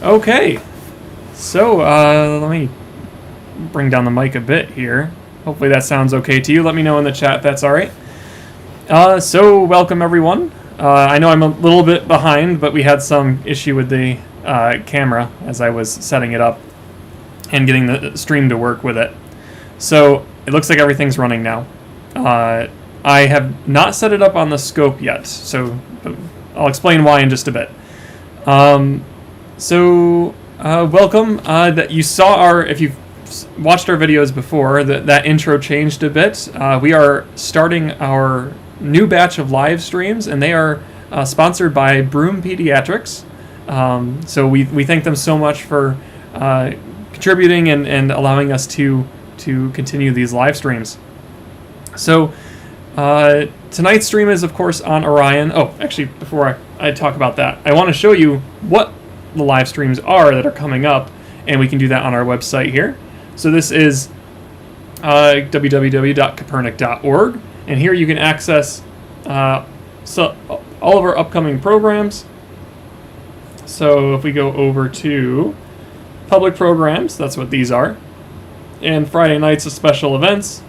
Okay, so let me bring down the mic a bit here. Hopefully that sounds okay to you. Let me know in the chat if that's alright. So welcome everyone. I know I'm a little bit behind, but we had some issue with the camera as I was setting it up and getting the stream to work with it. So it looks like everything's running now. I have not set it up on the scope yet, so I'll explain why in just a bit. Welcome. That you saw if you've watched our videos before, that intro changed a bit. We are starting our new batch of live streams, and they are sponsored by Broom Pediatrics. So we thank them so much for contributing and allowing us to continue these live streams. So tonight's stream is, of course, on Orion. Oh, actually, before I talk about that, I want to show you what the live streams are that are coming up, and we can do that on our website here. So this is www.kopernik.org, and here you can access all of our upcoming programs. So if we go over to public programs, that's what these are, and Friday nights of special events,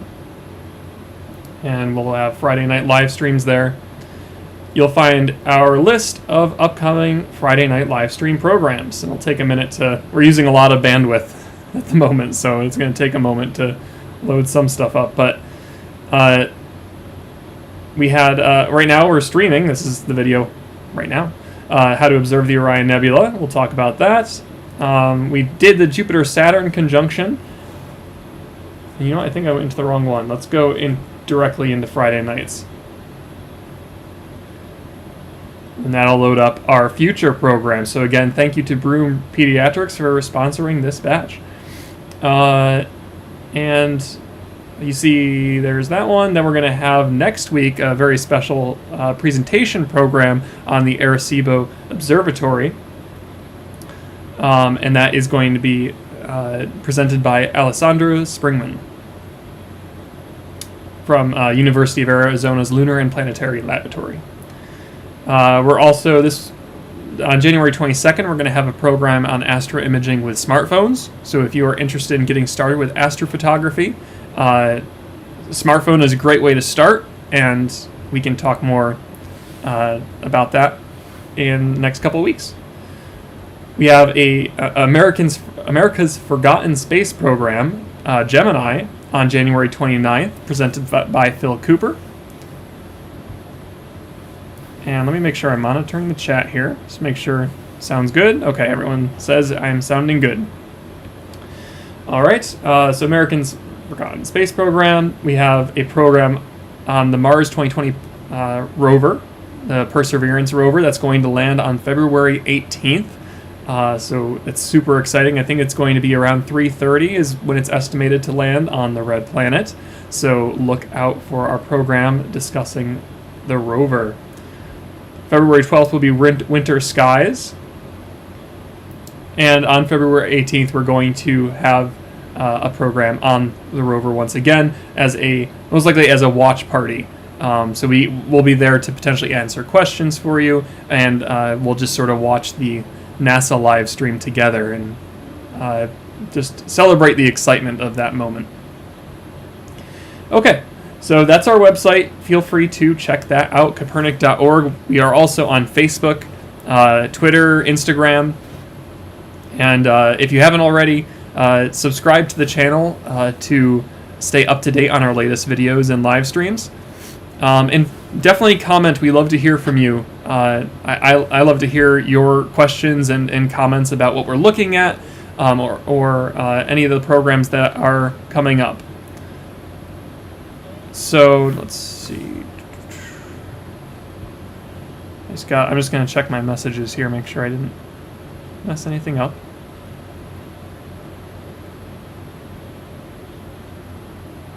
and we'll have Friday night live streams there. You'll find our list of upcoming Friday night live stream programs, and it'll take a minute we're using a lot of bandwidth at the moment, so it's going to take a moment to load some stuff up, but we had, right now we're streaming, this is the video right now, how to observe the Orion Nebula. We'll talk about that. We did the Jupiter-Saturn conjunction. You know, I think I went into the wrong one. Let's go directly into Friday nights. And that'll load up our future program. So again, thank you to Broom Pediatrics for sponsoring this batch. And you see there's that one. Then we're going to have next week a very special presentation program on the Arecibo Observatory. And that is going to be presented by Alessandro Springman from University of Arizona's Lunar and Planetary Laboratory. We're also, on January 22nd, we're going to have a program on astroimaging with smartphones. So if you are interested in getting started with astrophotography, smartphone is a great way to start, and we can talk more about that in the next couple of weeks. We have America's Forgotten Space Program, Gemini, on January 29th, presented by Phil Cooper. And let me make sure I'm monitoring the chat here. Just make sure it sounds good. Okay, everyone says I'm sounding good. All right, so Americans Forgotten Space Program. We have a program on the Mars 2020 rover, the Perseverance rover, that's going to land on February 18th. So it's super exciting. I think it's going to be around 3:30 is when it's estimated to land on the red planet. So look out for our program discussing the rover. February 12th will be Winter Skies. And on February 18th, we're going to have a program on the rover once again, most likely as a watch party. So we will be there to potentially answer questions for you, and we'll just sort of watch the NASA live stream together and just celebrate the excitement of that moment. Okay. So that's our website. Feel free to check that out, Kopernik.org. We are also on Facebook, Twitter, Instagram. And if you haven't already, subscribe to the channel to stay up to date on our latest videos and live streams. And definitely comment. We love to hear from you. I love to hear your questions and comments about what we're looking at or any of the programs that are coming up. So let's see. I'm just going to check my messages here, make sure I didn't mess anything up.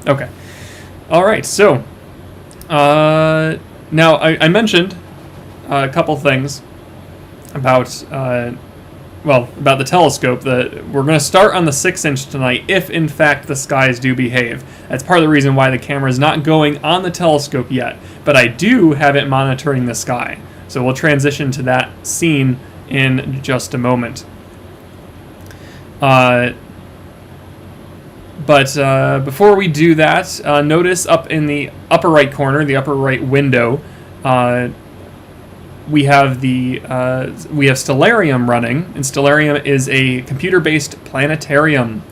Okay. All right. So now I mentioned a couple things about the telescope, that we're going to start on the 6-inch tonight if, in fact, the skies do behave. That's part of the reason why the camera is not going on the telescope yet, but I do have it monitoring the sky. So we'll transition to that scene in just a moment. But before we do that, notice up in the upper right corner, the upper right window, we have Stellarium running, and Stellarium is a computer-based planetarium.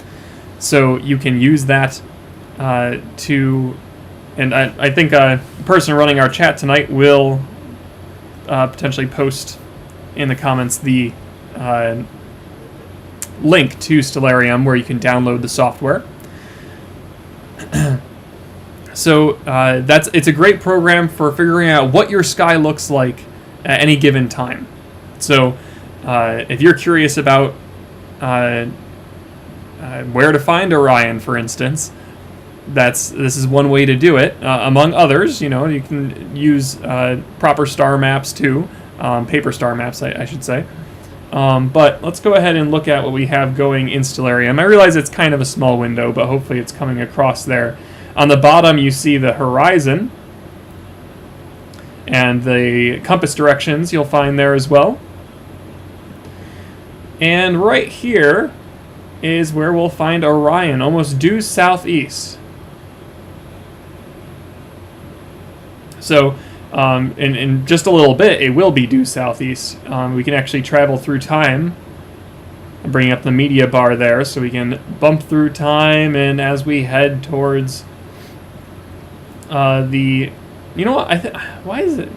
So you can use that to, and I think a person running our chat tonight will potentially post in the comments the link to Stellarium where you can download the software. So it's a great program for figuring out what your sky looks like at any given time. So if you're curious about where to find Orion, for instance, this is one way to do it. Among others, you can use proper star maps too, paper star maps, I should say. But let's go ahead and look at what we have going in Stellarium. I realize it's kind of a small window, but hopefully it's coming across there. On the bottom, you see the horizon, and the compass directions you'll find there as well. And right here is where we'll find Orion, almost due southeast. So in just a little bit, it will be due southeast. We can actually travel through time. I'm bringing up the media bar there so we can bump through time, and as we head towards you know what? Why is it?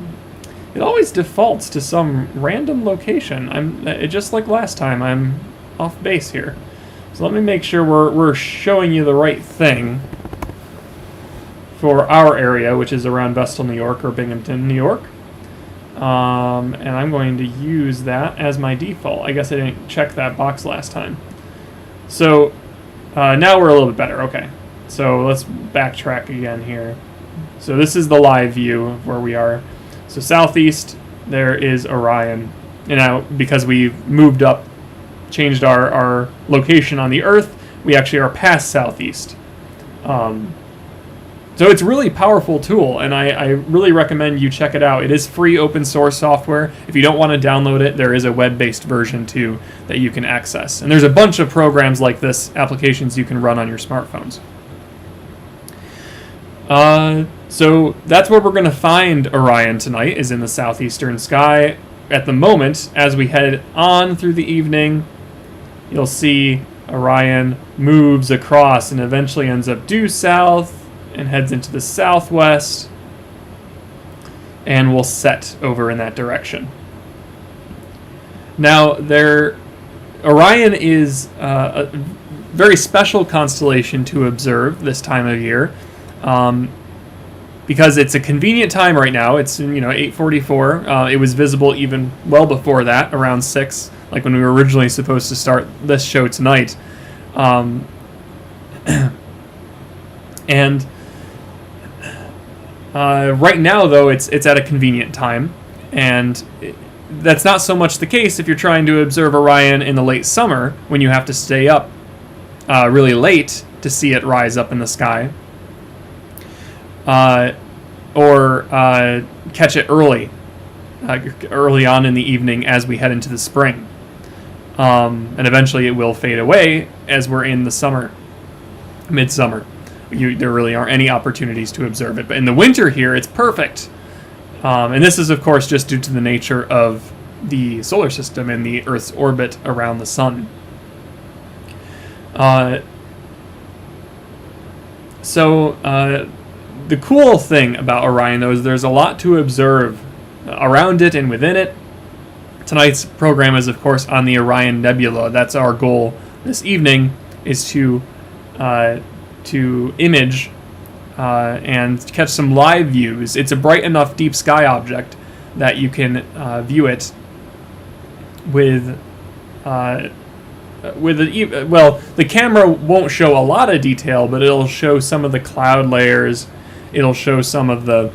It always defaults to some random location. Just like last time. I'm off base here. So let me make sure we're showing you the right thing for our area, which is around Vestal, New York, or Binghamton, New York. And I'm going to use that as my default. I guess I didn't check that box last time. So now we're a little bit better. Okay. So let's backtrack again here. So this is the live view of where we are. So southeast, there is Orion. And now, because we've moved up, changed our location on the Earth, we actually are past southeast. So it's a really powerful tool, and I really recommend you check it out. It is free open source software. If you don't want to download it, there is a web-based version too that you can access. And there's a bunch of programs like this, applications you can run on your smartphones. So that's where we're going to find Orion tonight, is in the southeastern sky. At the moment, as we head on through the evening, you'll see Orion moves across and eventually ends up due south and heads into the southwest and will set over in that direction. Now, Orion is a very special constellation to observe this time of year. Because it's a convenient time right now. It's 8:44. It was visible even well before that, around 6, like when we were originally supposed to start this show tonight. And right now, though, it's at a convenient time, and that's not so much the case if you're trying to observe Orion in the late summer, when you have to stay up really late to see it rise up in the sky. Or catch it early on in the evening as we head into the spring. And eventually it will fade away as we're in the summer, midsummer. There really aren't any opportunities to observe it. But in the winter here, it's perfect. And this is, of course, just due to the nature of the solar system and the Earth's orbit around the sun. The cool thing about Orion, though, is there's a lot to observe around it and within it. Tonight's program is, of course, on the Orion Nebula. That's our goal this evening, is to image and catch some live views. It's a bright enough deep sky object that you can view it with the camera won't show a lot of detail, but it'll show some of the cloud layers. It'll show some of the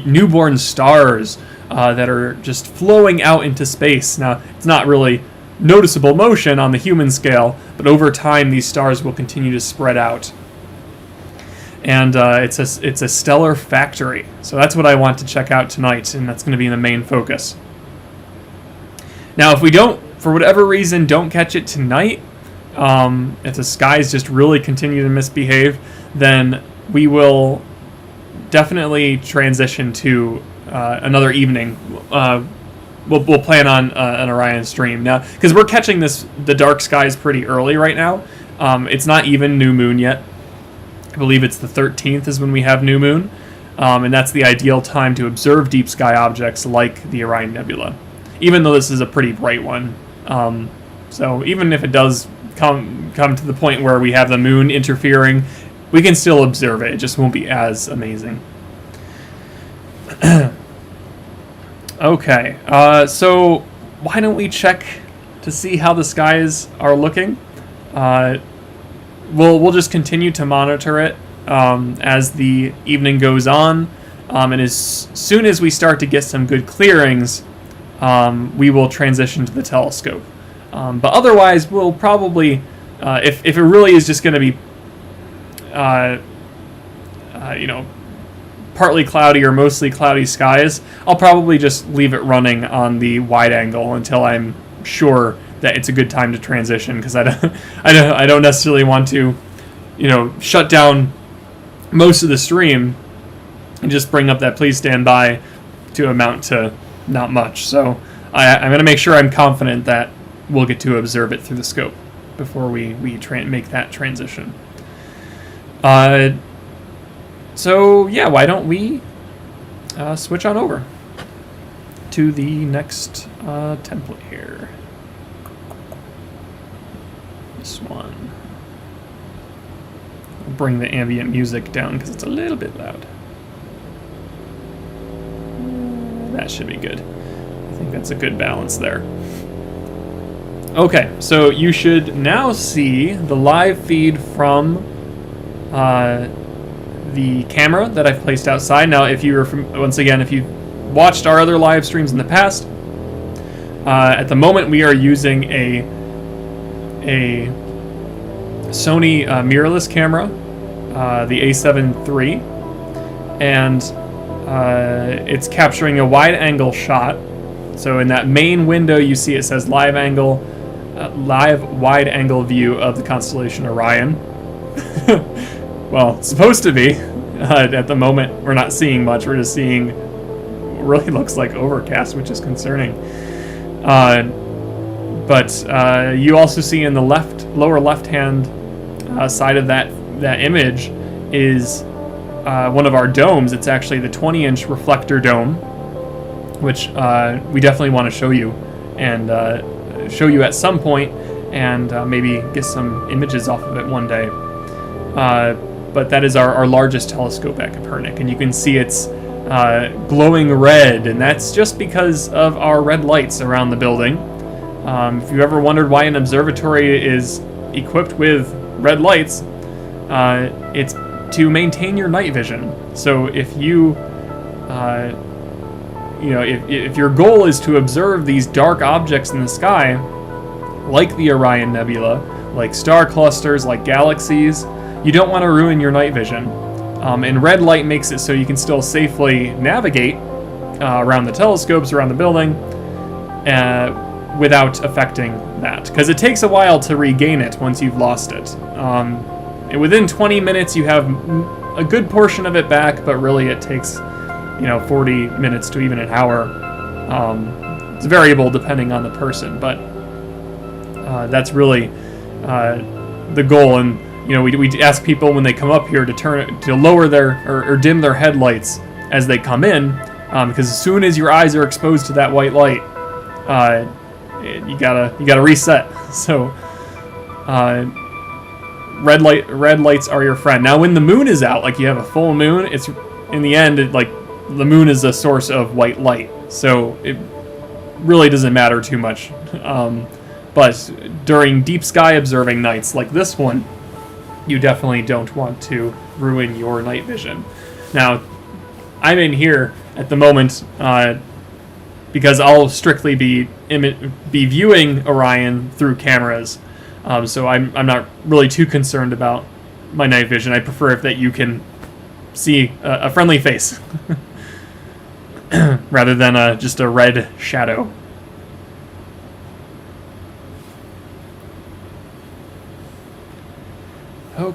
newborn stars that are just flowing out into space. Now, it's not really noticeable motion on the human scale, but over time these stars will continue to spread out. And it's a stellar factory. So that's what I want to check out tonight, and that's going to be the main focus. Now, if we don't for whatever reason, don't catch it tonight, if the skies just really continue to misbehave, then we will definitely transition to another evening. We'll plan on an Orion stream now, because we're catching the dark skies pretty early right now. It's not even new moon yet. I believe it's the 13th is when we have new moon, and that's the ideal time to observe deep sky objects like the Orion Nebula, even though this is a pretty bright one. So even if it does come to the point where we have the moon interfering, we can still observe it. It just won't be as amazing. Okay, so why don't we check to see how the skies are looking? We'll just continue to monitor it as the evening goes on, and as soon as we start to get some good clearings, we will transition to the telescope. But otherwise, we'll probably, if it really is just going to be, partly cloudy or mostly cloudy skies, I'll probably just leave it running on the wide angle until I'm sure that it's a good time to transition, because I don't necessarily want to, shut down most of the stream and just bring up that please stand by to amount to not much. So I'm going to make sure I'm confident that we'll get to observe it through the scope before we make that transition. So yeah, why don't we switch on over to the next template here. This one. I'll bring the ambient music down because it's a little bit loud. That should be good. I think that's a good balance there. Okay, so you should now see the live feed from the camera that I've placed outside. Now, if you were once again, if you watched our other live streams in the past, at the moment we are using a Sony mirrorless camera, the A7 III, and it's capturing a wide angle shot. So in that main window, you see it says live wide angle view of the constellation Orion. Well, it's supposed to be. At the moment, we're not seeing much. We're just seeing what really looks like overcast, which is concerning. But you also see in the lower left-hand side of that image is one of our domes. It's actually the 20-inch reflector dome, which we definitely want to show you and show you at some point, and maybe get some images off of it one day. But that is our largest telescope at Kopernik, and you can see it's glowing red, and that's just because of our red lights around the building. If you've ever wondered why an observatory is equipped with red lights, it's to maintain your night vision. So if you, if your goal is to observe these dark objects in the sky, like the Orion Nebula, like star clusters, like galaxies, you don't want to ruin your night vision. And red light makes it so you can still safely navigate around the telescopes, around the building, without affecting that. Because it takes a while to regain it once you've lost it. And within 20 minutes, you have a good portion of it back, but really it takes 40 minutes to even an hour. It's variable depending on the person, but that's really the goal. And we ask people when they come up here to lower their or dim their headlights as they come in, because as soon as your eyes are exposed to that white light, you gotta reset. So red lights are your friend. Now, when the moon is out, like you have a full moon, it's in the end the moon is a source of white light, so it really doesn't matter too much. But during deep sky observing nights like this one, you definitely don't want to ruin your night vision. Now, I'm in here at the moment because I'll strictly be viewing Orion through cameras, so I'm not really too concerned about my night vision. I prefer that you can see a friendly face rather than just a red shadow.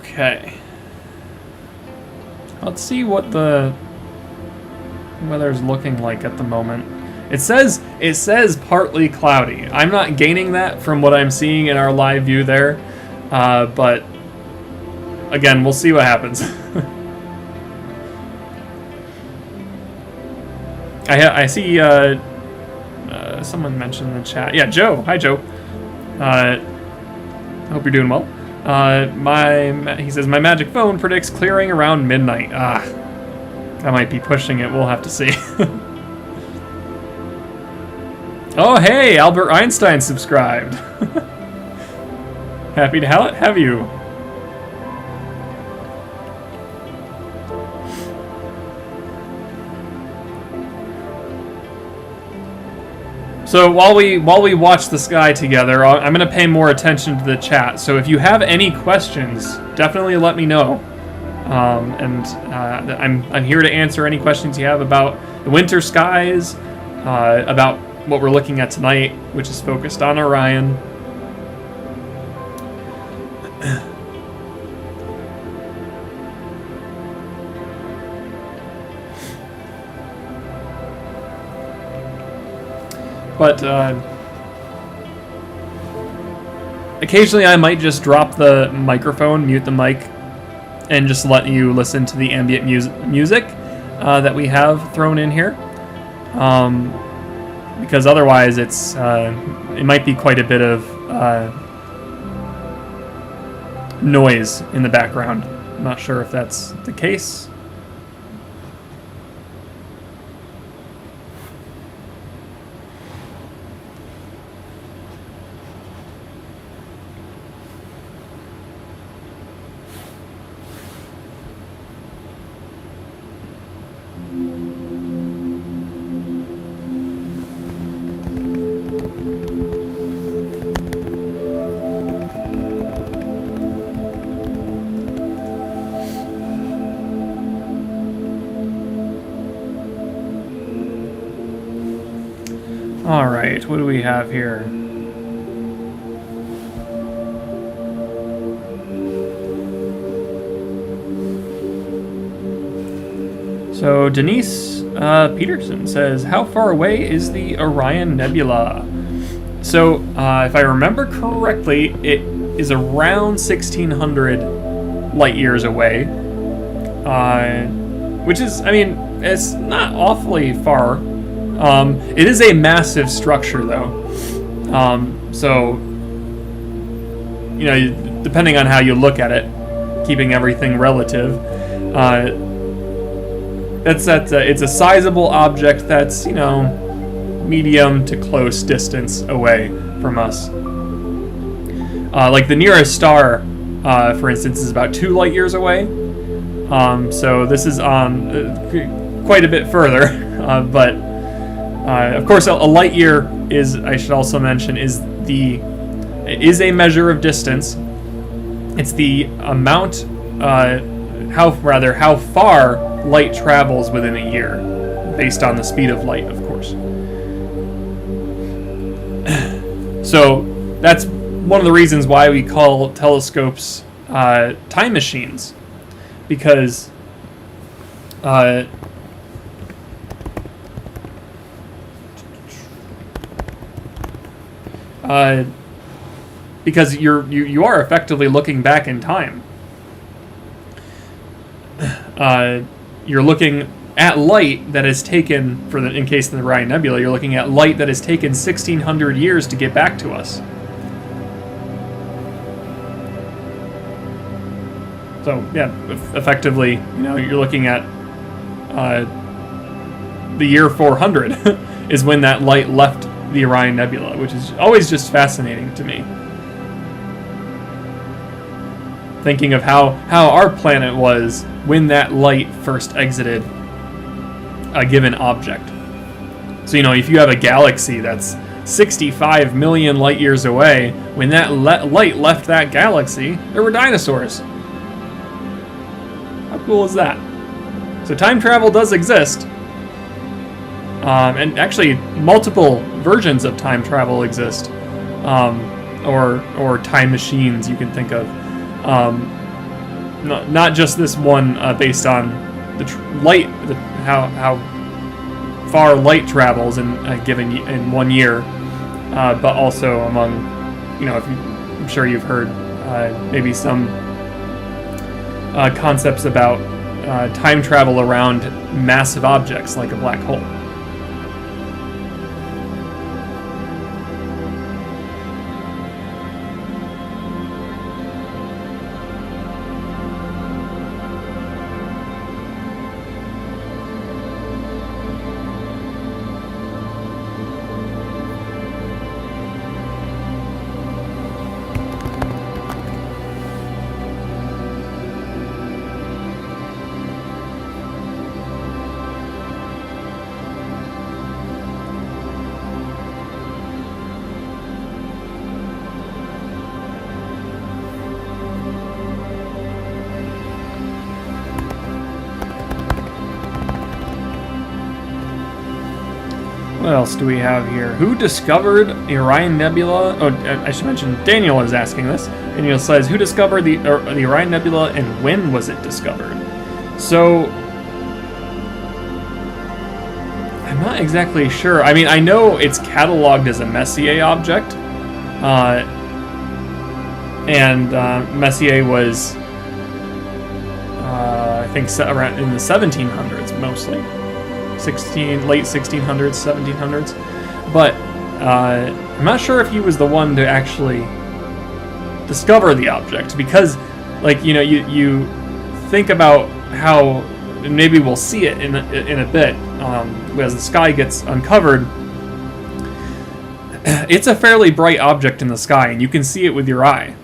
Okay. Let's see what the weather's looking like at the moment. It says partly cloudy. I'm not gaining that from what I'm seeing in our live view there, but again, we'll see what happens. I see someone mentioned in the chat. Yeah, Joe. Hi, Joe. Hope you're doing well. He says, my magic phone predicts clearing around midnight. I might be pushing it. We'll have to see. Oh, hey, Albert Einstein subscribed. Happy to have you. So while we watch the sky together, I'm going to pay more attention to the chat. So if you have any questions, definitely let me know. I'm here to answer any questions you have about the winter skies, about what we're looking at tonight, which is focused on Orion. But occasionally I might just drop the microphone, mute the mic, and just let you listen to the ambient music that we have thrown in here. Because otherwise it might be quite a bit of noise in the background. I'm not sure if that's the case. Alright, what do we have here? So Denise Peterson says, how far away is the Orion Nebula? So if I remember correctly, it is around 1,600 light years away. Which is, I mean, it's not awfully far. It is a massive structure, though. So, you know, depending on how you look at it, keeping everything relative, it's a sizable object that's, you know, medium to close distance away from us. Like the nearest star, for instance, is about 2 light years away. So this is on quite a bit further, but of course a light year is, I should also mention, is a measure of distance. It's the amount, how far light travels within a year, based on the speed of light, of course. So that's one of the reasons why we call telescopes time machines, because because you are effectively looking back in time. You're looking at light that is taken, in case of the Orion Nebula, you're looking at light that has taken 1,600 years to get back to us. So yeah, effectively, you know, you're looking at the year 400 is when that light left the Orion Nebula, which is always just fascinating to me. Thinking of how our planet was when that light first exited a given object. So, you know, if you have a galaxy that's 65 million light years away, when that light left that galaxy, there were dinosaurs. How cool is that? So time travel does exist. And actually, multiple versions of time travel exist. Or time machines you can think of. not just this one based on the light, how far light travels in in 1 year, but also among, I'm sure you've heard maybe some concepts about time travel around massive objects like a black hole. What else do we have here? Who discovered Orion Nebula? Oh, I should mention, Daniel is asking this. Daniel says, who discovered the Orion Nebula and when was it discovered? So, I'm not exactly sure. I mean, I know it's cataloged as a Messier object. Messier was, I think, around in the 1700s mostly. Late 1600s, 1700s, but I'm not sure if he was the one to actually discover the object, because, like, you think about how, and maybe we'll see it in a bit as the sky gets uncovered. It's a fairly bright object in the sky, and you can see it with your eye.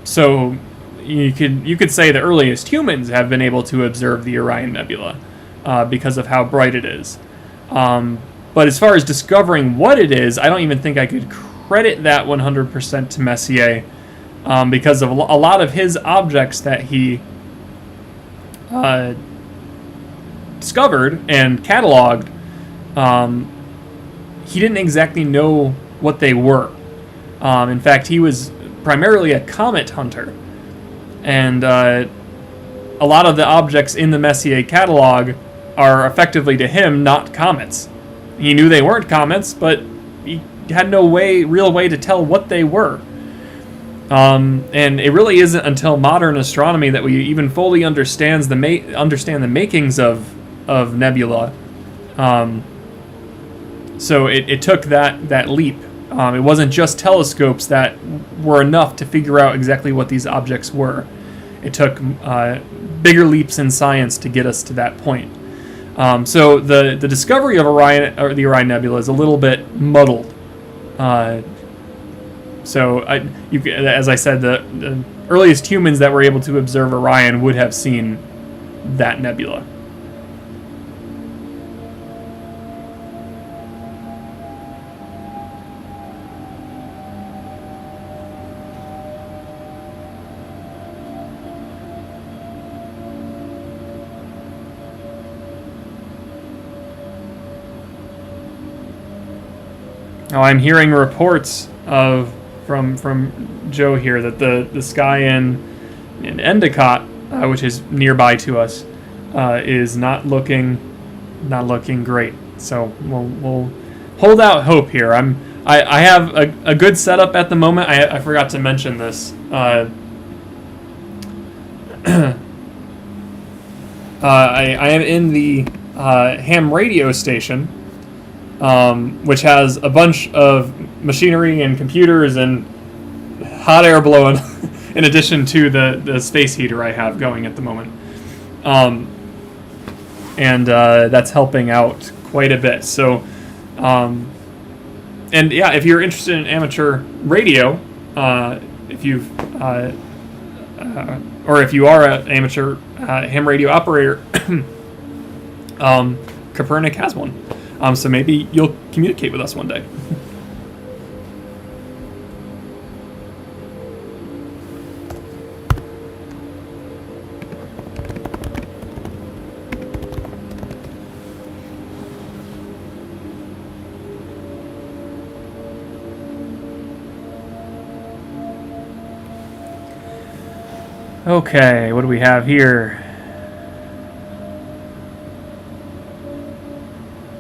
So you could say the earliest humans have been able to observe the Orion Nebula. Because of how bright it is. But as far as discovering what it is, I don't even think I could credit that 100% to Messier, because of a lot of his objects that he discovered and cataloged, he didn't exactly know what they were. In fact, he was primarily a comet hunter. And a lot of the objects in the Messier catalog are effectively to him not comets. He knew they weren't comets, but he had no real way to tell what they were. And it really isn't until modern astronomy that we even fully understand the makings of nebula. So it took that leap. It wasn't just telescopes that were enough to figure out exactly what these objects were. It took bigger leaps in science to get us to that point. So the discovery of Orion, or the Orion Nebula, is a little bit muddled. As I said, the earliest humans that were able to observe Orion would have seen that nebula. Now, I'm hearing reports from Joe here that the sky in Endicott, which is nearby to us, is not looking great. So we'll hold out hope here. I have a good setup at the moment. I forgot to mention this. I am in the ham radio station, which has a bunch of machinery and computers and hot air blowing in addition to the space heater I have going at the moment. And that's helping out quite a bit. So, and yeah, if you're interested in amateur radio, if you are an amateur ham radio operator, Kopernik has one. So maybe you'll communicate with us one day. Okay, what do we have here?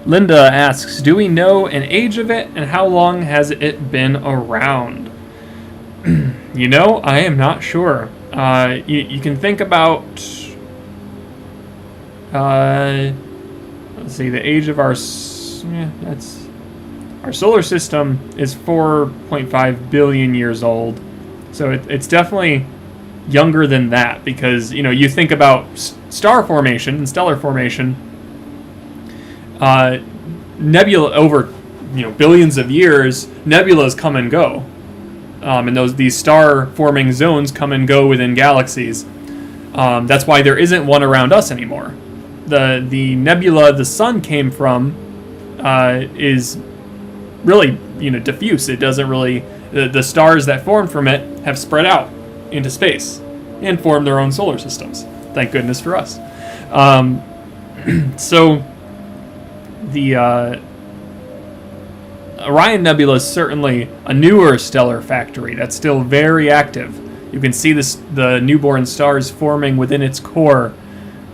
Linda asks, do we know an age of it and how long has it been around? You know, I am not sure. You can think about, let's see, the age of our solar system is 4.5 billion years old. So it's definitely younger than that, because, you know, you think about star formation and stellar formation, nebula over, you know, billions of years, nebulas come and go, and these star forming zones come and go within galaxies. That's why there isn't one around us anymore. The nebula the sun came from is really, you know, diffuse. It doesn't really, the stars that formed from it have spread out into space and formed their own solar systems. Thank goodness for us. So the Orion Nebula is certainly a newer stellar factory that's still very active. You can see the newborn stars forming within its core,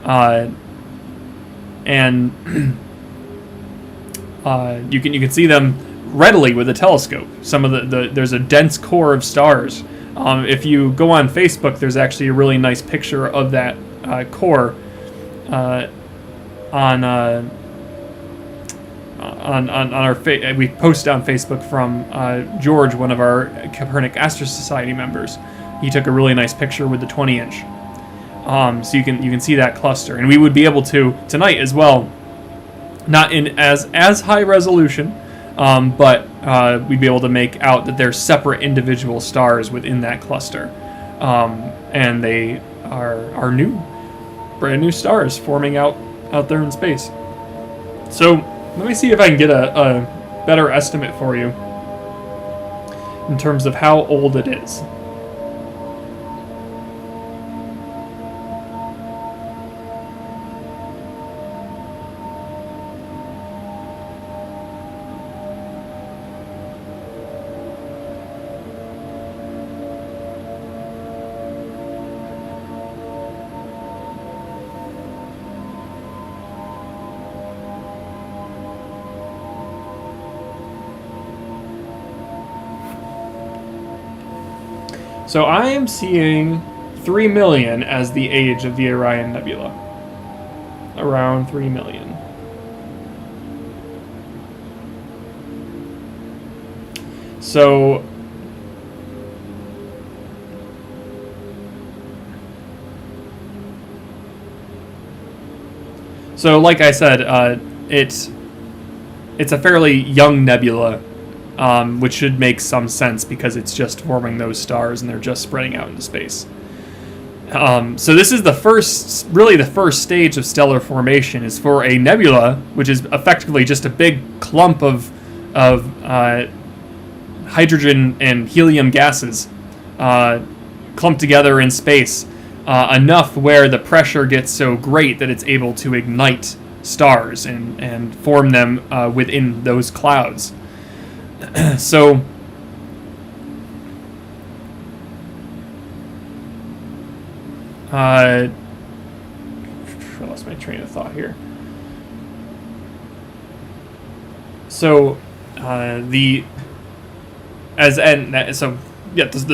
and you can see them readily with a telescope. Some of there's a dense core of stars. If you go on Facebook, there's actually a really nice picture of that core on our we posted on Facebook from George, one of our Kopernik Astro Society members. He took a really nice picture with the 20-inch. So you can see that cluster, and we would be able to tonight as well, not in as high resolution, but we'd be able to make out that there's separate individual stars within that cluster, and they are brand new stars forming out there in space. So let me see if I can get a better estimate for you in terms of how old it is. So I am seeing 3 million as the age of the Orion Nebula. Around 3 million. So like I said, it's a fairly young nebula. Which should make some sense because it's just forming those stars and they're just spreading out into space. So this is the first stage of stellar formation is for a nebula, which is effectively just a big clump of hydrogen and helium gases clumped together in space, enough where the pressure gets so great that it's able to ignite stars and form them within those clouds. So I lost my train of thought here. So the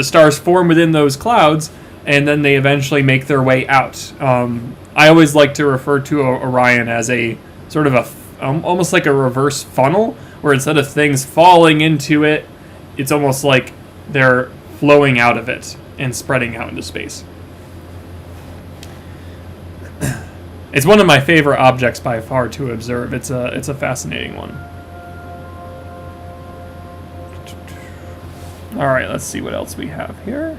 stars form within those clouds, and then they eventually make their way out. I always like to refer to Orion as a sort of almost like a reverse funnel, where instead of things falling into it, it's almost like they're flowing out of it and spreading out into space. It's one of my favorite objects by far to observe. It's a fascinating one. All right, let's see what else we have here.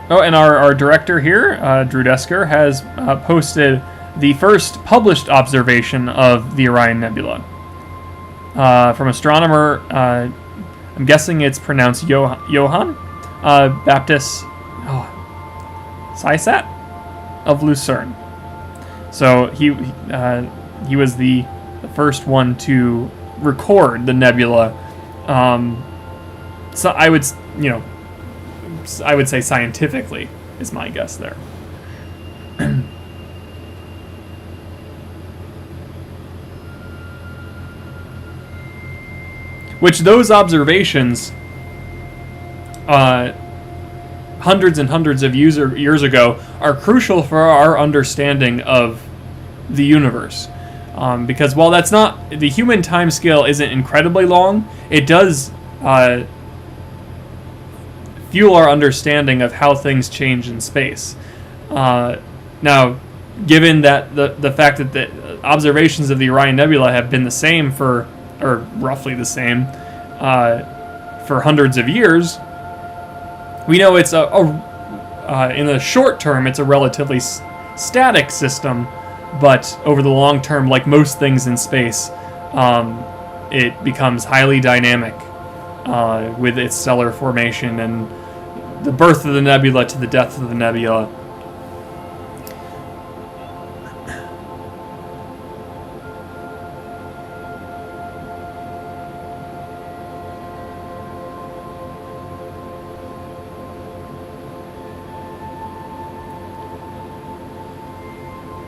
Oh, and our director here, Drew Desker, has posted the first published observation of the Orion Nebula. From astronomer, I'm guessing it's pronounced Johann Baptist Cysat of Lucerne. So he was the first one to record the nebula. So I would say scientifically is my guess there. Which those observations, hundreds and hundreds of years ago, are crucial for our understanding of the universe. Because while that's not, the human time scale isn't incredibly long, it does fuel our understanding of how things change in space. Now, given that the fact that the observations of the Orion Nebula have been the same or roughly the same, for hundreds of years, we know it's in the short term, it's a relatively static system, but over the long term, like most things in space, it becomes highly dynamic with its stellar formation and the birth of the nebula to the death of the nebula.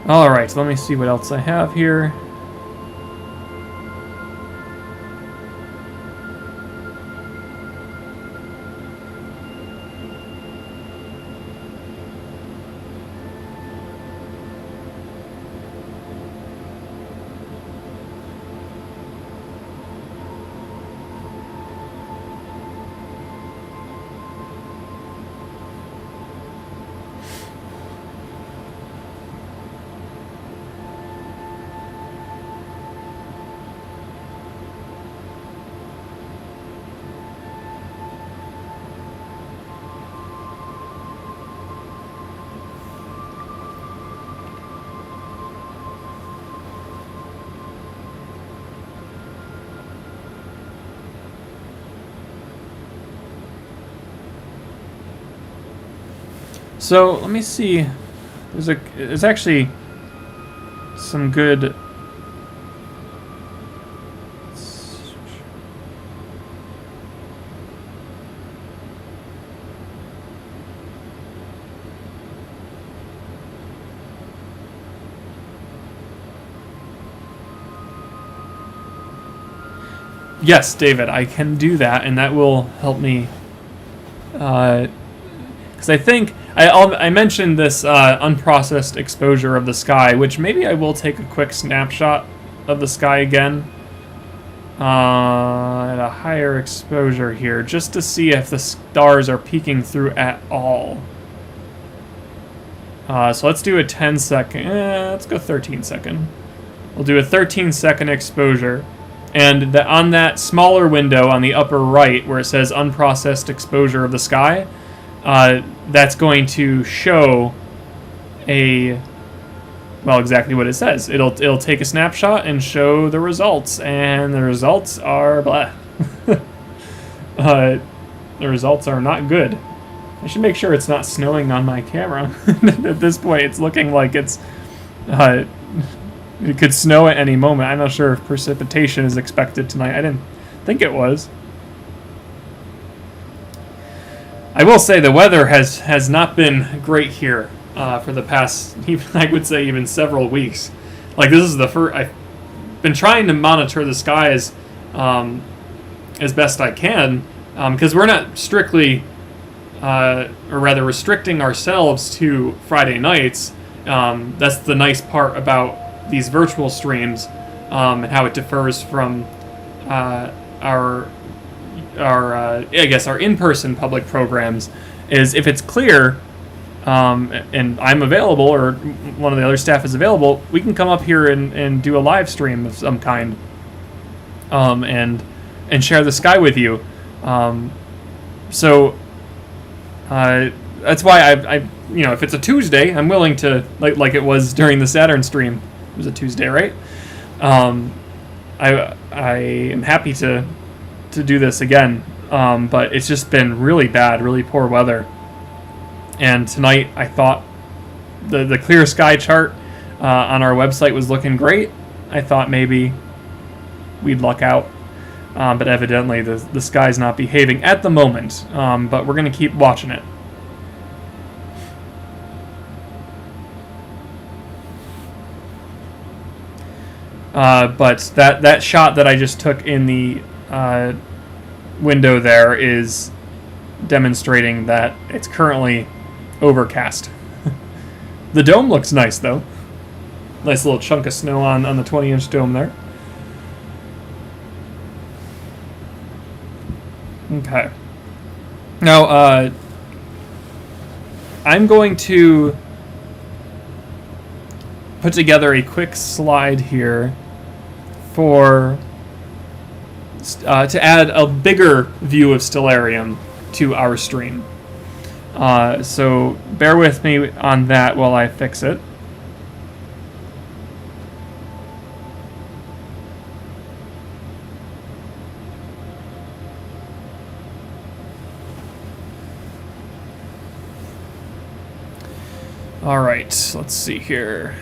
Alright, so let me see what else I have here. So let me see. There's actually some good. Yes, David, I can do that, and that will help me. Because I think I mentioned this unprocessed exposure of the sky, which maybe I will take a quick snapshot of the sky again at a higher exposure here, just to see if the stars are peeking through at all. So let's do a 10-second. Let's go 13-second. We'll do a 13-second exposure. And on that smaller window on the upper right, where it says unprocessed exposure of the sky, that's going to show exactly what it says. It'll take a snapshot and show the results, and the results are blah. The results are not good. I should make sure it's not snowing on my camera. At this point, it's looking like it could snow at any moment. I'm not sure if precipitation is expected tonight. I didn't think it was. I will say the weather has not been great here for the past, I would say, even several weeks. Like, this is the first. I've been trying to monitor the skies as best I can, because we're not strictly, or rather restricting ourselves to Friday nights. That's the nice part about these virtual streams, and how it differs from our in-person public programs, is if it's clear, and I'm available, or one of the other staff is available, we can come up here and do a live stream of some kind, and share the sky with you. So that's why you know, if it's a Tuesday, I'm willing to, like it was during the Saturn stream. It was a Tuesday, right? I am happy to do this again, but it's just been really bad, really poor weather. And tonight, I thought the clear sky chart on our website was looking great. I thought maybe we'd luck out, but evidently the sky's not behaving at the moment. But we're going to keep watching it. But that shot that I just took in the window there is demonstrating that it's currently overcast. The dome looks nice, though. Nice little chunk of snow on the 20-inch dome there. Okay. Now, I'm going to put together a quick slide here for to add a bigger view of Stellarium to our stream. So bear with me on that while I fix it. All right, let's see here.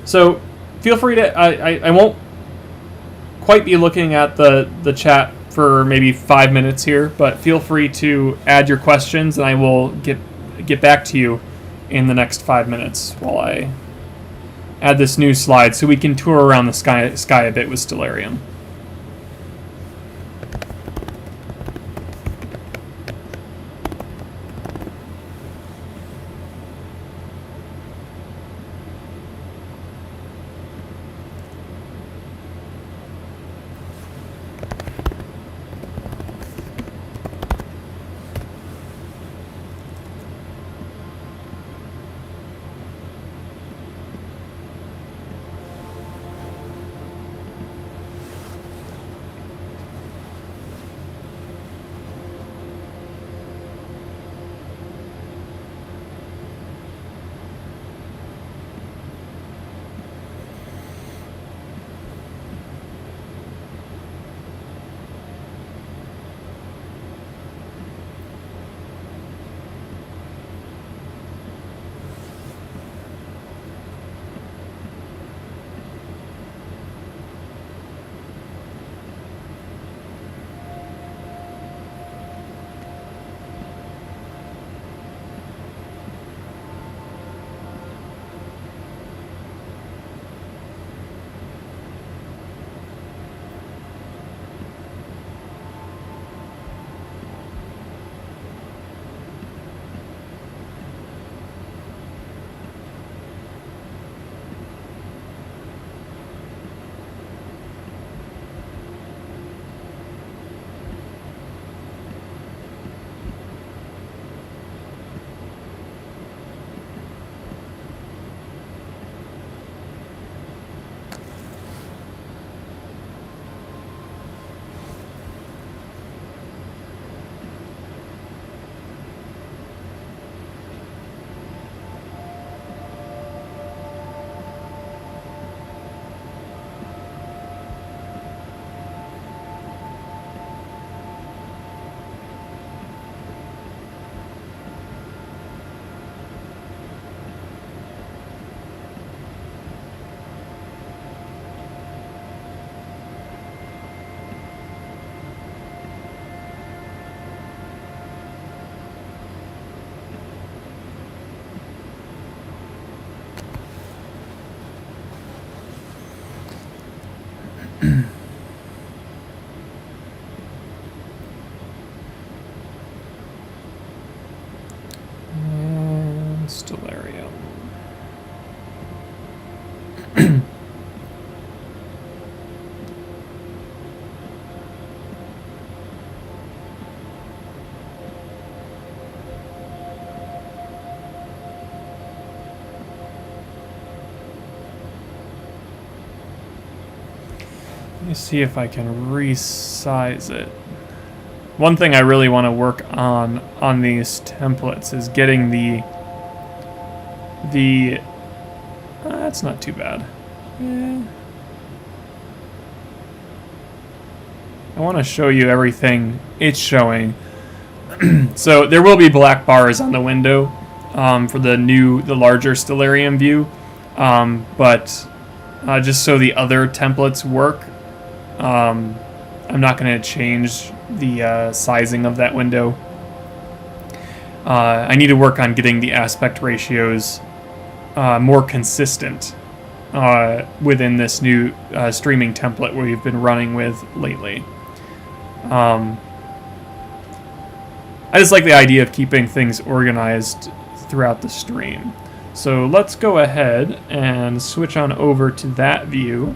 So feel free to, I won't quite be looking at the chat for maybe 5 minutes here, but feel free to add your questions and I will get back to you in the next 5 minutes while I add this new slide so we can tour around the sky a bit with Stellarium. Stellarium. Let me see if I can resize it. One thing I really want to work on these templates is getting that's not too bad. Yeah. I want to show you everything it's showing. So there will be black bars on the window for the larger Stellarium view, but just so the other templates work, I'm not going to change the sizing of that window. I need to work on getting the aspect ratios more consistent within this new streaming template we've been running with lately. I just like the idea of keeping things organized throughout the stream. So let's go ahead and switch on over to that view.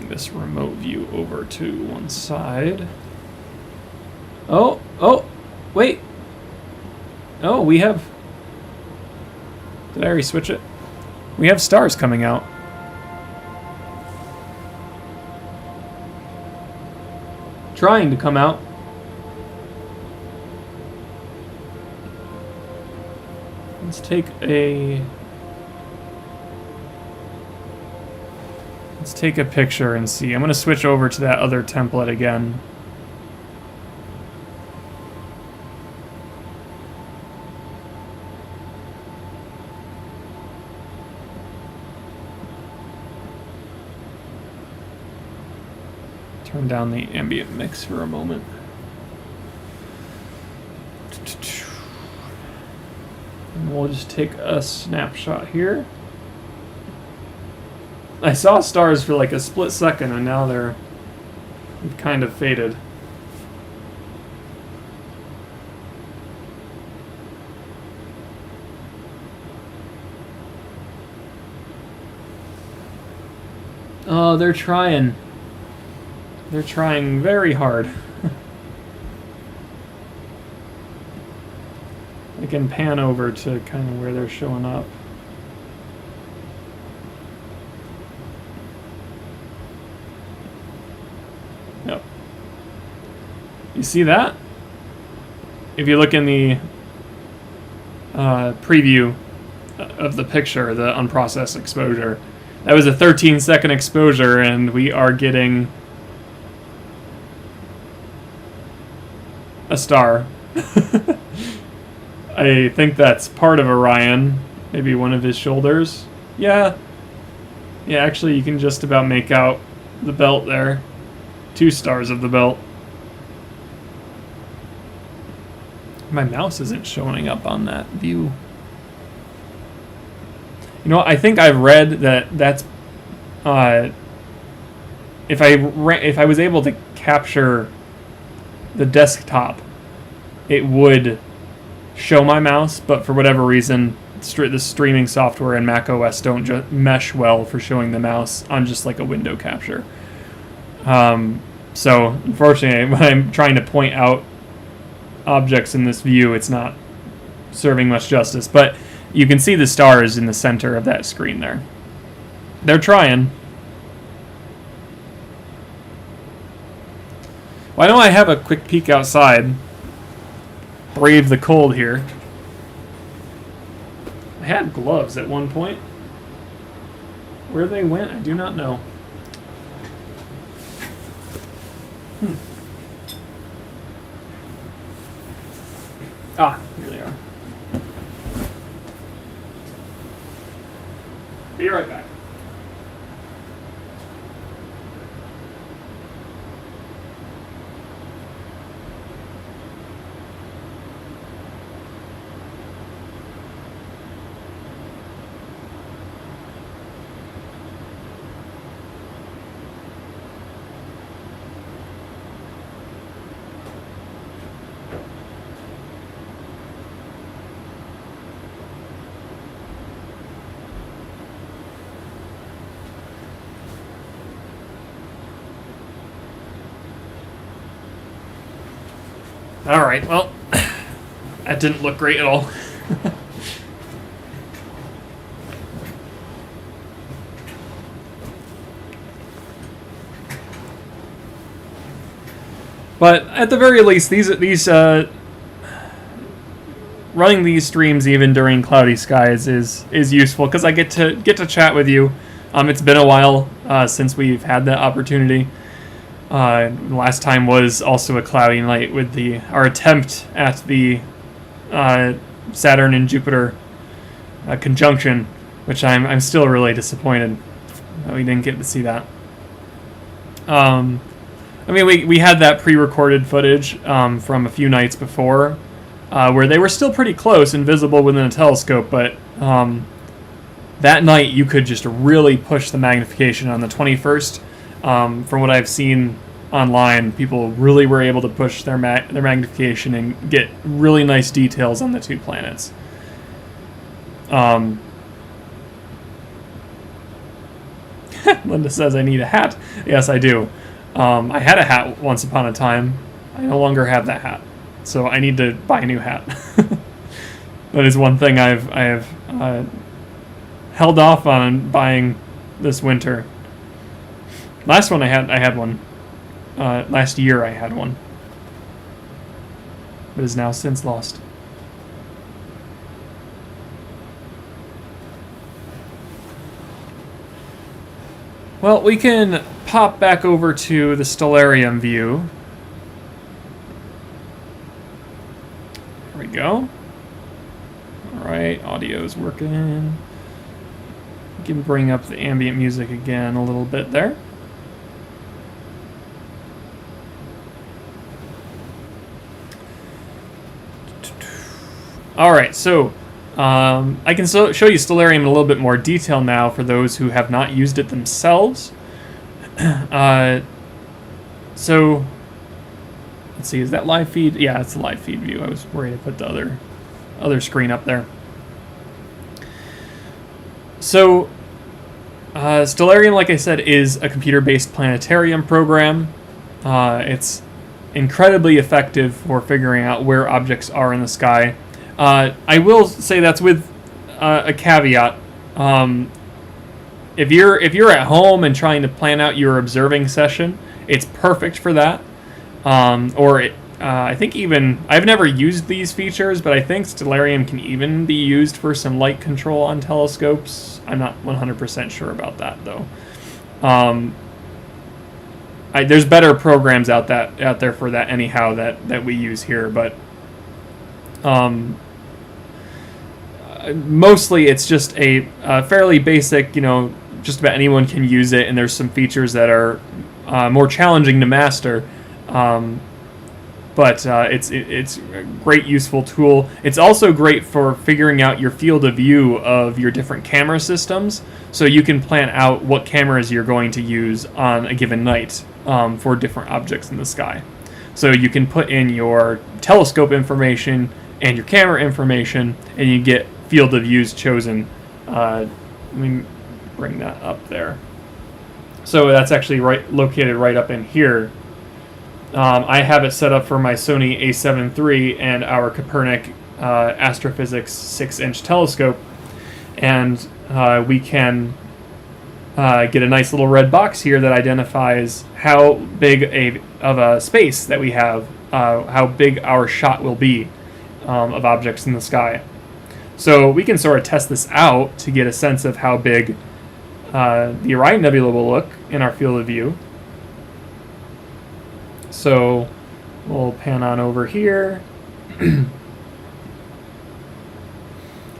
This remote view over to one side. Oh, wait. Oh, we have... Did I already switch it? We have stars coming out. Trying to come out. Let's take a picture and see. I'm going to switch over to that other template again. Turn down the ambient mix for a moment. And we'll just take a snapshot here. I saw stars for like a split second, and now they've kind of faded. Oh, they're trying. They're trying very hard. I can pan over to kind of where they're showing up. Yep. You see that? If you look in the preview of the picture, the unprocessed exposure, that was a 13-second exposure, and we are getting a star. I think that's part of Orion, maybe one of his shoulders. Yeah, actually you can just about make out the belt there. 2 stars of the belt. My mouse isn't showing up on that view. You know what? I think I've read that's if I was able to capture the desktop, it would show my mouse, but for whatever reason, the streaming software and Mac OS don't mesh well for showing the mouse on just like a window capture. So unfortunately, when I'm trying to point out objects in this view, it's not serving much justice. But you can see the stars in the center of that screen there. They're trying. Why don't I have a quick peek outside? Brave the cold here. I had gloves at one point. Where they went, I do not know. Ah, here they are. Be right back. Alright, well, that didn't look great at all. But at the very least, these running these streams even during cloudy skies is useful because I get to chat with you. It's been a while since we've had that opportunity. Last time was also a cloudy night with our attempt at the Saturn and Jupiter conjunction, which I'm still really disappointed that we didn't get to see that. I mean, we had that pre-recorded footage from a few nights before, where they were still pretty close and visible within a telescope, but that night you could just really push the magnification on the 21st. From what I've seen online, people really were able to push their magnification and get really nice details on the two planets. Linda says I need a hat. Yes, I do. I had a hat once upon a time. I no longer have that hat, so I need to buy a new hat. That is one thing I have held off on buying this winter. Last one I had one. Last year I had one, but is now since lost. Well, we can pop back over to the stellarium view. There we go. Alright, audio's working. We can bring up the ambient music again a little bit there. Alright, so I can show you stellarium in a little bit more detail now for those who have not used it themselves. So, let's see, is that live feed? Yeah, it's a live feed view. I was worried to put the other screen up there. So, stellarium, like I said, is a computer-based planetarium program. It's incredibly effective for figuring out where objects are in the sky. I will say that's with a caveat. If you're at home and trying to plan out your observing session, it's perfect for that. I think even I've never used these features, but I think stellarium can even be used for some light control on telescopes. I'm not 100% sure about that though. There's better programs out there for that anyhow that we use here, but mostly it's just a fairly basic, just about anyone can use it, and there's some features that are more challenging to master, but it's a great useful tool. It's also great for figuring out your field of view of your different camera systems, so you can plan out what cameras you're going to use on a given night for different objects in the sky. So you can put in your telescope information and your camera information, and you get field of views chosen. Let me bring that up there. So that's actually located right up in here. I have it set up for my Sony a7 III and our Kopernik astrophysics 6-inch telescope, and we can get a nice little red box here that identifies how big of a space that we have, how big our shot will be of objects in the sky. So we can sort of test this out to get a sense of how big the Orion Nebula will look in our field of view. So we'll pan on over here.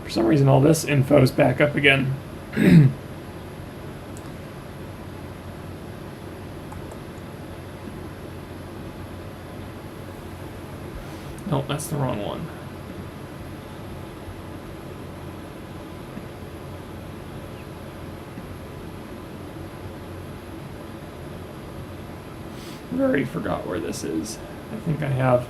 For some reason all this info is back up again. Nope, that's the wrong one. I already forgot where this is. I think I have.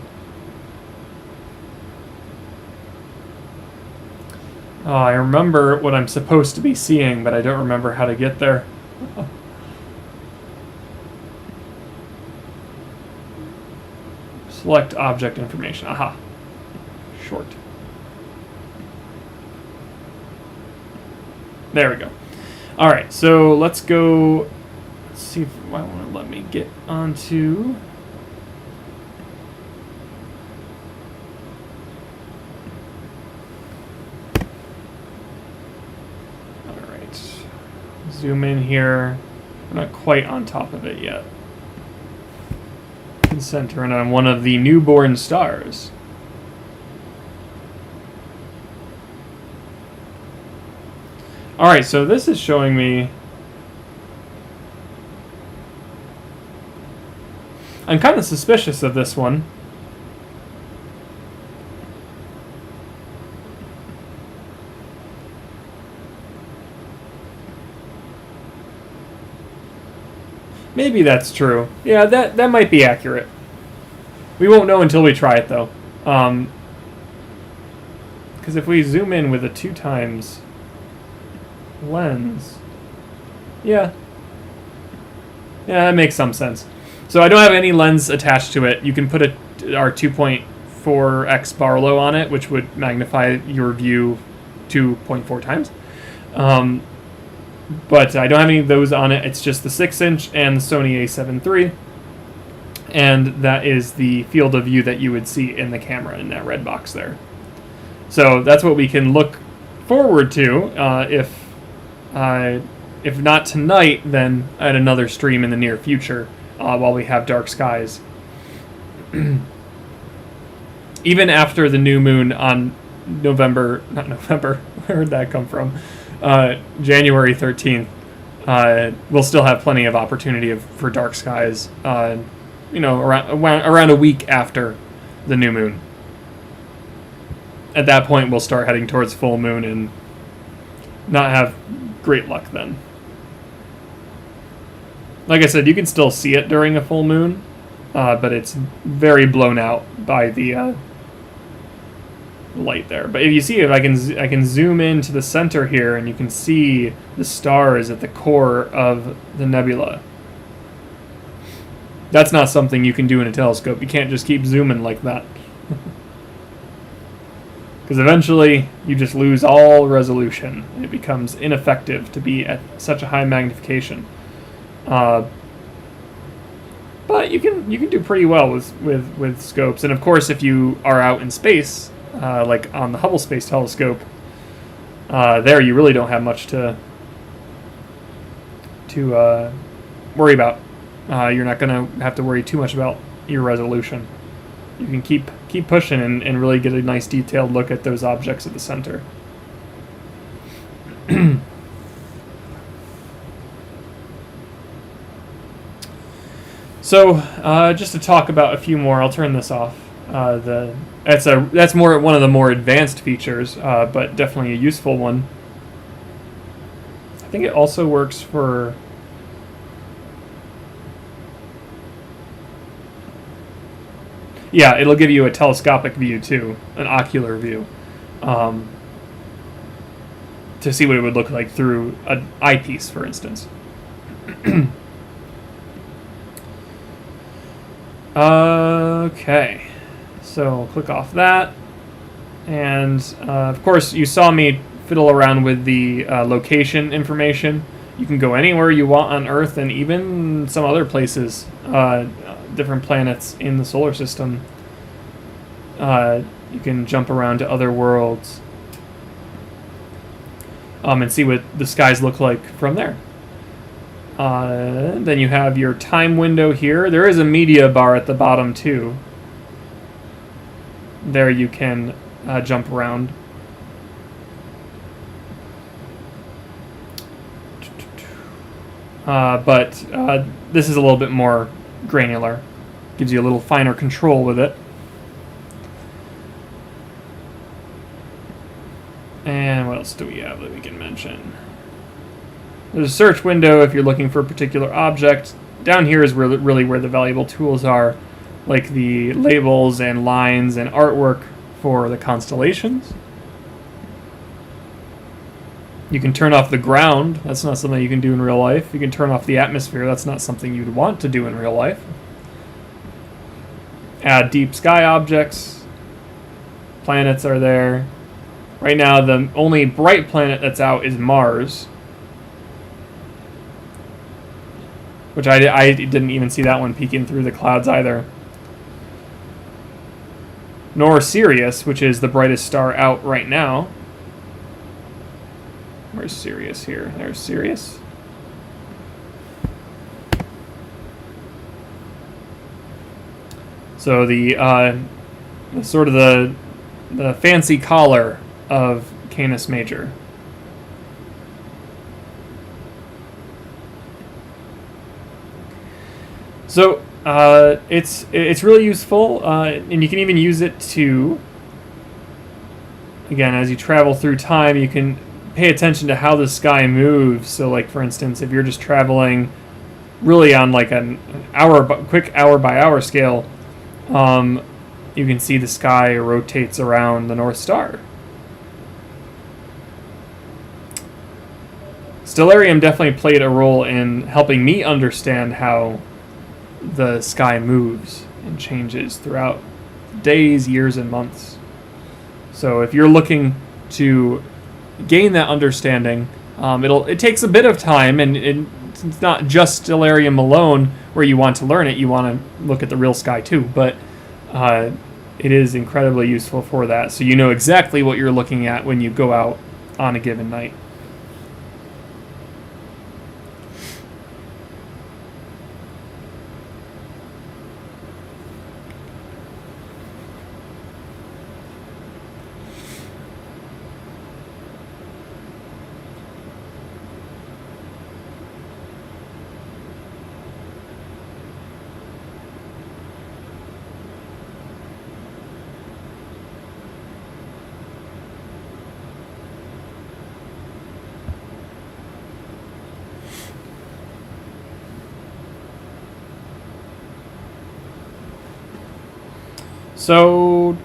Oh, I remember what I'm supposed to be seeing, but I don't remember how to get there. Select object information. Aha. Short. There we go. All right, so let's go. Let's see if I want to let me get onto. All right, zoom in here. I'm not quite on top of it yet. Can center in on one of the newborn stars. All right, so this is showing me. I'm kind of suspicious of this one. Maybe that's true. Yeah, that might be accurate. We won't know until we try it, though. Because if we zoom in with a 2x lens, yeah, that makes some sense. So I don't have any lens attached to it. You can put our 2.4x Barlow on it, which would magnify your view 2.4 times. But I don't have any of those on it. It's just the 6-inch and the Sony A7 III. And that is the field of view that you would see in the camera in that red box there. So that's what we can look forward to if not tonight, then at another stream in the near future while we have dark skies. Even after the new moon on November, where did that come from? January 13th, we'll still have plenty of opportunity for dark skies, around a week after the new moon. At that point, we'll start heading towards full moon and not have great luck then. Like I said, you can still see it during a full moon, but it's very blown out by the light there. But if you see it, I can zoom into the center here, and you can see the stars at the core of the nebula. That's not something you can do in a telescope. You can't just keep zooming like that. Because eventually, you just lose all resolution. It becomes ineffective to be at such a high magnification. But you can do pretty well with scopes. And of course, if you are out in space, like on the Hubble Space Telescope, there you really don't have much to worry about. You're not going to have to worry too much about your resolution. You can keep pushing and really get a nice detailed look at those objects at the center. So, just to talk about a few more, I'll turn this off. That's more one of the more advanced features, but definitely a useful one. I think it also works for. Yeah, it'll give you a telescopic view too, an ocular view, to see what it would look like through an eyepiece, for instance. Okay, so click off that, and of course you saw me fiddle around with the location information. You can go anywhere you want on Earth, and even some other places, different planets in the solar system. You can jump around to other worlds and see what the skies look like from there. Then you have your time window here. There is a media bar at the bottom too. There you can jump around. But this is a little bit more granular. Gives you a little finer control with it. And what else do we have that we can mention? There's a search window if you're looking for a particular object. Down here is really where the valuable tools are, like the labels and lines and artwork for the constellations. You can turn off the ground. That's not something you can do in real life. You can turn off the atmosphere. That's not something you'd want to do in real life. add deep sky objects. Planets are there. Right now, the only bright planet that's out is Mars, which I didn't even see that one peeking through the clouds either. Nor Sirius, which is the brightest star out right now. Where's Sirius here? There's Sirius. So the sort of the fancy collar of Canis Major. So it's really useful, and you can even use it to, again, as you travel through time, you can pay attention to how the sky moves. So, like, for instance, if you're just traveling really on like an quick hour by hour scale, you can see the sky rotates around the North Star. Stellarium definitely played a role in helping me understand how the sky moves and changes throughout days, years, and months. So if you're looking to gain that understanding, it takes a bit of time, and it's not just Stellarium alone where you want to learn it. You want to look at the real sky too, but it is incredibly useful for that, so you know exactly what you're looking at when you go out on a given night. So,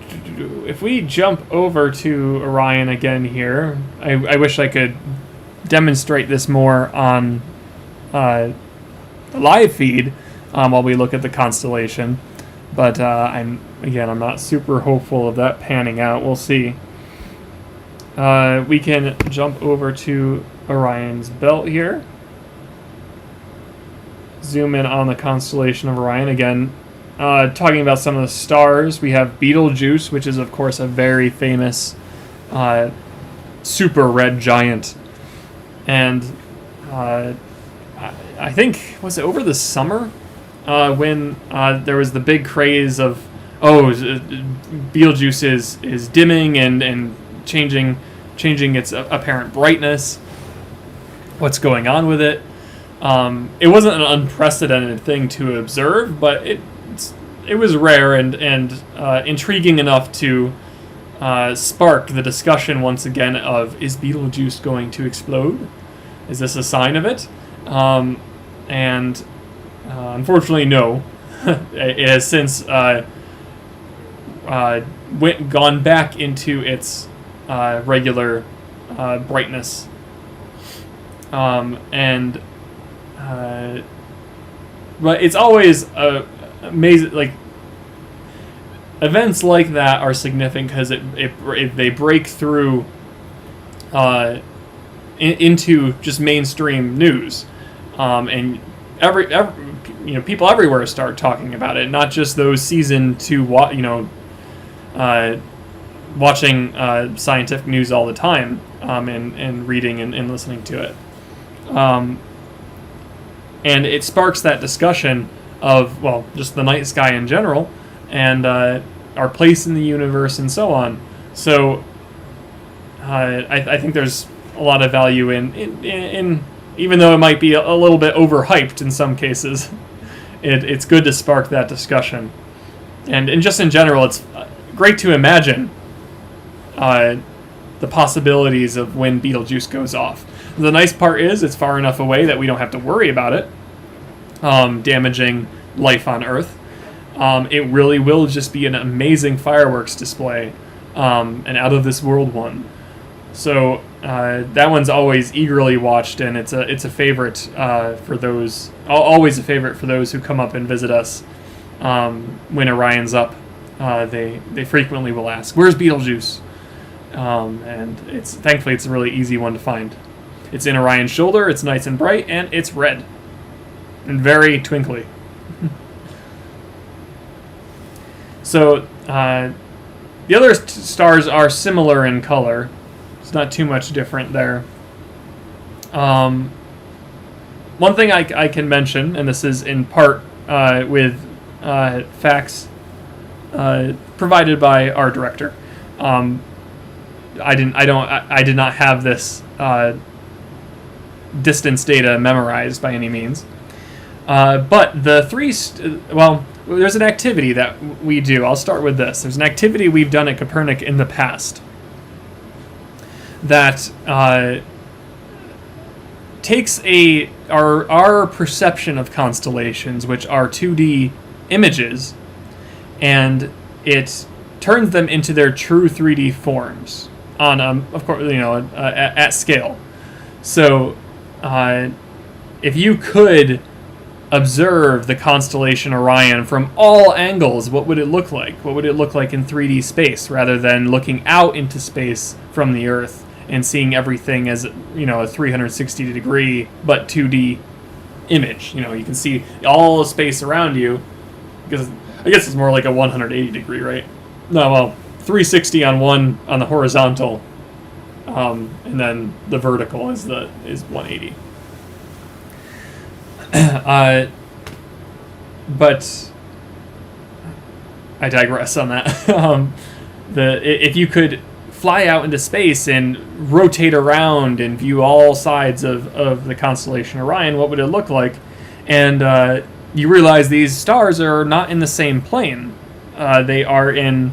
if we jump over to Orion again here, I wish I could demonstrate this more on the live feed while we look at the constellation, but I'm not super hopeful of that panning out. We'll see. We can jump over to Orion's belt here. Zoom in on the constellation of Orion again. Talking about some of the stars, we have Betelgeuse, which is, of course, a very famous super red giant. And I think, was it over the summer when there was the big craze of, Betelgeuse is dimming and changing its apparent brightness. What's going on with it? It wasn't an unprecedented thing to observe, but it was rare and intriguing enough to spark the discussion once again of, is Betelgeuse going to explode? Is this a sign of it? And unfortunately, no. It has since gone back into its regular brightness. But it's always amazing. Like, events like that are significant because they break through into just mainstream news, and every people everywhere start talking about it. Not just those seasoned to watching scientific news all the time, and reading and listening to it, and it sparks that discussion of, well, just the night sky in general, and our place in the universe and so on. So I think there's a lot of value in even though it might be a little bit overhyped in some cases, it's good to spark that discussion. And just in general, it's great to imagine the possibilities of when Betelgeuse goes off. The nice part is it's far enough away that we don't have to worry about it damaging life on Earth. It really will just be an amazing fireworks display, an out-of-this-world one. So that one's always eagerly watched, and it's a favorite for those, always a favorite for those who come up and visit us when Orion's up, they frequently will ask, "Where's Betelgeuse?" And thankfully it's a really easy one to find. It's in Orion's shoulder. It's nice and bright, and it's red and very twinkly. So the other stars are similar in color. It's not too much different there. One thing I can mention, and this is in part with facts provided by our director. I did not have this distance data memorized by any means. But the there's an activity that we do. I'll start with this. There's an activity we've done at Kopernik in the past that takes our perception of constellations, which are 2D images, and it turns them into their true 3D forms on, of course, at scale. So, if you could observe the constellation Orion from all angles, what would it look like? What would it look like in 3D space, rather than looking out into space from the Earth and seeing everything as, a 360-degree but 2D image? You can see all the space around you, because I guess it's more like a 180-degree, right? No, well, 360 on the horizontal, and then the vertical is 180. But I digress on that. If you could fly out into space and rotate around and view all sides of the constellation Orion, what would it look like? And you realize these stars are not in the same plane. They are in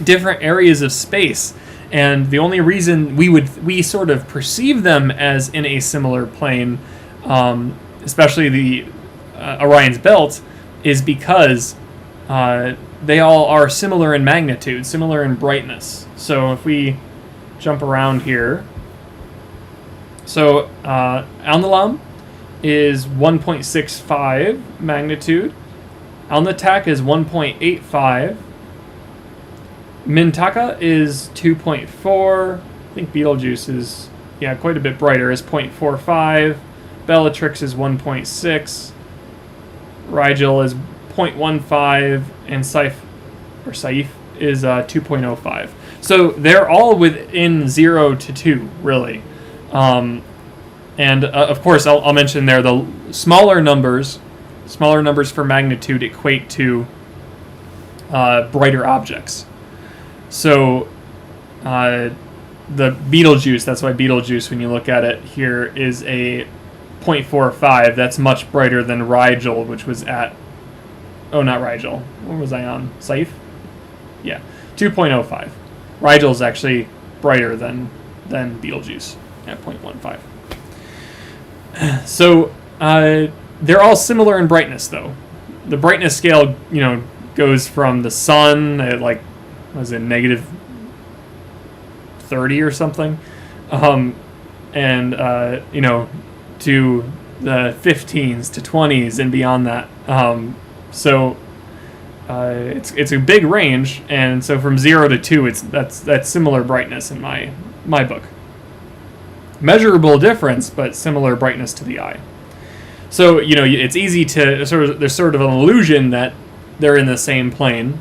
different areas of space. And the only reason we sort of perceive them as in a similar plane, especially the Orion's belt, is because they all are similar in magnitude, similar in brightness. So if we jump around here, so Alnilam is 1.65 magnitude, Alnitak is 1.85, Mintaka is 2.4, I think Betelgeuse is quite a bit brighter, is 0.45, Bellatrix is 1.6, Rigel is 0.15, and Saiph is 2.05. So they're all within 0 to 2, really. And of course, I'll mention there the smaller numbers for magnitude equate to brighter objects. So the Betelgeuse, that's why Betelgeuse, when you look at it here, is a 0.45. That's much brighter than Rigel, which was at... Oh, not Rigel. What was I on? Saiph? Yeah, 2.05. Rigel is actually brighter than Betelgeuse at 0.15. So they're all similar in brightness, though. The brightness scale, goes from the sun at negative 30 or something, to the 15s to 20s and beyond that. So it's a big range, and so from 0 to 2, that's similar brightness in my book. Measurable difference, but similar brightness to the eye. So it's easy to there's sort of an illusion that they're in the same plane,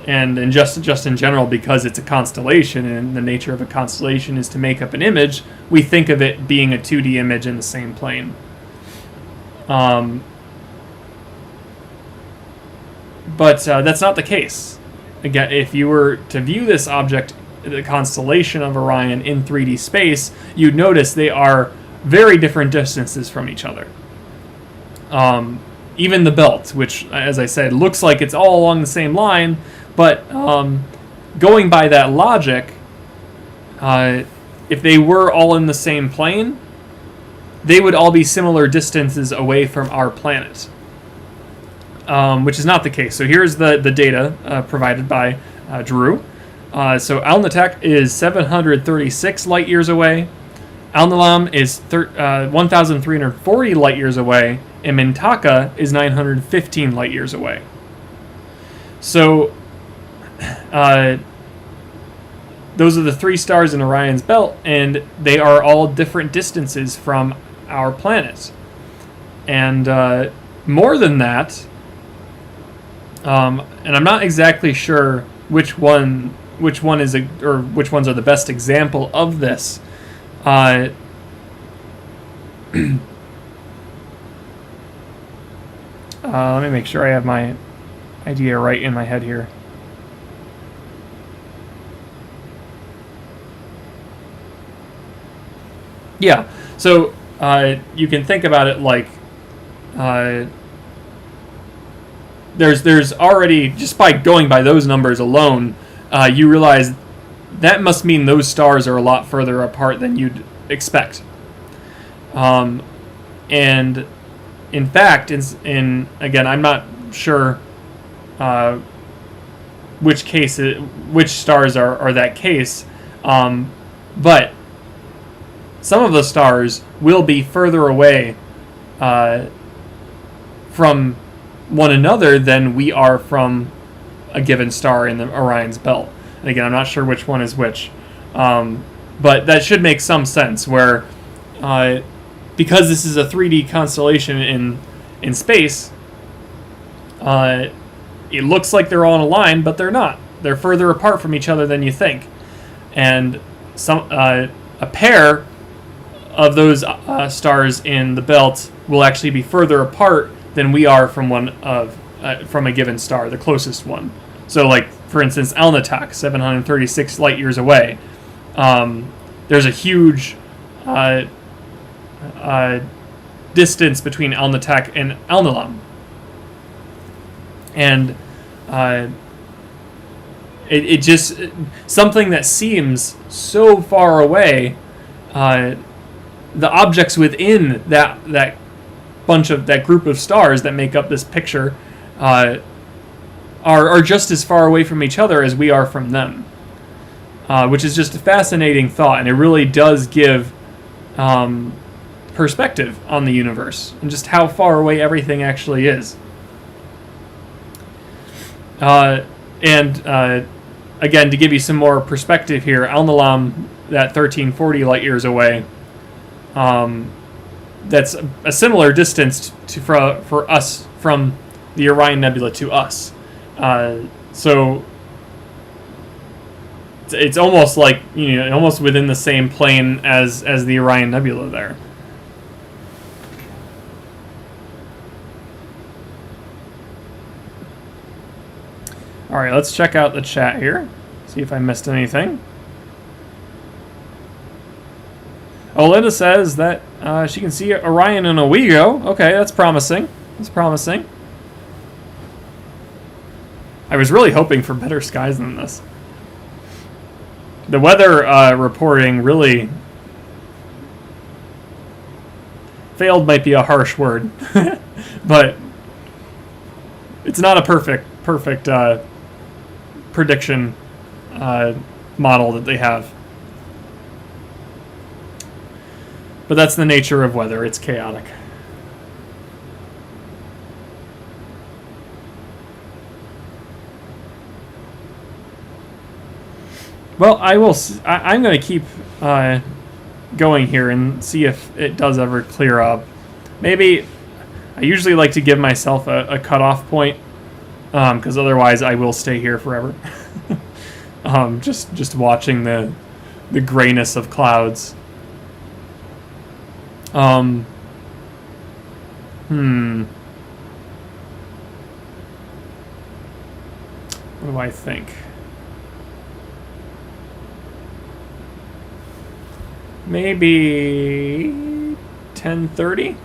and just in general, because it's a constellation, and the nature of a constellation is to make up an image, we think of it being a 2D image in the same plane. But that's not the case. Again, if you were to view this object, the constellation of Orion, in 3D space, you'd notice they are very different distances from each other. Even the belt, which, as I said, looks like it's all along the same line, but going by that logic, if they were all in the same plane, they would all be similar distances away from our planet, which is not the case. So here's the data provided by Drew. So Alnitak is 736 light years away, Alnilam is 1,340 light years away, and Mintaka is 915 light years away. So those are the 3 stars in Orion's belt, and they are all different distances from our planet. And more than that, and I'm not exactly sure which one is or which ones are the best example of this. Let me make sure I have my idea right in my head here. Yeah, so you can think about it like there's already, just by going by those numbers alone, you realize that must mean those stars are a lot further apart than you'd expect. And in fact, again, I'm not sure which stars are that case, but some of the stars will be further away from one another than we are from a given star in the Orion's belt. And again, I'm not sure which one is which, but that should make some sense. Where because this is a 3D constellation in space, it looks like they're all in a line, but they're not. They're further apart from each other than you think, and a pair of those stars in the belt will actually be further apart than we are from from a given star, the closest one. So, like, for instance, Alnitak, 736 light years away. There's a huge distance between Alnitak and Alnilam. And it just, something that seems so far away, the objects within that group of stars that make up this picture are just as far away from each other as we are from them, which is just a fascinating thought, and it really does give perspective on the universe and just how far away everything actually is. Again, to give you some more perspective here, Alnilam, that 1340 light years away, that's a similar distance for us from the Orion Nebula to us. So it's almost like, almost within the same plane as the Orion Nebula there. All right, let's check out the chat here. See if I missed anything. Oh, Linda says that she can see Orion in Owego. Okay, that's promising. That's promising. I was really hoping for better skies than this. The weather reporting really failed, might be a harsh word, but it's not a perfect prediction model that they have. But that's the nature of weather. It's chaotic. Well, I'm going to keep going here and see if it does ever clear up. Maybe I usually like to give myself a cutoff point, because otherwise I will stay here forever. Just watching the grayness of clouds. What do I think? Maybe 10:30?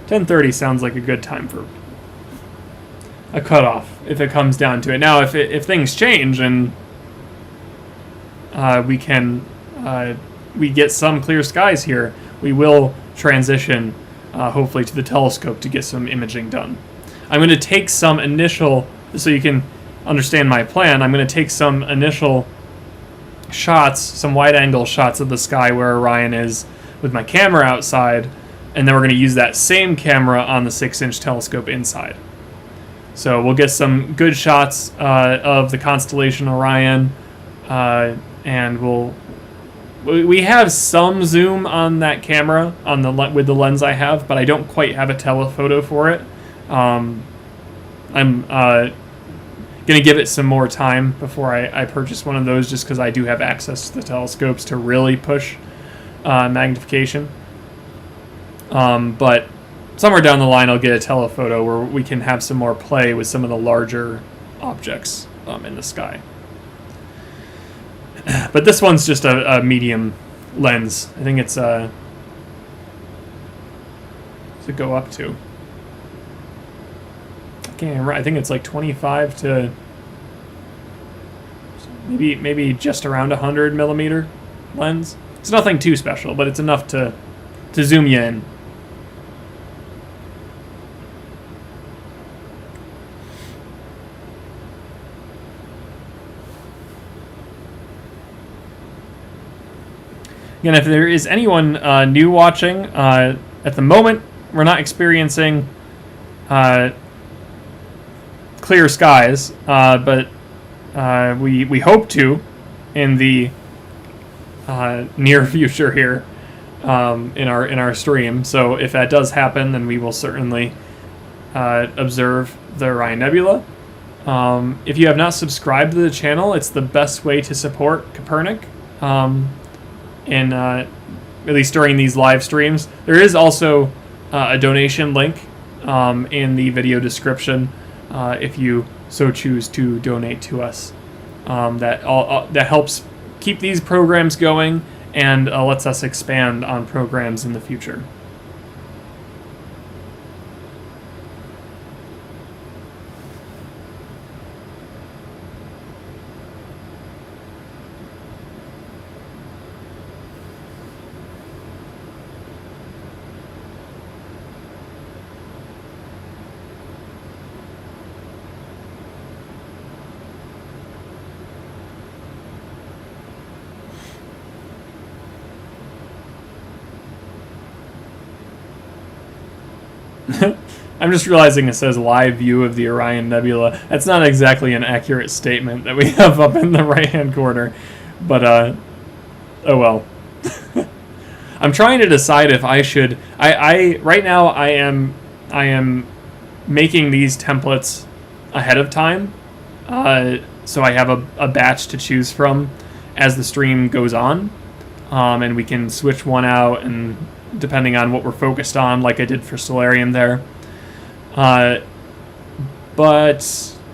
10:30 sounds like a good time for a cutoff, if it comes down to it. Now, if things change and we get some clear skies here, we will transition, hopefully, to the telescope to get some imaging done. I'm going to take some initial, so you can understand my plan, I'm going to take some initial shots, some wide-angle shots of the sky where Orion is with my camera outside, and then we're going to use that same camera on the 6-inch telescope inside. So we'll get some good shots of the constellation Orion, and we have some zoom on that camera with the lens I have, but I don't quite have a telephoto for it. I'm gonna give it some more time before I purchase one of those, just because I do have access to the telescopes to really push magnification. But somewhere down the line, I'll get a telephoto where we can have some more play with some of the larger objects in the sky. But this one's just a medium lens. I think it's to go up to. I can't remember. I think it's like 25 to maybe just around 100 millimeter lens. It's nothing too special, but it's enough to zoom you in. Again, if there is anyone new watching, at the moment we're not experiencing clear skies, but we hope to in the near future here in our stream. So if that does happen, then we will certainly observe the Orion Nebula. If you have not subscribed to the channel, it's the best way to support Kopernik. And at least during these live streams, there is also a donation link in the video description if you so choose to donate to us. That helps keep these programs going and lets us expand on programs in the future. I'm just realizing it says live view of the Orion Nebula. That's not exactly an accurate statement that we have up in the right-hand corner, but oh well. I'm trying to decide if I should. Right now I am making these templates ahead of time, so I have a batch to choose from as the stream goes on, and we can switch one out and depending on what we're focused on, like I did for Solarium there. But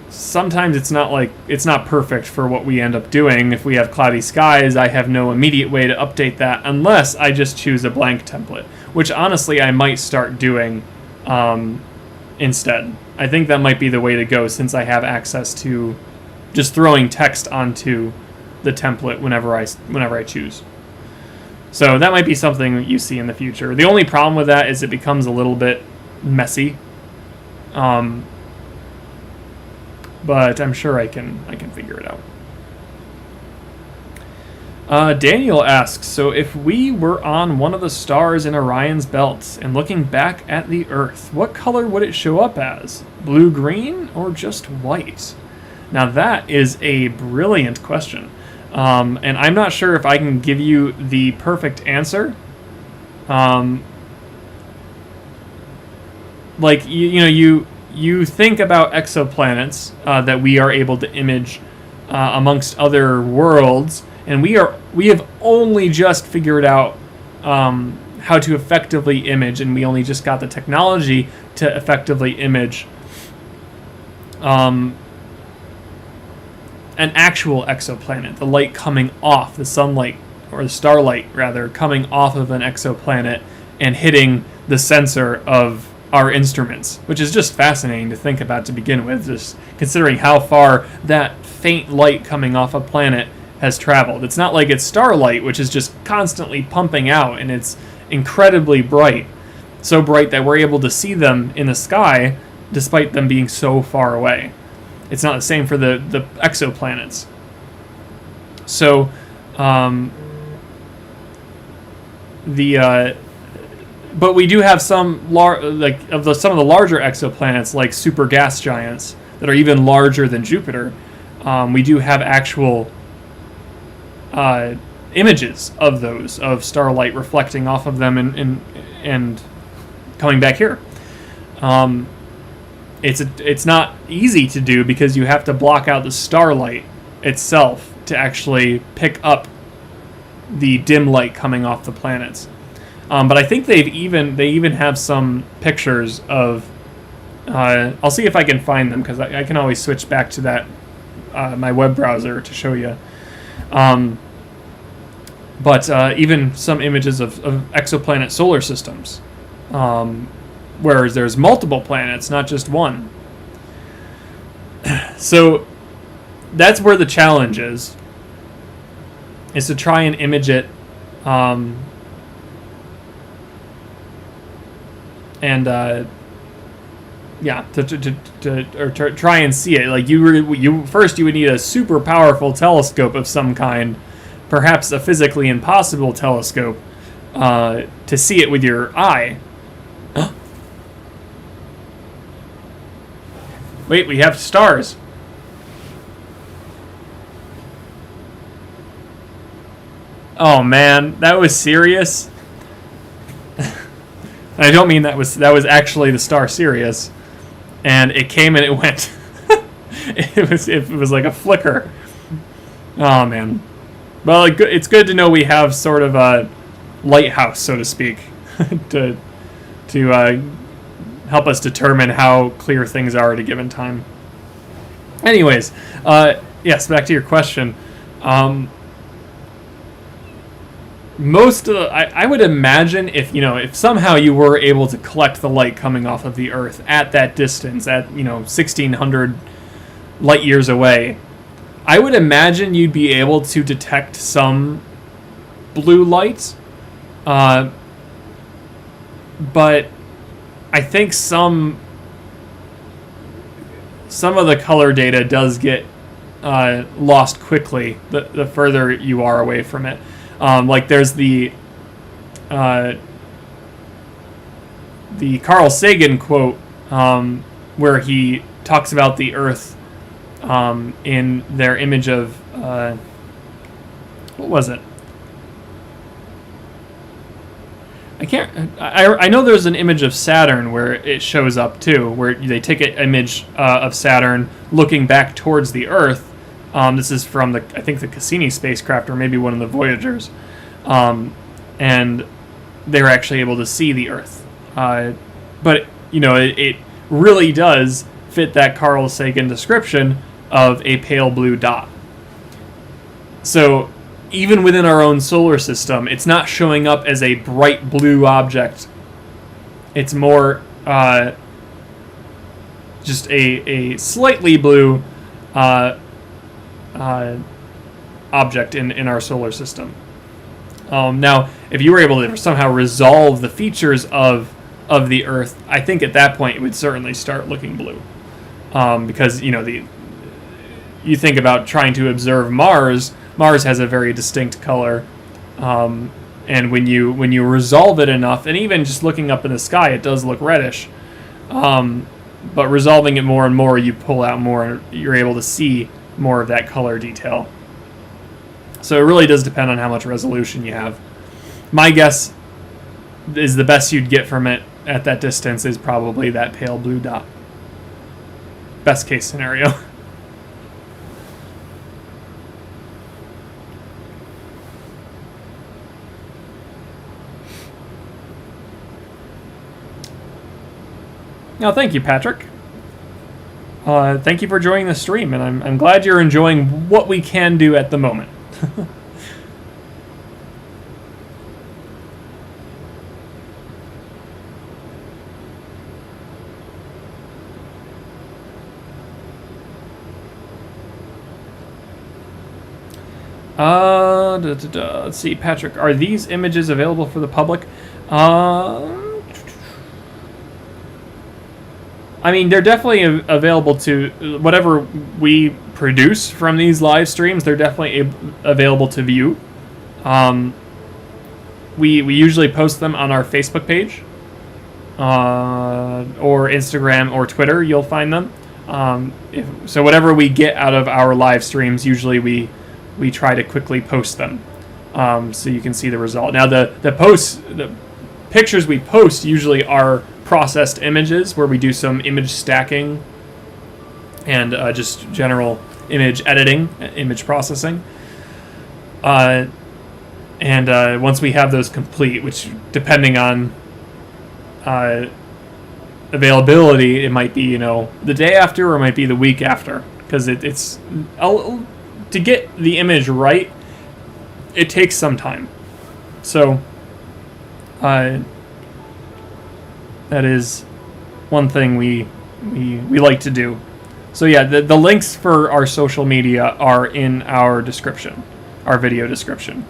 sometimes it's not perfect for what we end up doing. If we have cloudy skies, I have no immediate way to update that unless I just choose a blank template, which honestly I might start doing instead. I think that might be the way to go, since I have access to just throwing text onto the template whenever I choose. So that might be something you see in the future. The only problem with that is it becomes a little bit messy. But I'm sure I can figure it out. Daniel asks, so if we were on one of the stars in Orion's belt and looking back at the Earth, what color would it show up as? Blue-green or just white? Now that is a brilliant question. And I'm not sure if I can give you the perfect answer. Like, you think about exoplanets that we are able to image amongst other worlds, and we have only just figured out how to effectively image, and we only just got the technology to effectively image an actual exoplanet, the light coming off, the sunlight, or the starlight rather, coming off of an exoplanet and hitting the sensor of our instruments, which is just fascinating to think about to begin with, just considering how far that faint light coming off a planet has traveled. It's not like it's starlight, which is just constantly pumping out, and it's incredibly bright. So bright that we're able to see them in the sky despite them being so far away. It's not the same for the exoplanets. So But we do have some some of the larger exoplanets, like super gas giants, that are even larger than Jupiter. We do have actual images of those, of starlight reflecting off of them and coming back here. It's not easy to do because you have to block out the starlight itself to actually pick up the dim light coming off the planets. But I think they even have some pictures of. I'll see if I can find them, because I can always switch back to that my web browser to show you. But even some images of exoplanet solar systems, where there's multiple planets, not just one. So that's where the challenge is to try and image it, to try and see it. Like you first you would need a super powerful telescope of some kind, perhaps a physically impossible telescope, to see it with your eye. Wait, we have stars. Oh man, that was serious. I don't mean that was actually the star Sirius, and it came and it went. it was like a flicker. Oh man. Well, it's good to know we have sort of a lighthouse, so to speak, to help us determine how clear things are at a given time. Anyways, yes, back to your question. Most of I would imagine if somehow you were able to collect the light coming off of the Earth at that distance, at 1,600 light years away, I would imagine you'd be able to detect some blue light, but I think some of the color data does get lost quickly the further you are away from it. Like there's the Carl Sagan quote, where he talks about the Earth in their image of what was it? I know there's an image of Saturn where it shows up too, where they take an image of Saturn looking back towards the Earth. This is from I think the Cassini spacecraft, or maybe one of the Voyagers, and they were actually able to see the Earth. But it really does fit that Carl Sagan description of a pale blue dot. So even within our own solar system, it's not showing up as a bright blue object. It's more just a slightly blue object in our solar system. Now, if you were able to somehow resolve the features of the Earth, I think at that point it would certainly start looking blue. Because you think about trying to observe Mars. Mars has a very distinct color, and when you resolve it enough, and even just looking up in the sky, it does look reddish. But resolving it more and more, you pull out more, and you're able to see more of that color detail. So it really does depend on how much resolution you have. My guess is the best you'd get from it at that distance is probably that pale blue dot. Best case scenario. Now, thank you, Patrick. Thank you for joining the stream, and I'm glad you're enjoying what we can do at the moment. Let's see, Patrick. Are these images available for the public? I mean, they're definitely available to whatever we produce from these live streams. They're definitely available to view. we usually post them on our Facebook page, or Instagram or Twitter. You'll find them. So whatever we get out of our live streams, usually we try to quickly post them, so you can see the result. Now the pictures we post usually are processed images where we do some image stacking and just general image editing, image processing. And once we have those complete, which depending on availability, it might be the day after or it might be the week after, because it's to get the image right, it takes some time. So that is one thing we like to do. So yeah, the links for our social media are in our description, our video description.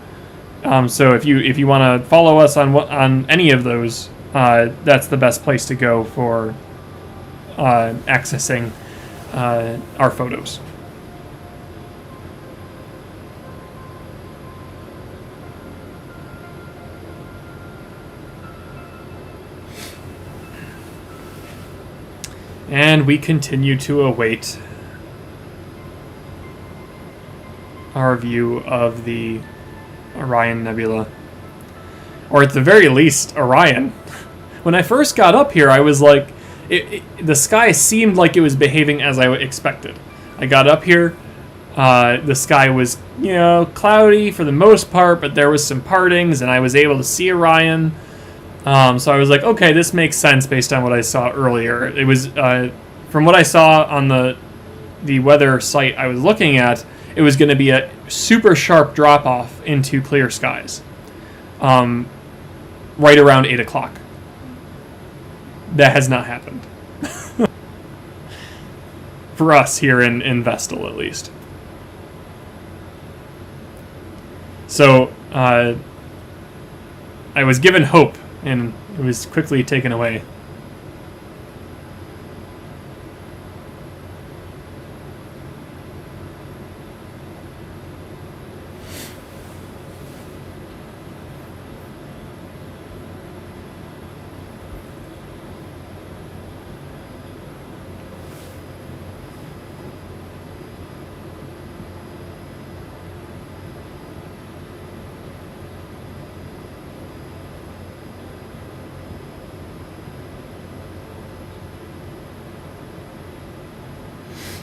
So if you want to follow us on any of those, that's the best place to go for accessing our photos. And we continue to await our view of the Orion Nebula. Or at the very least, Orion. When I first got up here, I was like, the sky seemed like it was behaving as I expected. I got up here, the sky was, cloudy for the most part, but there was some partings, and I was able to see Orion. So I was like, okay, this makes sense based on what I saw earlier. It was, from what I saw on the weather site I was looking at, it was going to be a super sharp drop-off into clear skies, right around 8 o'clock. That has not happened. For us here in Vestal, at least. So, I was given hope, and it was quickly taken away.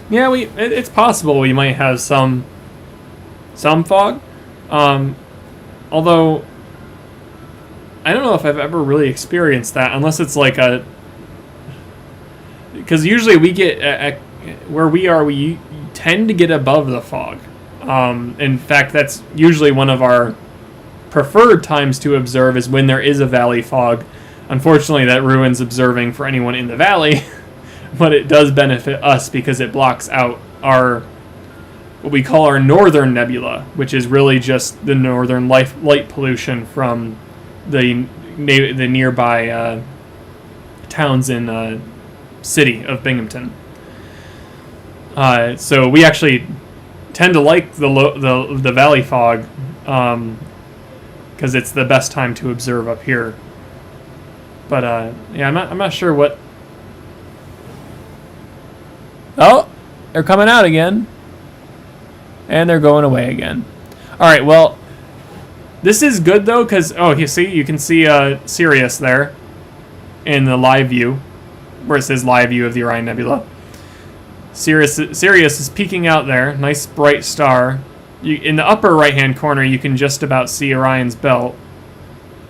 Yeah, it's possible we might have some fog. Although I don't know if I've ever really experienced that, unless it's like because usually we get where we are, we tend to get above the fog. In fact, that's usually one of our preferred times to observe is when there is a valley fog. Unfortunately, that ruins observing for anyone in the valley. But it does benefit us because it blocks out what we call our northern nebula, which is really just the northern light pollution from the nearby towns in city of Binghamton. So we actually tend to like the valley fog because it's the best time to observe up here. But yeah, I'm not sure what. Oh, they're coming out again. And they're going away again. Alright, well, this is good, though, because, you can see Sirius there in the live view, where it says live view of the Orion Nebula. Sirius is peeking out there. Nice, bright star. In the upper right-hand corner, you can just about see Orion's belt.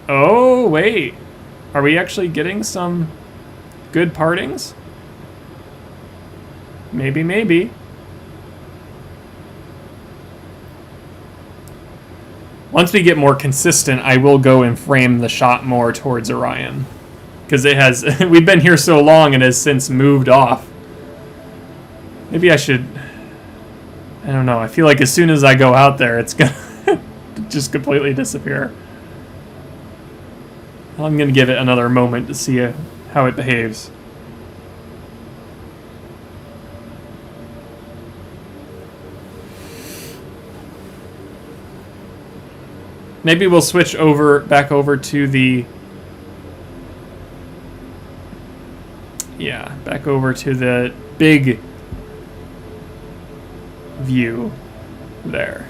Oh, wait. Are we actually getting some good partings? Maybe. Once we get more consistent, I will go and frame the shot more towards Orion. Because we've been here so long, it has since moved off. Maybe I should, I don't know, I feel like as soon as I go out there, it's going to just completely disappear. I'm going to give it another moment to see how it behaves. Maybe we'll switch back over to the... Yeah, back over to the big view there.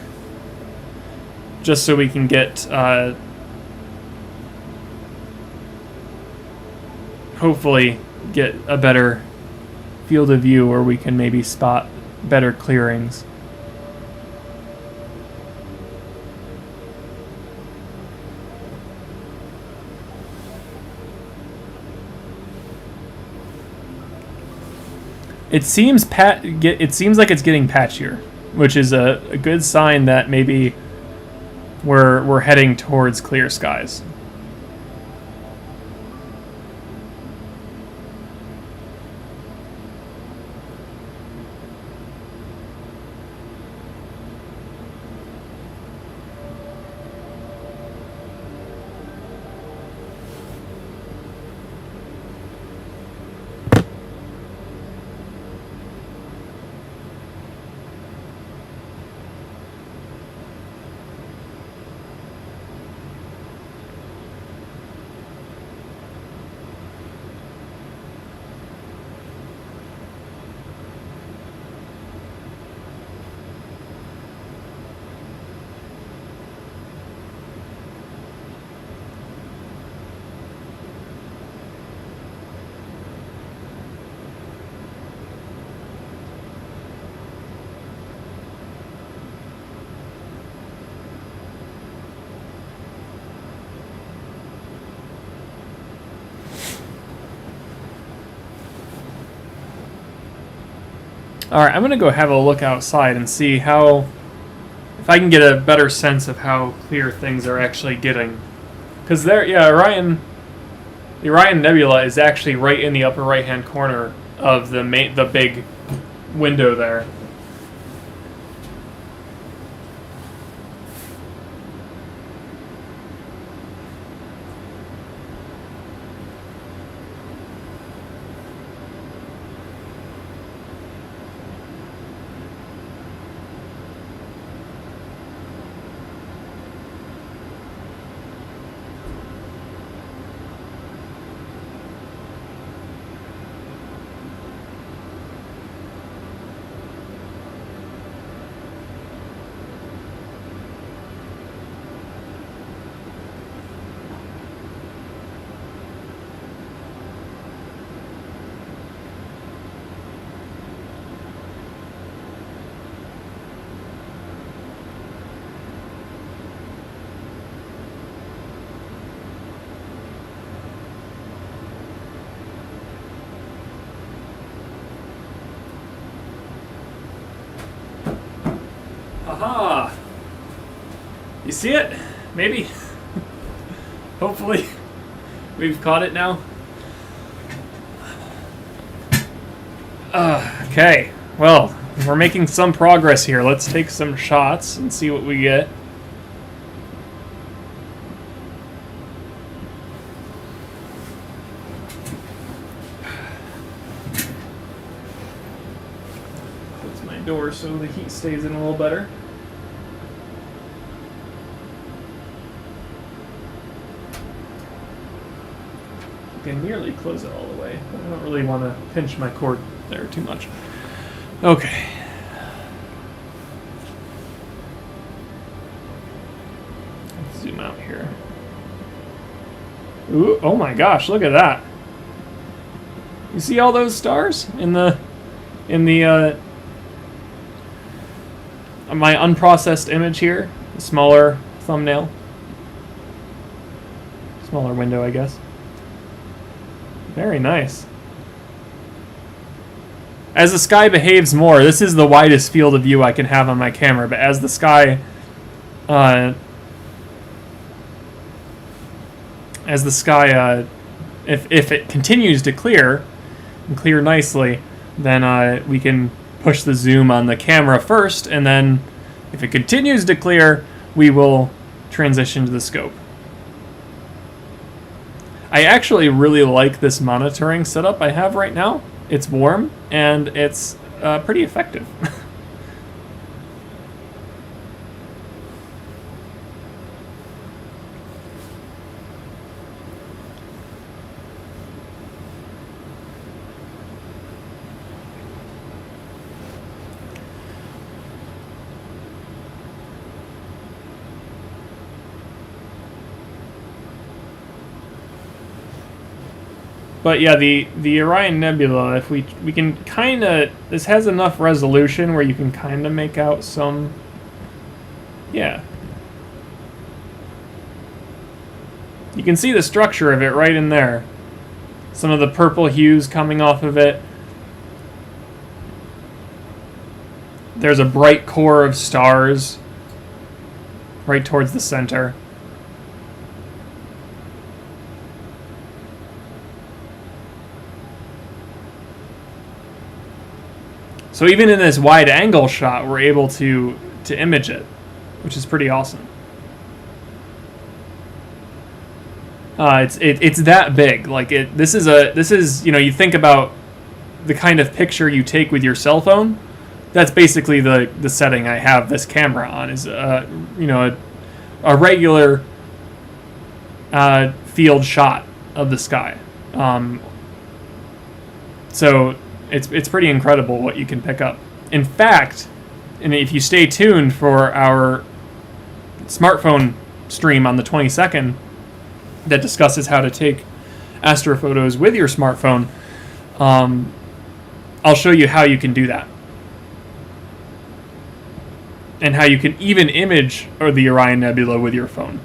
Just so we can get, hopefully get a better field of view where we can maybe spot better clearings. It seems like it's getting patchier, which is a good sign that maybe we're heading towards clear skies. Alright, I'm going to go have a look outside and see if I can get a better sense of how clear things are actually getting. Because the Orion Nebula is actually right in the upper right-hand corner of the big window there. Aha! You see it? Maybe? Hopefully. We've caught it now. Okay. Well, we're making some progress here. Let's take some shots and see what we get. Close my door so the heat stays in a little better. I can nearly close it all the way, but I don't really want to pinch my cord there too much. Okay. Let's zoom out here. Ooh, oh my gosh, look at that. You see all those stars in the my unprocessed image here? The smaller thumbnail. Smaller window, I guess. Very nice. As the sky behaves more, this is the widest field of view I can have on my camera, but as the sky if it continues to clear and clear nicely, then we can push the zoom on the camera first, and then if it continues to clear, we will transition to the scope. I actually really like this monitoring setup I have right now. It's warm, and it's pretty effective. But yeah, the Orion Nebula, if we can kind of, this has enough resolution where you can kind of make out some, yeah. You can see the structure of it right in there. Some of the purple hues coming off of it. There's a bright core of stars right towards the center. So even in this wide angle shot, we're able to image it, which is pretty awesome. It's that big. Like this is you know, you think about the kind of picture you take with your cell phone. That's basically the setting I have this camera on. Is you know, a regular field shot of the sky. So it's pretty incredible what you can pick up. In fact, and if you stay tuned for our smartphone stream on the 22nd that discusses how to take astrophotos with your smartphone, I'll show you how you can do that. And how you can even image the Orion Nebula with your phone.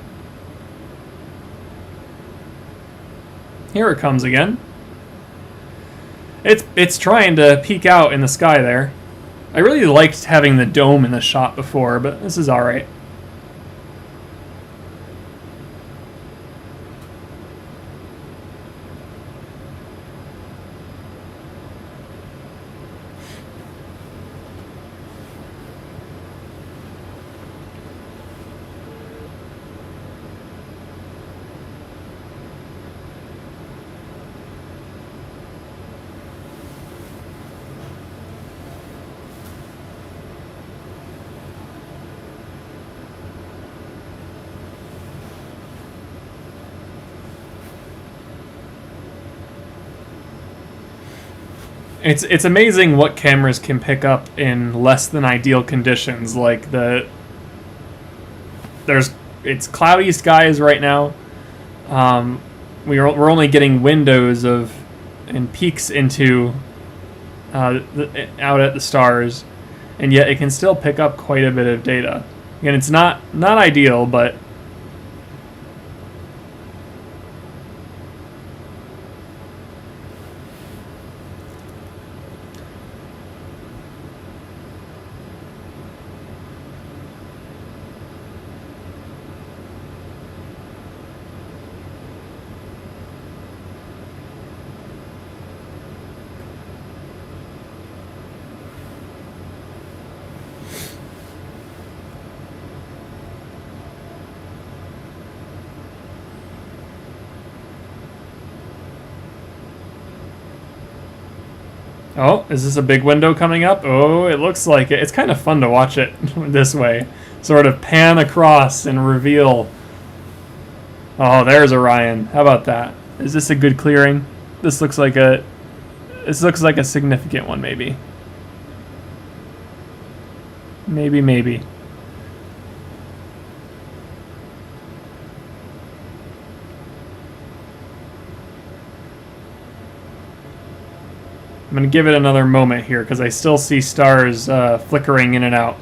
Here it comes again. It's trying to peek out in the sky there. I really liked having the dome in the shot before, but this is alright. It's amazing what cameras can pick up in less than ideal conditions. Like it's cloudy skies right now. We're only getting windows and peeks into out at the stars, and yet it can still pick up quite a bit of data. Again, it's not ideal, but oh, is this a big window coming up? Oh, it looks like it. It's kind of fun to watch it this way. Sort of pan across and reveal. Oh, there's Orion. How about that? Is this a good clearing? This looks like a significant one, maybe. Maybe. I'm going to give it another moment here because I still see stars flickering in and out.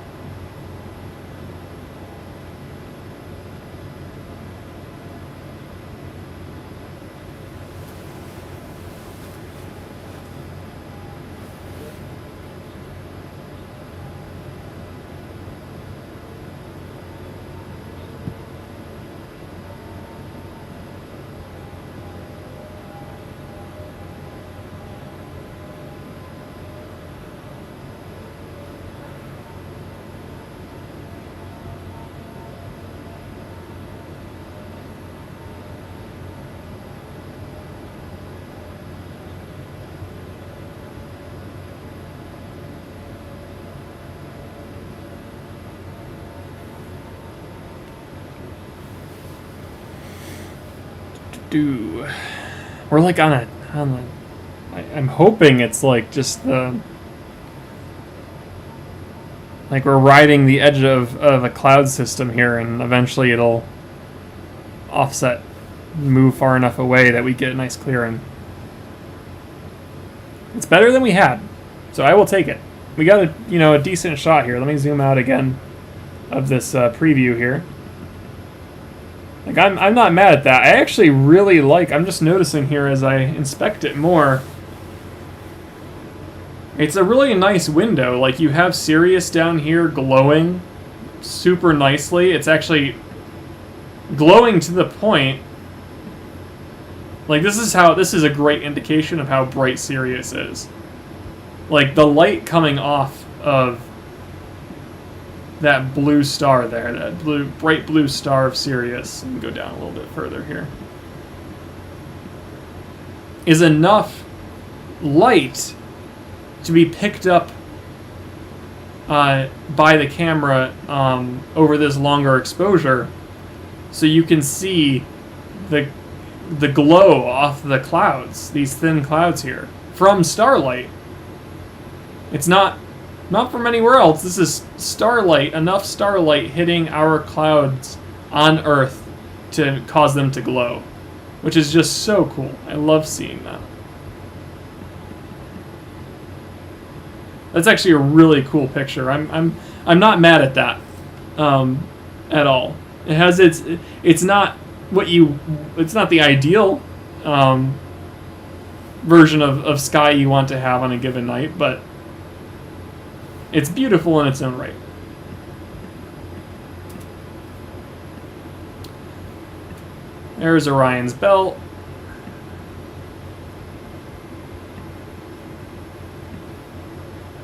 We're like on a I'm hoping it's like just the like we're riding the edge of a cloud system here, and eventually it'll offset, move far enough away that we get a nice clearing. It's better than we had, so I will take it. We got a decent shot here. Let me zoom out again of this preview here. Like I'm not mad at that. I actually really like. I'm just noticing here as I inspect it more. It's a really nice window. Like you have Sirius down here glowing super nicely. It's actually glowing to the point. Like this is a great indication of how bright Sirius is. Like the light coming off of that blue star there, that bright blue star of Sirius, and go down a little bit further here, is enough light to be picked up by the camera over this longer exposure, so you can see the glow off the clouds, these thin clouds here, from starlight. It's not from anywhere else. This is starlight, enough starlight hitting our clouds on Earth to cause them to glow, which is just so cool. I love seeing that. That's actually a really cool picture. I'm not mad at that at all. It has it's not the ideal version of sky you want to have on a given night, but it's beautiful in its own right. There's Orion's belt.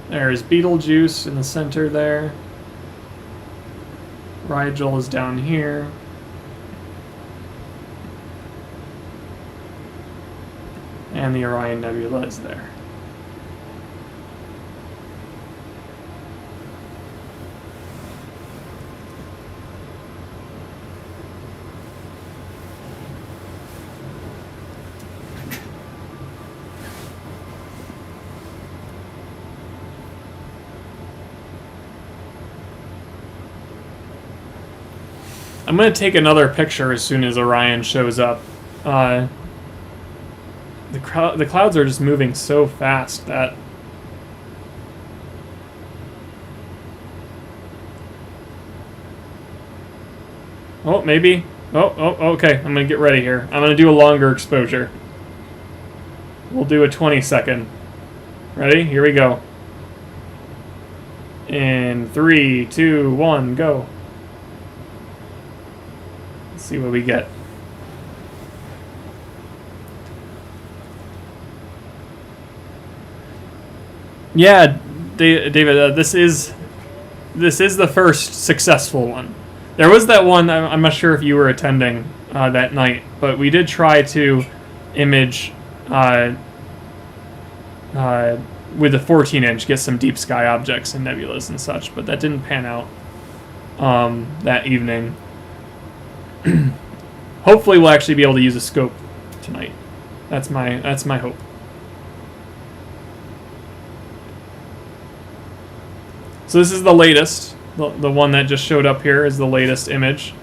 There's Betelgeuse in the center there. Rigel is down here. And the Orion Nebula is there. I'm going to take another picture as soon as Orion shows up. The clouds are just moving so fast that... Oh, maybe. Oh, okay. I'm going to get ready here. I'm going to do a longer exposure. We'll do a 20-second. Ready? Here we go. In 3, 2, 1, go. Let's see what we get. Yeah, David, this is the first successful one. There was that one, I'm not sure if you were attending that night, but we did try to image with a 14-inch, get some deep sky objects and nebulas and such, but that didn't pan out that evening. Hopefully we'll actually be able to use a scope tonight. That's my hope. So this is the latest. The one that just showed up here is the latest image.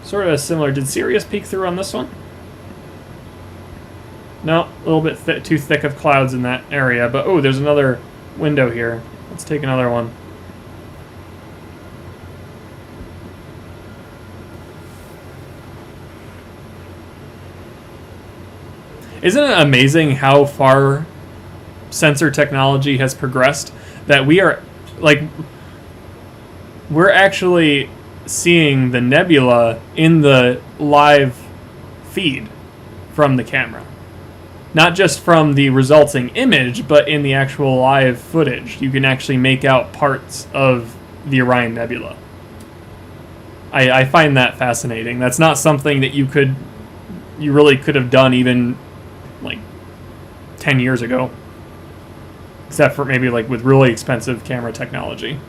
Sort of similar. Did Sirius peek through on this one? No, a little bit too thick of clouds in that area. But oh, there's another window here. Let's take another one. Isn't it amazing how far sensor technology has progressed, that we're actually seeing the nebula in the live feed from the camera, not just from the resulting image, but in the actual live footage. You can actually make out parts of the Orion Nebula. I find that fascinating. That's not something that you really could have done even like 10 years ago. Except for maybe like with really expensive camera technology.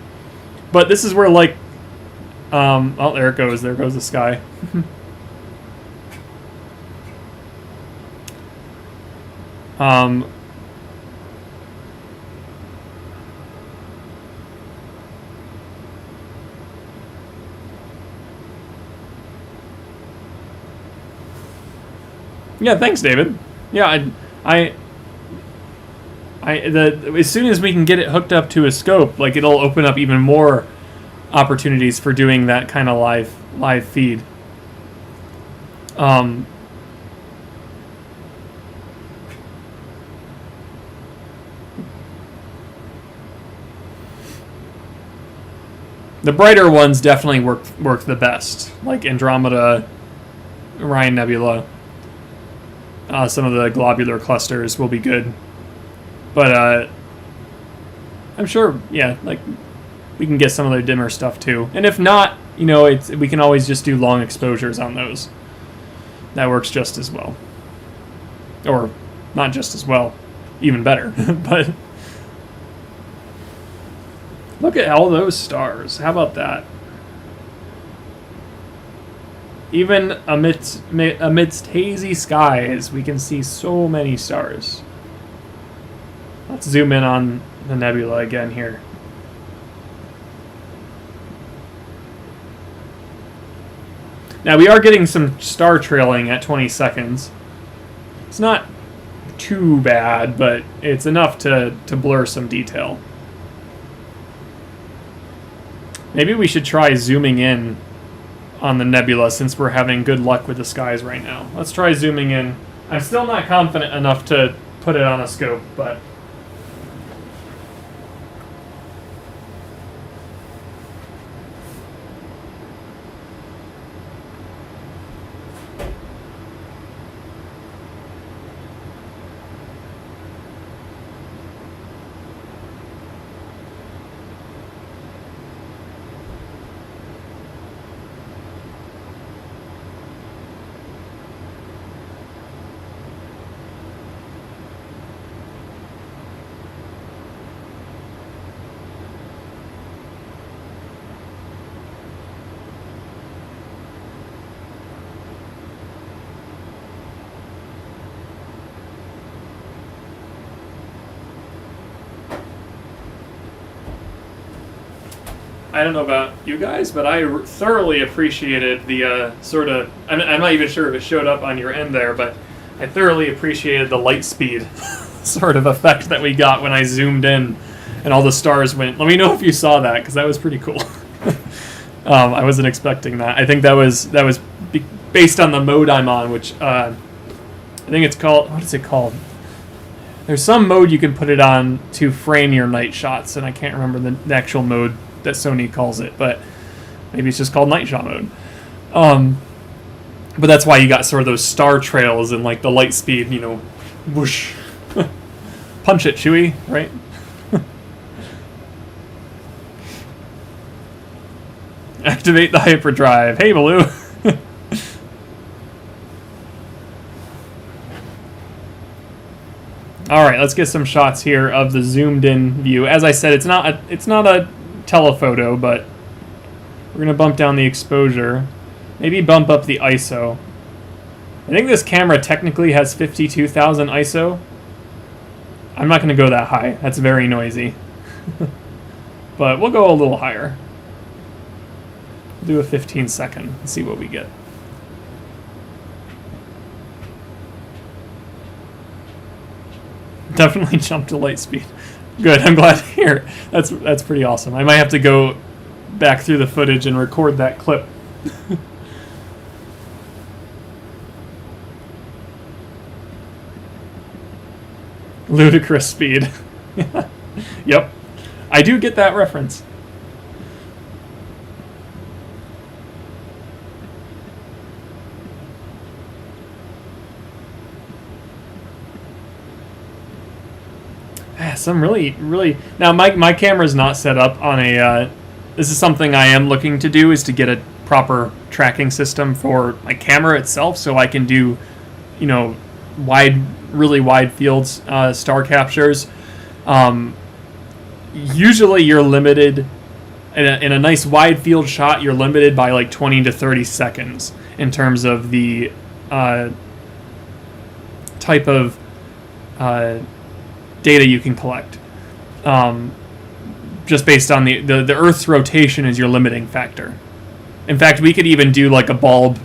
But this is where like, oh, there it goes. There goes the sky. Yeah, thanks, David. Yeah, as soon as we can get it hooked up to a scope, like it'll open up even more opportunities for doing that kind of live feed. The brighter ones definitely work the best, like Andromeda, Orion Nebula. Some of the globular clusters will be good, but I'm sure, yeah, like we can get some of the dimmer stuff too. And if not, you know, we can always just do long exposures on those. That works just as well, or not just as well, even better. But look at all those stars. How about that? Even amidst hazy skies, we can see so many stars. Let's zoom in on the nebula again here. Now we are getting some star trailing at 20 seconds. It's not too bad, but it's enough to blur some detail. Maybe we should try zooming in on the nebula since we're having good luck with the skies right now. Let's try zooming in. I'm still not confident enough to put it on a scope, but I don't know about you guys, but I thoroughly appreciated the sort of... I'm not even sure if it showed up on your end there, but I thoroughly appreciated the light speed sort of effect that we got when I zoomed in and all the stars went. Let me know if you saw that, because that was pretty cool. I wasn't expecting that. I think that was based on the mode I'm on, which I think it's called... What is it called? There's some mode you can put it on to frame your night shots, and I can't remember the actual mode that Sony calls it, but maybe it's just called night shot mode. But that's why you got sort of those star trails and like the light speed, you know, whoosh. Punch it, Chewie, right? Activate the hyperdrive. Hey, Baloo. All right, let's get some shots here of the zoomed-in view. As I said, it's not a telephoto, but we're gonna bump down the exposure, maybe bump up the ISO. I think this camera technically has 52,000 ISO. I'm not gonna go that high, that's very noisy. But we'll go a little higher. We'll do a 15 second and see what we get. Definitely jump to light speed. Good, I'm glad to hear it. That's pretty awesome. I might have to go back through the footage and record that clip. Ludicrous speed. Yep. I do get that reference. Some really now my camera's not set up on a this is something I am looking to do, is to get a proper tracking system for my camera itself, so I can do, you know, really wide fields star captures. Usually you're limited in a nice wide field shot, you're limited by like 20 to 30 seconds in terms of the type of data you can collect. Just based on the Earth's rotation is your limiting factor. In fact, we could even do like a bulb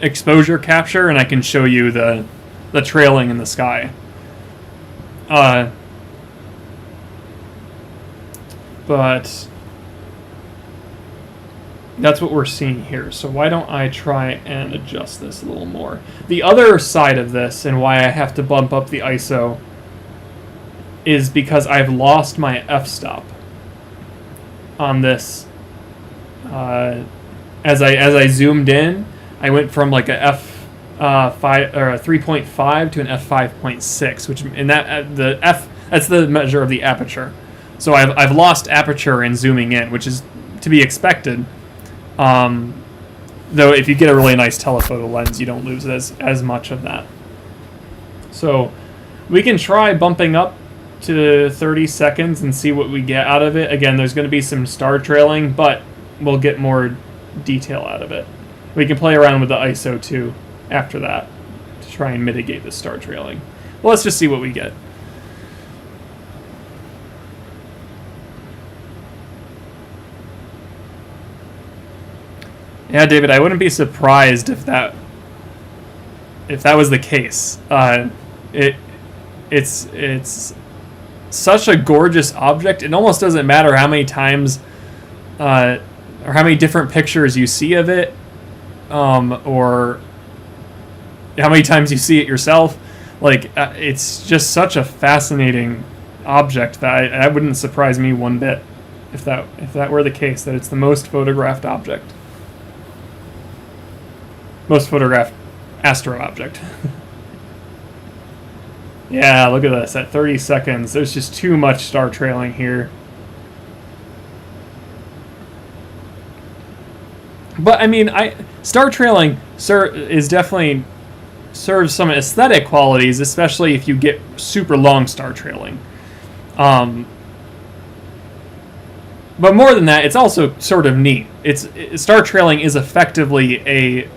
exposure capture, and I can show you the the trailing in the sky. But that's what we're seeing here. So why don't I try and adjust this a little more? The other side of this, and why I have to bump up the ISO, is because I've lost my f-stop on this. As I zoomed in, I went from like a f5 or a 3.5 to an f5.6, which in that that's the measure of the aperture. So I've lost aperture in zooming in, which is to be expected. Though if you get a really nice telephoto lens, you don't lose as much of that. So we can try bumping up to 30 seconds and see what we get out of it. Again, there's going to be some star trailing, but we'll get more detail out of it. We can play around with the ISO too after that to try and mitigate the star trailing. Well, let's just see what we get. Yeah, David, I wouldn't be surprised if that was the case. It's such a gorgeous object. It almost doesn't matter how many times or how many different pictures you see of it, or how many times you see it yourself. Like, it's just such a fascinating object that I wouldn't surprise me one bit if that were the case, that it's the most photographed object. Most photographed astro object. Yeah, look at this. At 30 seconds, there's just too much star trailing here. But I mean, star trailing is definitely serves some aesthetic qualities, especially if you get super long star trailing. But more than that, it's also sort of neat. Star trailing is effectively a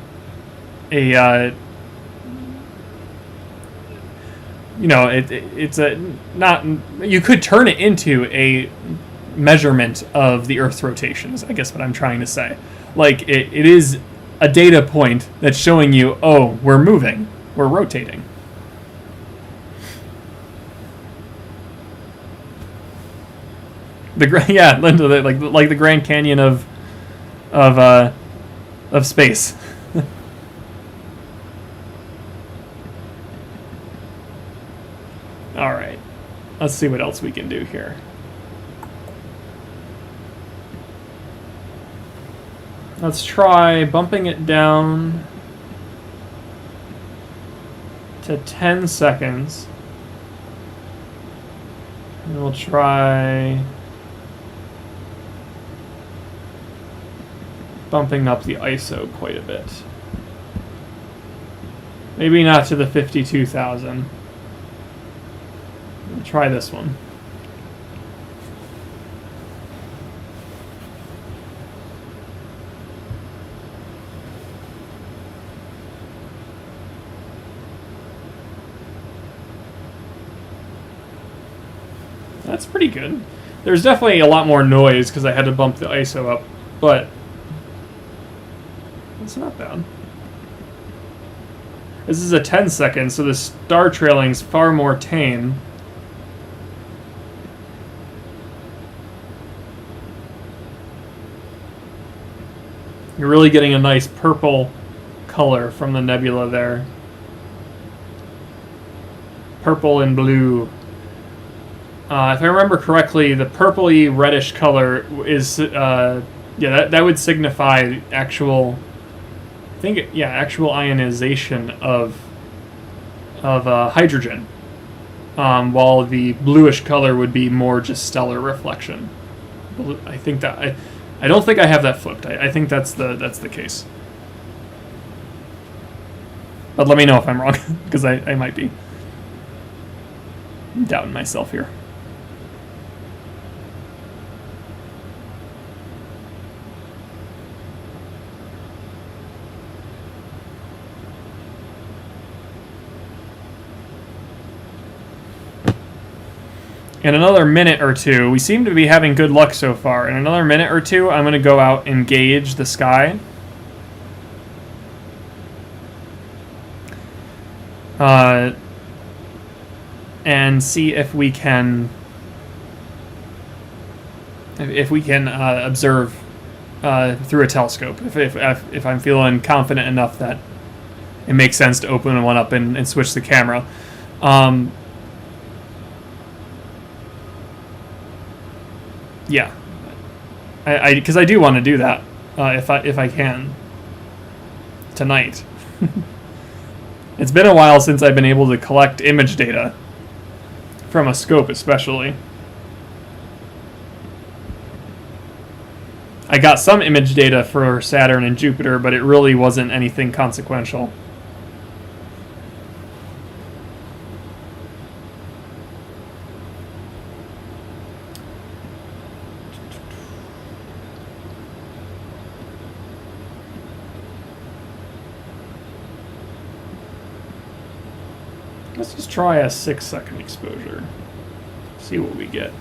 it's a not, you could turn it into a measurement of the Earth's rotation, is I guess what I'm trying to say. Like, it is a data point that's showing you, oh, we're moving, we're rotating. Yeah, Linda, like the Grand Canyon of space. All right, let's see what else we can do here. Let's try bumping it down to 10 seconds. And we'll try bumping up the ISO quite a bit. Maybe not to the 52,000. We'll try this one. That's pretty good. There's definitely a lot more noise because I had to bump the ISO up, but it's not bad. This is a 10 second, so the star trailing's far more tame. You're really getting a nice purple color from the nebula there. Purple and blue. If I remember correctly, the purpley reddish color is, that would signify actual, actual ionization of hydrogen, while the bluish color would be more just stellar reflection. I think that I don't think I have that flipped. I think that's the case. But let me know if I'm wrong, because I might be doubting myself here. In another minute or two, we seem to be having good luck so far. In another minute or two, I'm going to go out and gauge the sky. and see if we can observe through a telescope. If I'm feeling confident enough that it makes sense to open one up and switch the camera. Yeah, because I do want to do that if I can tonight. It's been a while since I've been able to collect image data from a scope, especially. I got some image data for Saturn and Jupiter, but it really wasn't anything consequential. Let's just try a 6-second exposure. See what we get.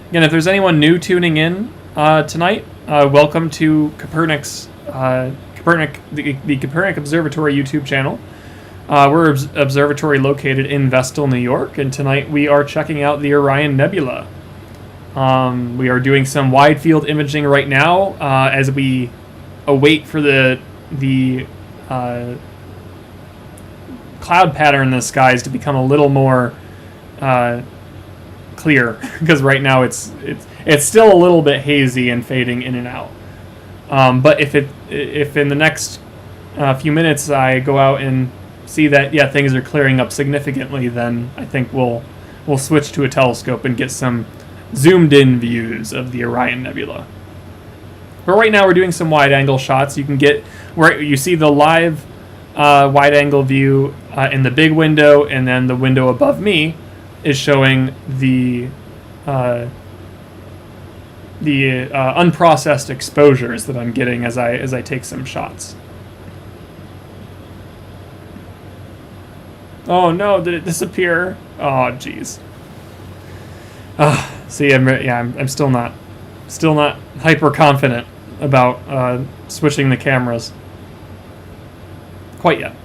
Again, if there's anyone new tuning in tonight, welcome to Kopernik's the Kopernik Observatory YouTube channel. We're an observatory located in Vestal, New York, and tonight we are checking out the Orion Nebula. We are doing some wide field imaging right now as we await for the cloud pattern in the skies to become a little more clear, because right now it's still a little bit hazy and fading in and out. But if in the next few minutes I go out and see that things are clearing up significantly, then I think we'll switch to a telescope and get some zoomed in views of the Orion Nebula. But right now we're doing some wide angle shots. You can get where you see the live wide angle view in the big window, and then the window above me is showing the unprocessed exposures that I'm getting as I take some shots. Oh no, did it disappear? Oh jeez. See, I'm still not hyper confident about switching the cameras quite yet.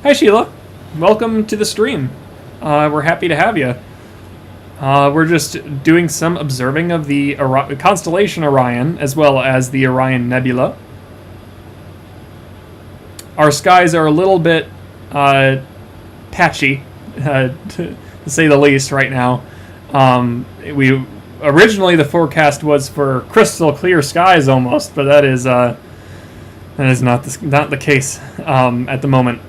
Hi Sheila, welcome to the stream. We're happy to have you. We're just doing some observing of the constellation Orion, as well as the Orion Nebula. Our skies are a little bit patchy, to say the least, right now. Originally the forecast was for crystal clear skies almost, but that is not the case at the moment.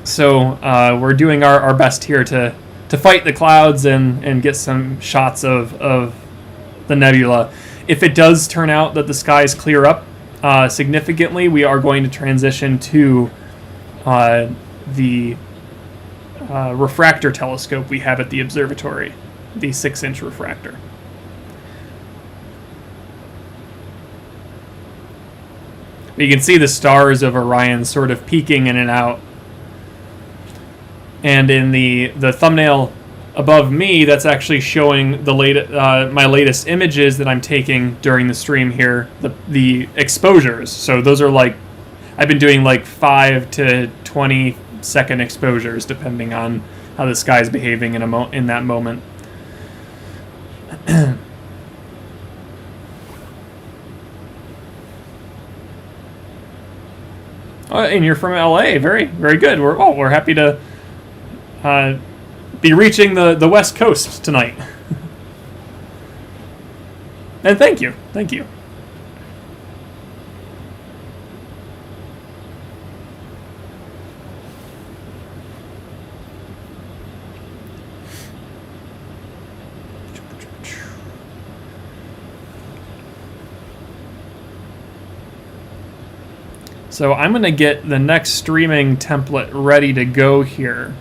So we're doing our best here to fight the clouds and get some shots of the nebula. If it does turn out that the skies clear up significantly, we are going to transition to the refractor telescope we have at the observatory, the 6-inch refractor. You can see the stars of Orion sort of peeking in and out. And in the thumbnail above me, that's actually showing the my latest images that I'm taking during the stream here, the exposures. So those are I've been doing 5 to 20 second exposures depending on how the sky's behaving in that moment. And you're from LA. Very, very good. We're happy to be reaching the West Coast tonight. And thank you. So I'm going to get the next streaming template ready to go here.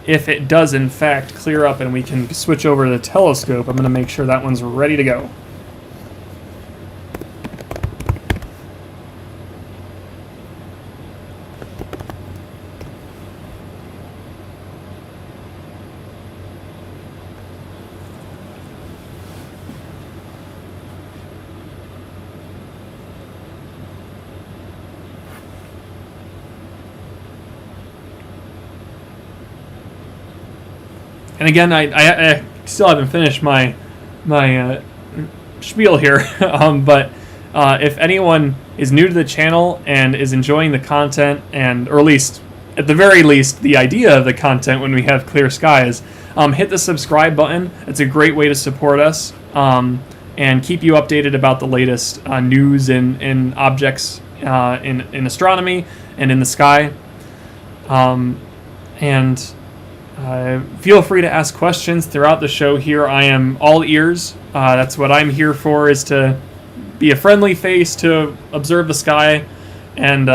if it does in fact clear up and we can switch over to the telescope, I'm going to make sure that one's ready to go. And again, I still haven't finished my spiel here, but if anyone is new to the channel and is enjoying the content, or at the very least, the idea of the content when we have clear skies, hit the subscribe button. It's a great way to support us and keep you updated about the latest news in objects in astronomy and in the sky. Feel free to ask questions throughout the show here. I am all ears. That's what I'm here for, is to be a friendly face, to observe the sky, and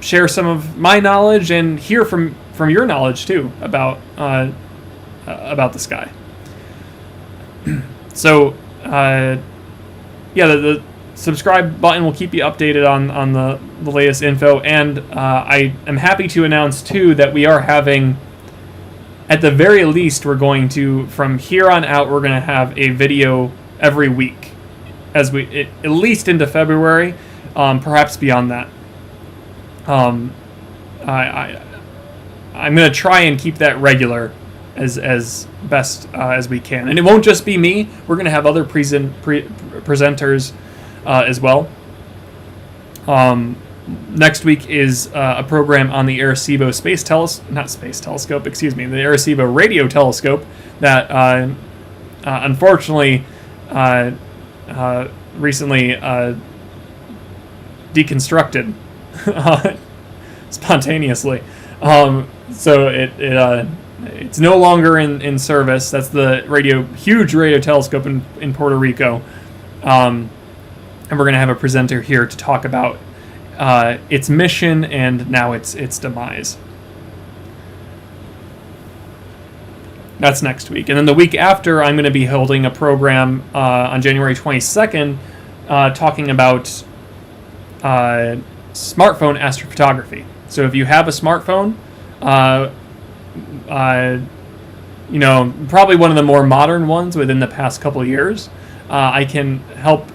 share some of my knowledge and hear from your knowledge too about the sky. So, the subscribe button will keep you updated on the latest info, and I am happy to announce too that we are having, at the very least, from here on out, we're going to have a video every week, at least into February, perhaps beyond that. I'm going to try and keep that regular as best as we can, and it won't just be me. We're going to have other presenters as well. Next week is a program on the Arecibo the Arecibo radio telescope that unfortunately recently deconstructed spontaneously. So it's no longer in service. That's the huge radio telescope in Puerto Rico. And we're going to have a presenter here to talk about its mission and now its demise. That's next week. And then the week after, I'm going to be holding a program on January 22nd talking about smartphone astrophotography. So if you have a smartphone, probably one of the more modern ones within the past couple of years, I can help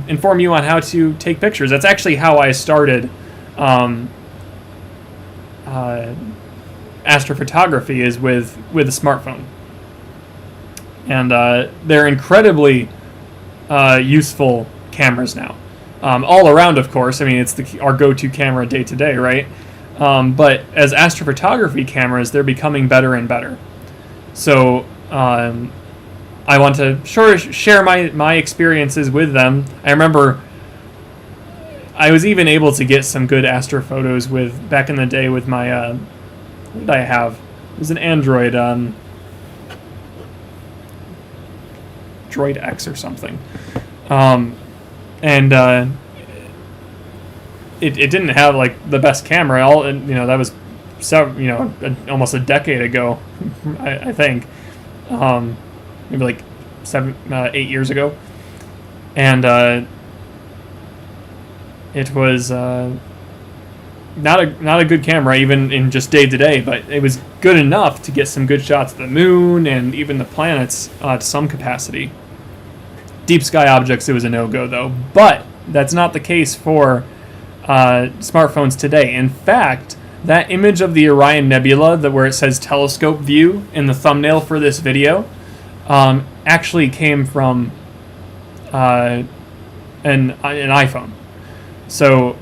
inform you on how to take pictures. That's actually how I started astrophotography, is with a smartphone. And they're incredibly useful cameras now. All around, of course. I mean, it's our go-to camera day to day, right? But as astrophotography cameras, they're becoming better and better. So I want to share my experiences with them. I remember I was even able to get some good astro photos back in the day with my what did I have? It was an Android Droid X or something, and it didn't have like the best camera. That was almost a decade ago, I think. Maybe like 8 years ago, and it was not a good camera even in just day to day, but it was good enough to get some good shots of the moon and even the planets to some capacity. Deep sky objects, it was a no-go though, but that's not the case for smartphones today. In fact, that image of the Orion Nebula, where it says telescope view in the thumbnail for this video, actually came from an iPhone. So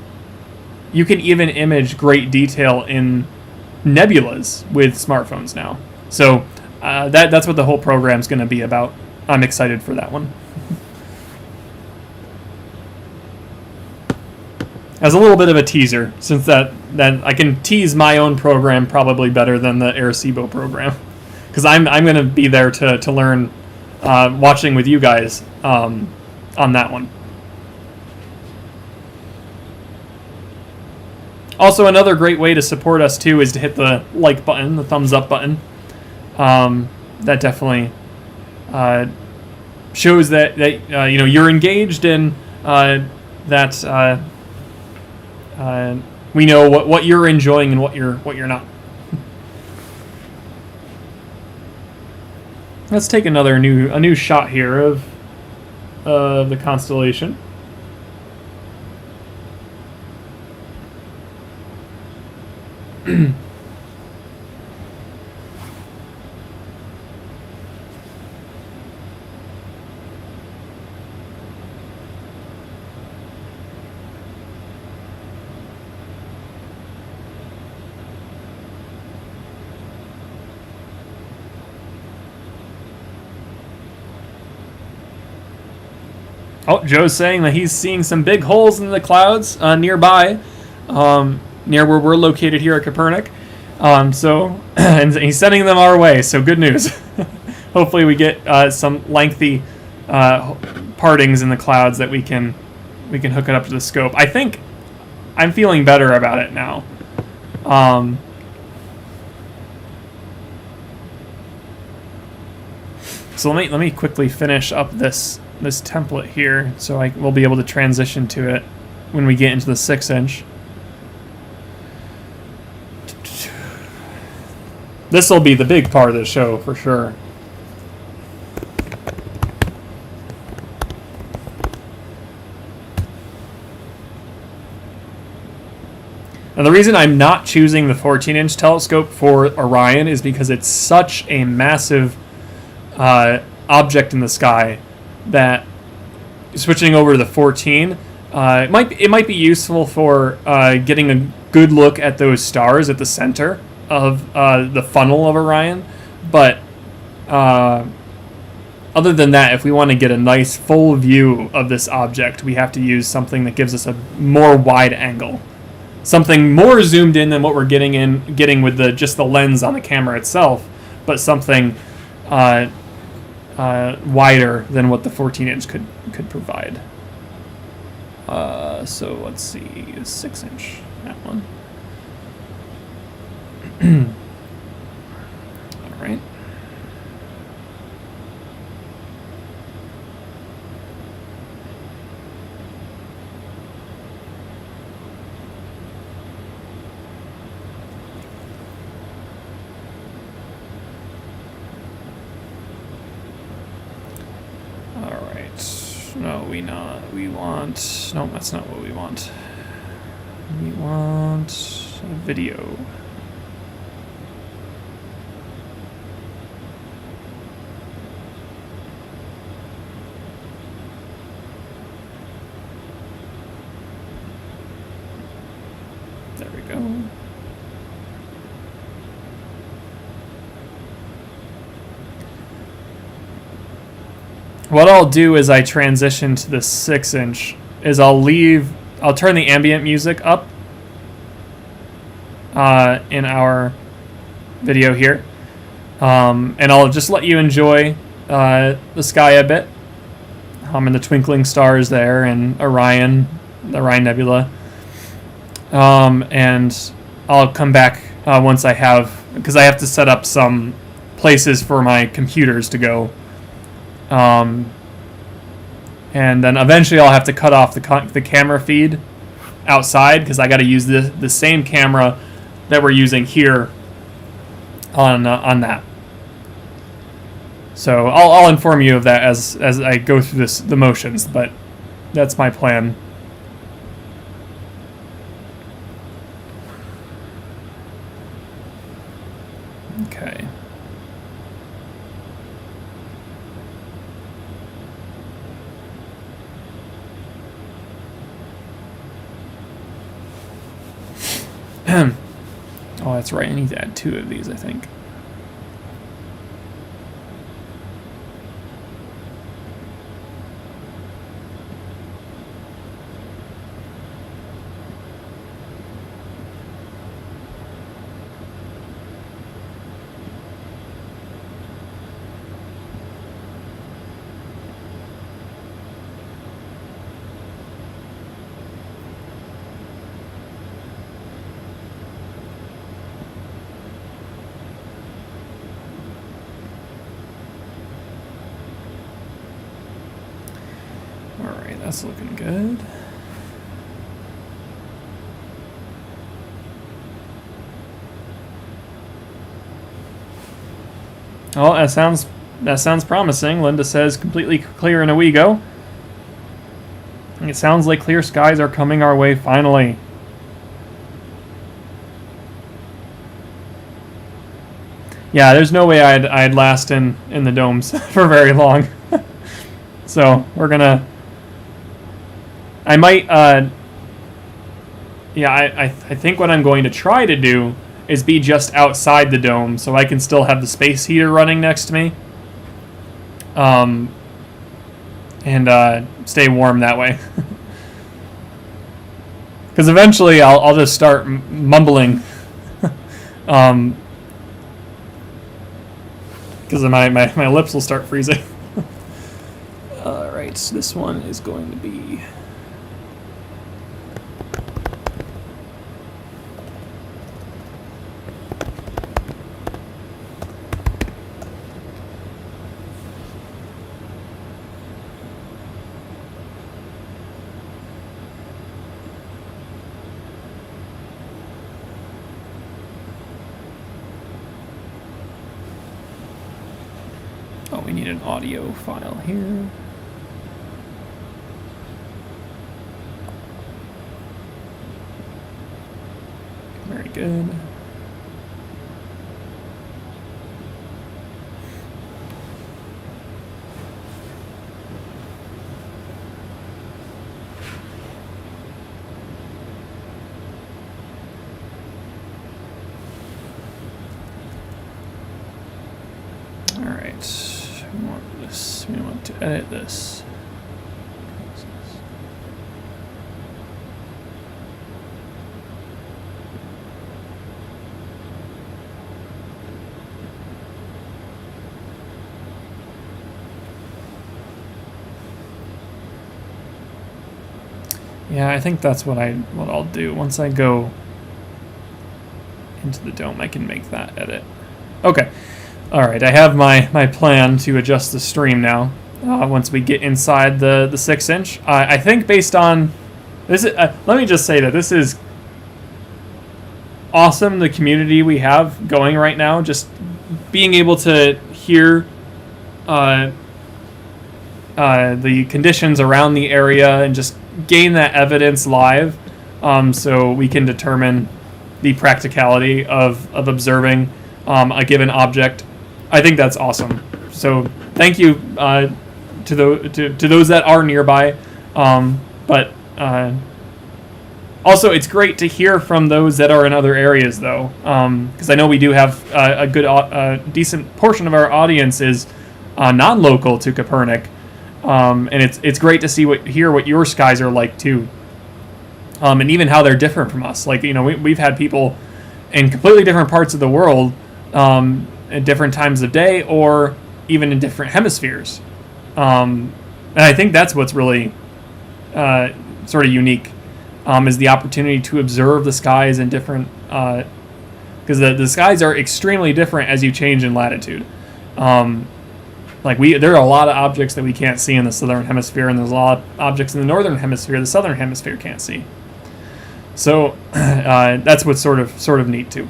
you can even image great detail in nebulas with smartphones now. So that's what the whole program's going to be about. I'm excited for that one. As a little bit of a teaser, since that I can tease my own program probably better than the Arecibo program, because I'm going to be there to learn, watching with you guys on that one. Also, another great way to support us too is to hit the like button, the thumbs up button. That definitely shows that you know, you're engaged, and that we know what you're enjoying and what you're not. Let's take a new shot here of the constellation. Oh, Joe's saying that he's seeing some big holes in the clouds nearby, near where we're located here at Kopernik. And he's sending them our way, so good news. Hopefully we get some lengthy partings in the clouds that we can hook it up to the scope. I think I'm feeling better about it now. So let me quickly finish up this template here, so we'll be able to transition to it when we get into the 6-inch. This will be the big part of the show for sure. And the reason I'm not choosing the 14-inch telescope for Orion is because it's such a massive object in the sky that switching over to the 14, it might be useful for getting a good look at those stars at the center of the funnel of Orion, but other than that, if we want to get a nice full view of this object, we have to use something that gives us a more wide angle, something more zoomed in than what we're getting with just the lens on the camera itself, but something wider than what the 14-inch could provide. So let's see, 6-inch, that one. All right. No, that's not what we want. We want a video. There we go. What I'll do as I transition to the 6-inch is I'll turn the ambient music up in our video here, and I'll just let you enjoy the sky a bit, and the twinkling stars there, and Orion, the Orion Nebula, and I'll come back once because I have to set up some places for my computers to go. And then eventually I'll have to cut off the camera feed outside, because I got to use the same camera that we're using here on that. So I'll inform you of that as I go through the motions, but that's my plan. Okay. Oh, that's right. I need to add 2 of these, I think. That's looking good. Oh, that sounds promising. Linda says completely clear in a wee go. It sounds like clear skies are coming our way finally. Yeah, there's no way I'd last in the domes for very long. So we're gonna. I might. Yeah, I think what I'm going to try to do is be just outside the dome, so I can still have the space heater running next to me. And stay warm that way. Because eventually I'll just start mumbling. Because my lips will start freezing. Alright, so this one is going to be... Oh, we need an audio file here. Very good. All right. We want to edit this. Yeah, I think that's what I'll do. Once I go into the dome, I can make that edit. Okay. Alright, I have my plan to adjust the stream now. Once we get inside the 6-inch. I think based on... this, let me just say that this is awesome, the community we have going right now. Just being able to hear the conditions around the area and just gain that evidence live, so we can determine the practicality of observing a given object. I think that's awesome. So thank you to those that are nearby, but also it's great to hear from those that are in other areas, though, because I know we do have a good, decent portion of our audience is non-local to Kopernik, and it's great to hear what your skies are like too, and even how they're different from us. Like, you know, we've had people in completely different parts of the world. At different times of day, or even in different hemispheres, and I think that's what's really sort of unique, is the opportunity to observe the skies in different, because the skies are extremely different as you change in latitude. Like there are a lot of objects that we can't see in the southern hemisphere, and there's a lot of objects in the northern hemisphere the southern hemisphere can't see. So that's what's sort of neat too.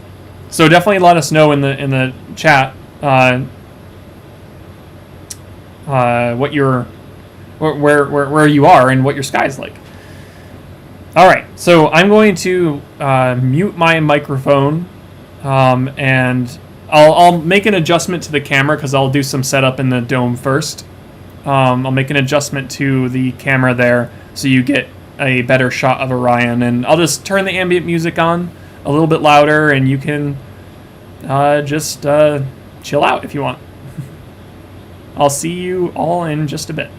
So definitely let us know in the chat what where you are and what your sky's like. All right, so I'm going to mute my microphone, and I'll make an adjustment to the camera because I'll do some setup in the dome first. I'll make an adjustment to the camera there so you get a better shot of Orion, and I'll just turn the ambient music on a little bit louder, and you can just chill out if you want. I'll see you all in just a bit.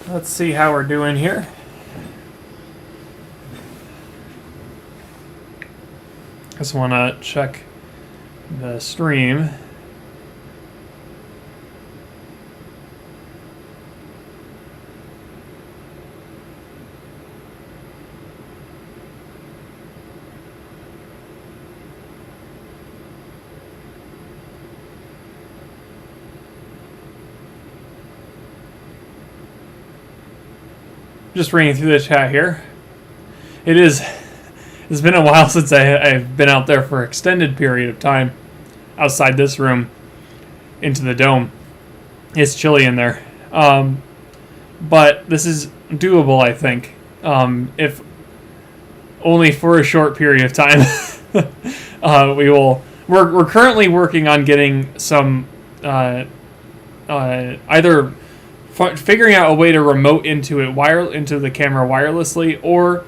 Let's see how we're doing here. Just want to check the stream. Just reading through the chat here. It's been a while since I've been out there for an extended period of time outside this room into the dome. It's chilly in there. But this is doable, I think. If only for a short period of time. We're currently working on getting some either figuring out a way to remote into the camera wirelessly, or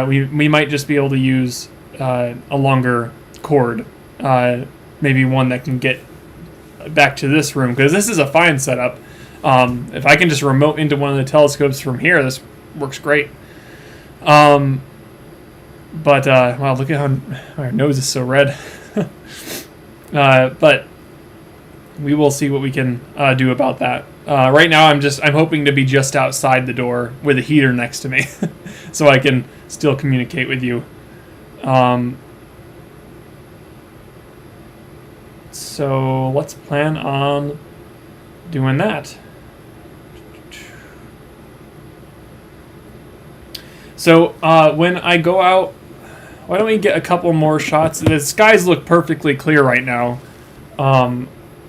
we might just be able to use a longer cord, maybe one that can get back to this room, because this is a fine setup. If I can just remote into one of the telescopes from here, this works great. But wow, look at how our nose is so red. But we will see what we can do about that. Right now, I'm hoping to be just outside the door with a heater next to me, so I can still communicate with you. So let's plan on doing that. So when I go out, why don't we get a couple more shots? The skies look perfectly clear right now,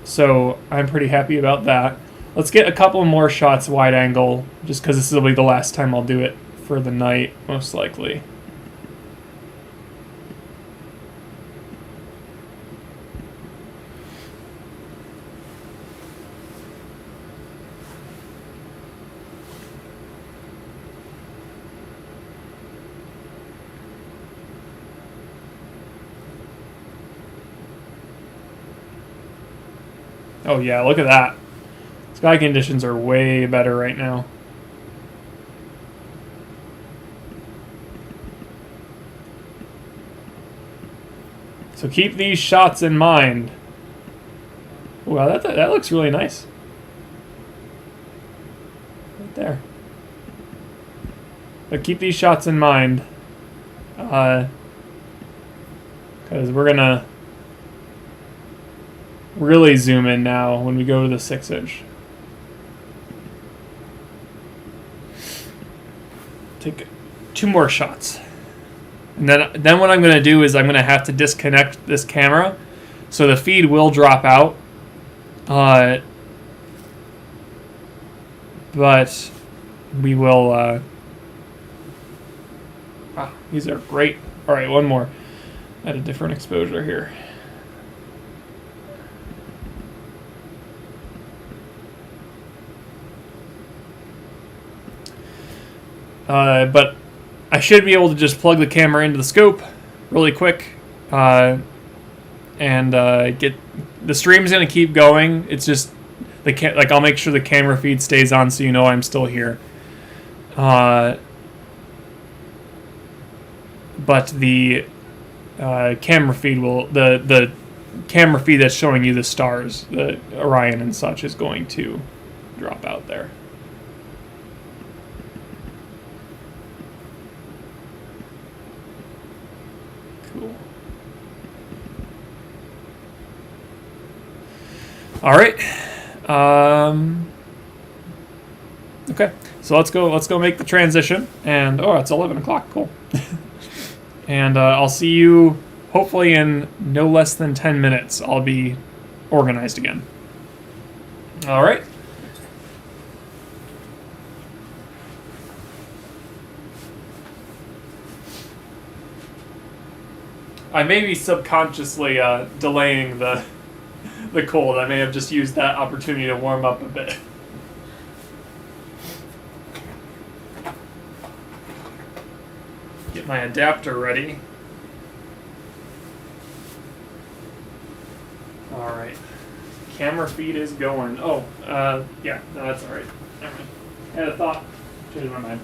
so I'm pretty happy about that. Let's get a couple more shots wide angle, just because this will be the last time I'll do it for the night, most likely. Oh yeah, look at that. Sky conditions are way better right now. So keep these shots in mind. Wow, that looks really nice. Right there. But keep these shots in mind. Because we're going to really zoom in now when we go to the 6-inch. Take 2 more shots. And then what I'm going to do is I'm going to have to disconnect this camera, so the feed will drop out. But we will... wow, these are great. All right, one more at a different exposure here. But I should be able to just plug the camera into the scope really quick, and get the stream's gonna keep going. It's just I'll make sure the camera feed stays on so you know I'm still here. But the camera feed the camera feed that's showing you the stars, the Orion and such, is going to drop out there. All right. Okay. So let's go make the transition. And it's 11 o'clock. Cool. And I'll see you hopefully in no less than 10 minutes. I'll be organized again. All right. I may be subconsciously delaying the cold. I may have just used that opportunity to warm up a bit. Get my adapter ready. Alright. Camera feed is going. Yeah, no, that's alright. Never mind. had a thought. Changed my mind.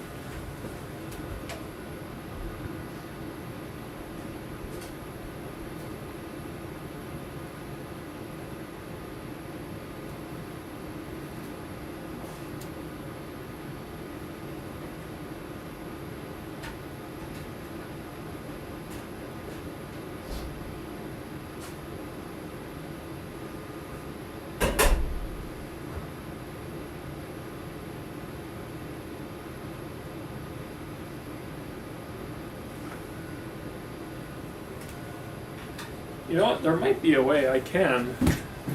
You know what? There might be a way I can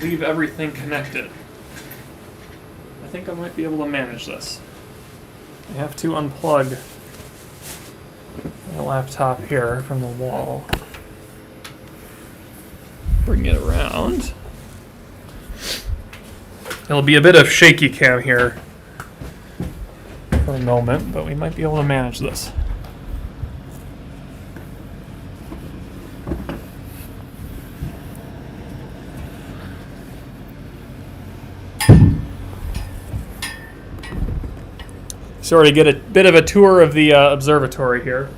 leave everything connected. I think I might be able to manage this. I have to unplug my laptop here from the wall. Bring it around. It'll be a bit of shaky cam here for a moment, but we might be able to manage this. Sort of get a bit of a tour of the observatory here.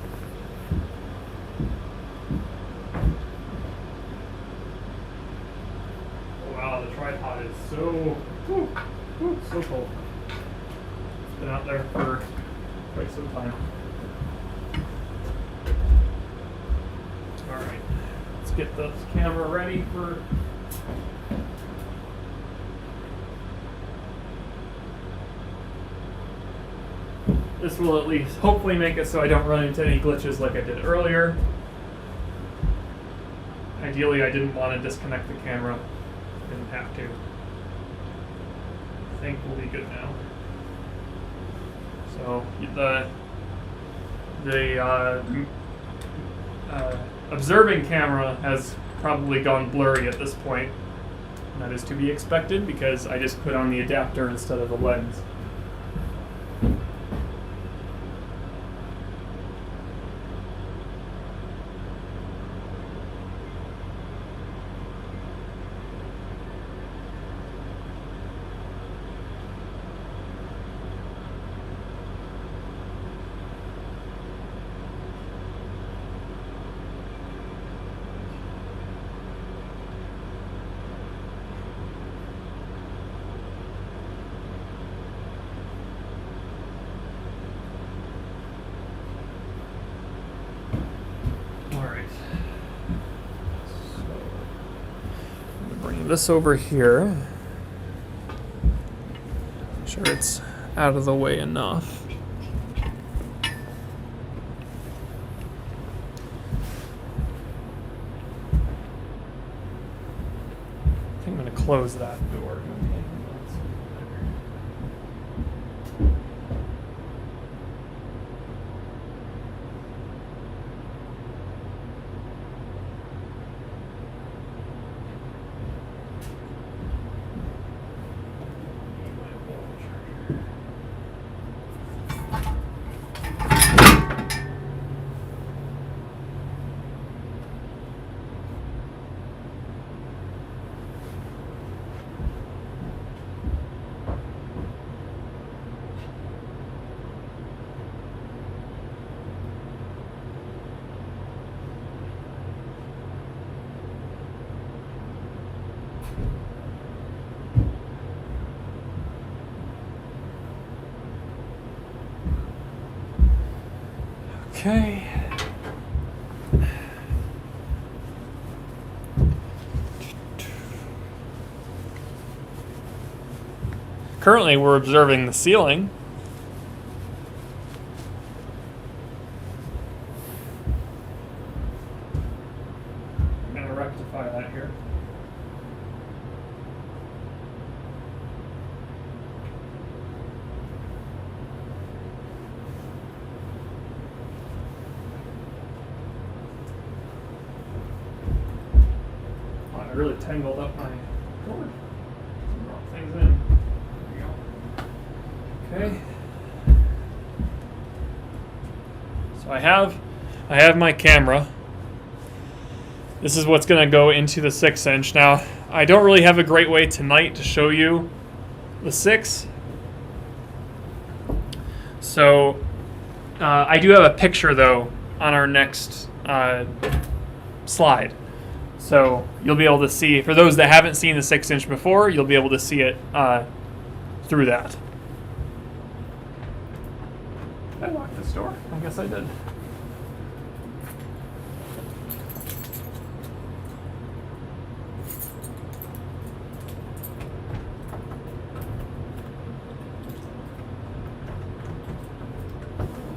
Wow, the tripod is so so cold. It's been out there for quite some time. All right, let's get the camera ready for. This will at least hopefully make it so I don't run into any glitches like I did earlier. Ideally, I didn't want to disconnect the camera. Didn't have to. I think we'll be good now. So the observing camera has probably gone blurry at this point. And that is to be expected because I just put on the adapter instead of the lens. This over here. Make sure it's out of the way enough. I think I'm going to close that door. Okay. Currently, we're observing the ceiling. I'm going to rectify that here. I really tangled up my cord. Brought things in. There we go. Okay. So I have my camera. This is what's going to go into the 6-inch. Now, I don't really have a great way tonight to show you the 6. So I do have a picture, though, on our next slide. So you'll be able to see, for those that haven't seen the 6-inch before, you'll be able to see it through that. Did I lock this door? I guess I did.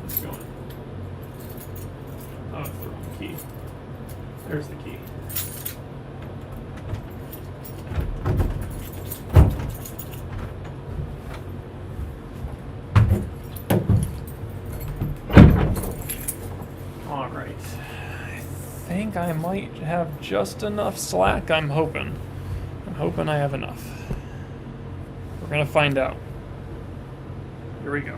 What's going? Oh, it's the wrong key. There's the key. I think I might have just enough slack. I'm hoping I have enough. We're gonna find out. Here we go.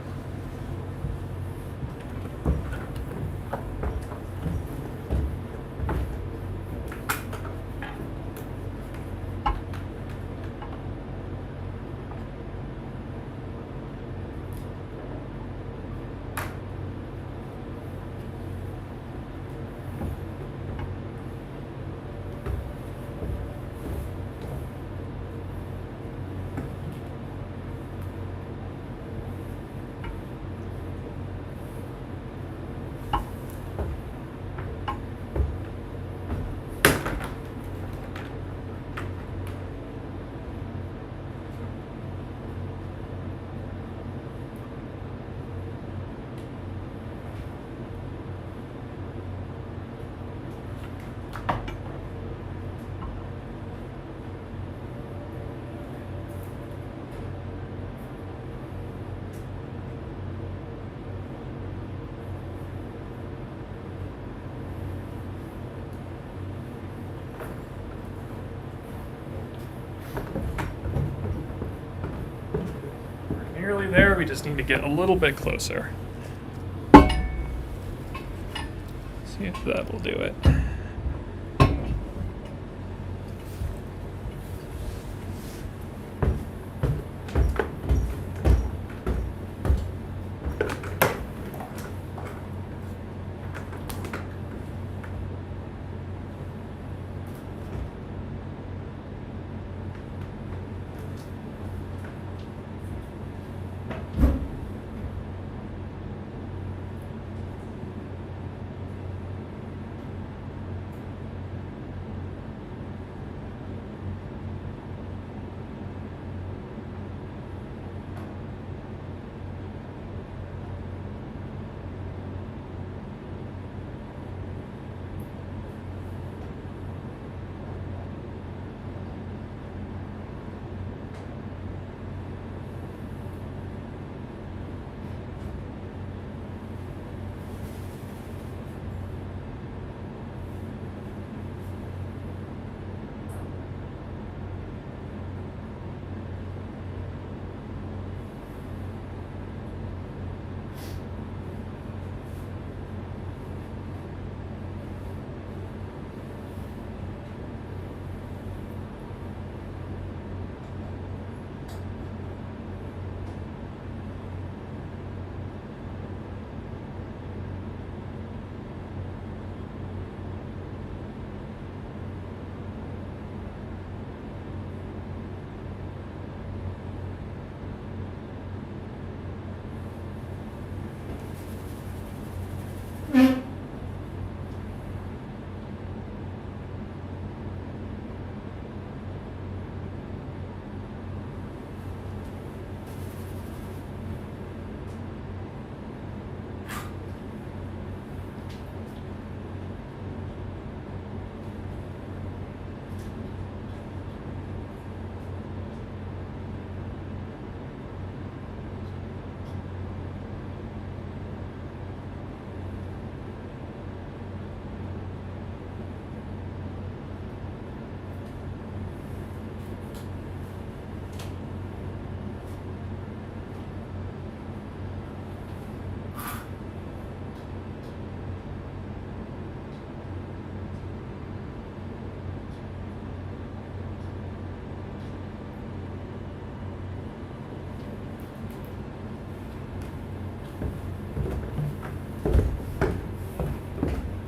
Nearly there, we just need to get a little bit closer. See if that will do it.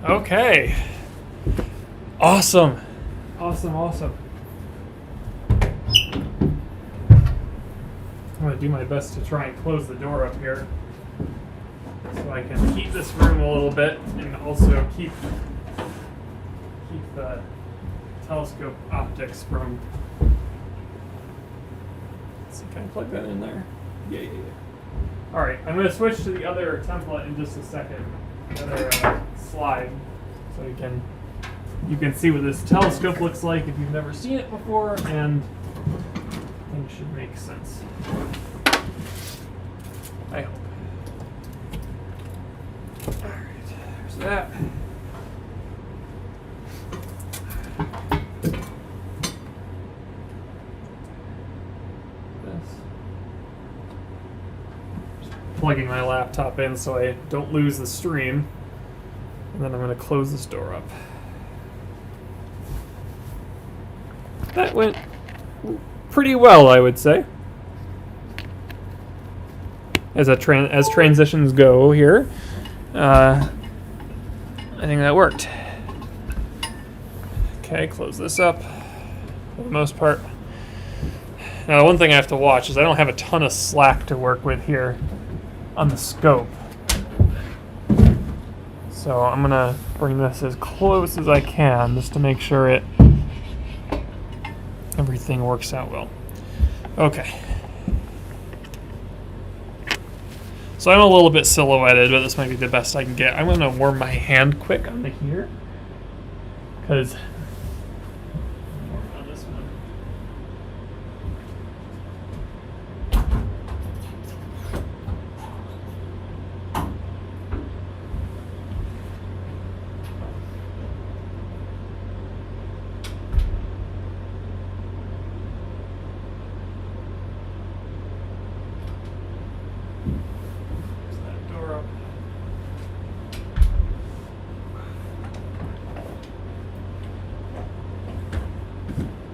Okay. Awesome. Awesome, awesome. I'm going to do my best to try and close the door up here so I can heat this room a little bit and also keep the telescope optics from... Let's see, can I plug that in there? Yeah. Alright, I'm going to switch to the other template in just a second. The other slide, so you can see what this telescope looks like if you've never seen it before, and things should make sense. I hope. Alright, there's that. Plugging my laptop in so I don't lose the stream, and then I'm going to close this door up. That went pretty well, I would say, as transitions go here. I think that worked. Okay, close this up for the most part. Now, the one thing I have to watch is I don't have a ton of slack to work with here on the scope. So I'm gonna bring this as close as I can just to make sure everything works out well. Okay. So I'm a little bit silhouetted, but this might be the best I can get. I'm gonna warm my hand quick on the heater, because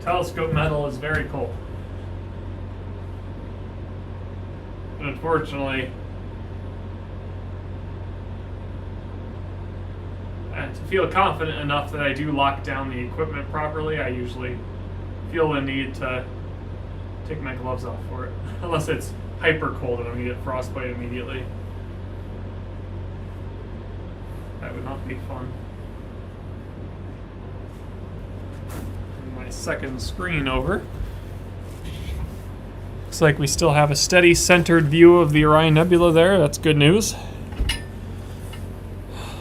telescope metal is very cold. But unfortunately, to feel confident enough that I do lock down the equipment properly, I usually feel the need to take my gloves off for it. Unless it's hyper cold and I'm going to get frostbite immediately. That would not be fun. My second screen over. Looks like we still have a steady centered view of the Orion Nebula there. That's good news.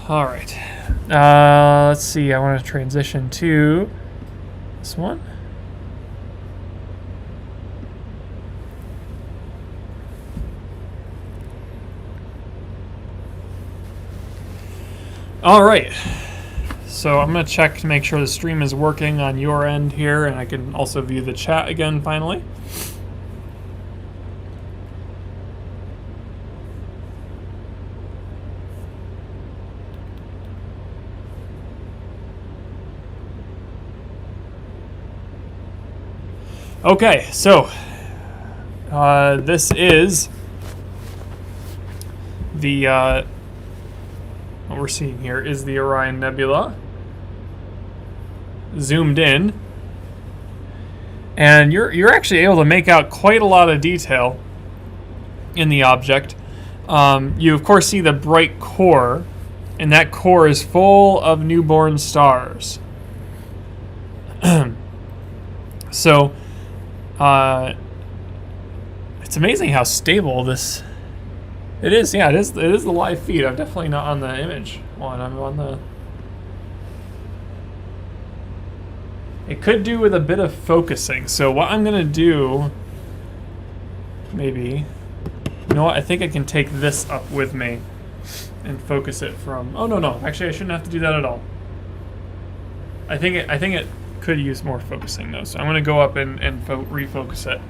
All right. Let's see. I want to transition to this one. All right. So I'm going to check to make sure the stream is working on your end here, and I can also view the chat again finally. Okay, so this is the what we're seeing here is the Orion Nebula zoomed in, and you're actually able to make out quite a lot of detail in the object. You of course see the bright core, and that core is full of newborn stars. So it's amazing how stable this it is. Yeah, it is the live feed. I'm definitely not on the image one. I'm on the... It could do with a bit of focusing. So what I'm going to do, maybe... You know what? I think I can take this up with me and focus it from... Oh, no. Actually, I shouldn't have to do that at all. I think it could use more focusing, though. So I'm going to go up and refocus it.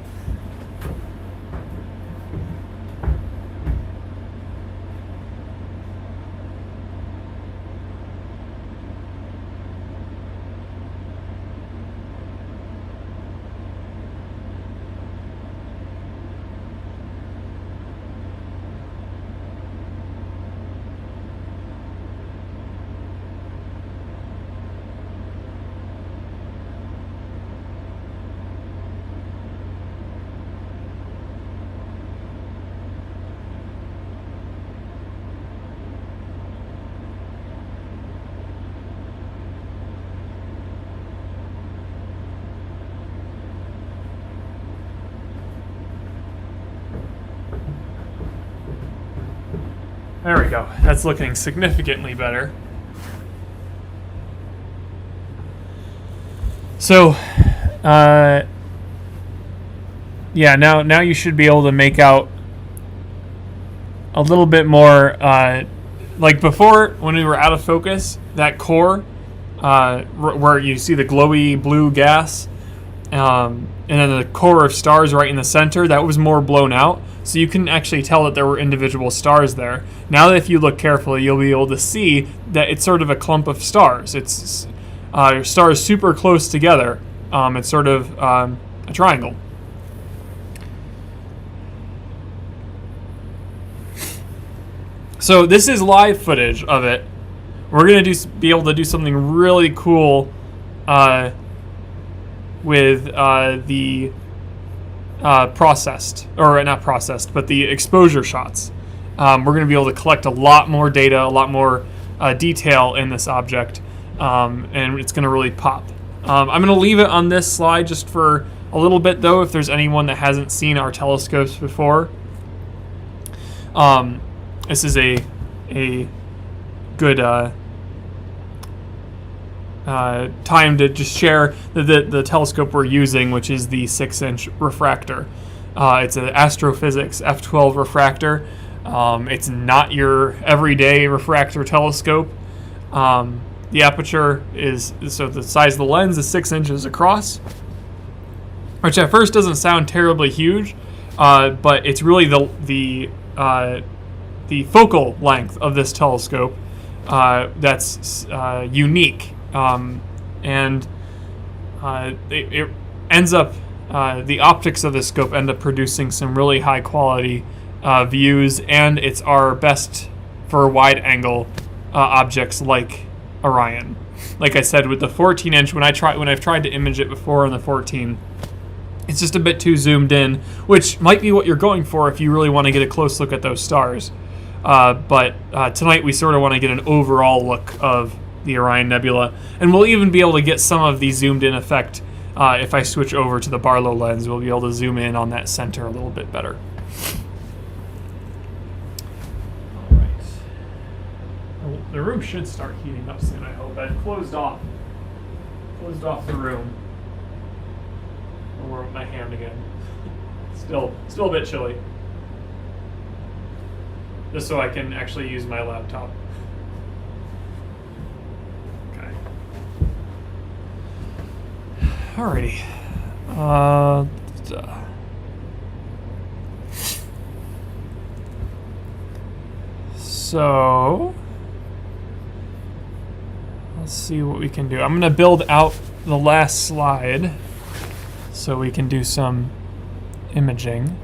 There we go. That's looking significantly better. So, yeah, now you should be able to make out a little bit more, like before when we were out of focus, that core, where you see the glowy blue gas, and then the core of stars right in the center, that was more blown out. So you can actually tell that there were individual stars there. Now that if you look carefully, you'll be able to see that it's sort of a clump of stars. It's stars super close together. It's sort of a triangle. So this is live footage of it. We're gonna be able to do something really cool with the processed, or not processed, but the exposure shots. We're going to be able to collect a lot more data, a lot more detail in this object, and it's going to really pop. I'm going to leave it on this slide just for a little bit, though, if there's anyone that hasn't seen our telescopes before. This is a good time to just share the telescope we're using, which is the 6-inch refractor. It's an astrophysics f12 refractor. It's not your everyday refractor telescope. The aperture is, so the size of the lens is 6 inches across, which at first doesn't sound terribly huge, but it's really the focal length of this telescope that's unique. And it ends up, the optics of this scope end up producing some really high quality views, and it's our best for wide angle objects like Orion. Like I said, with the 14-inch, when I've tried to image it before on the 14, it's just a bit too zoomed in, which might be what you're going for if you really want to get a close look at those stars. But tonight we sort of want to get an overall look of the Orion Nebula, and we'll even be able to get some of the zoomed in effect. If I switch over to the Barlow lens, we'll be able to zoom in on that center a little bit better. All right. Well, the room should start heating up soon, I hope. I've closed off the room. I'll warm my hand again. Still a bit chilly. Just so I can actually use my laptop. Alrighty. So let's see what we can do. I'm going to build out the last slide so we can do some imaging.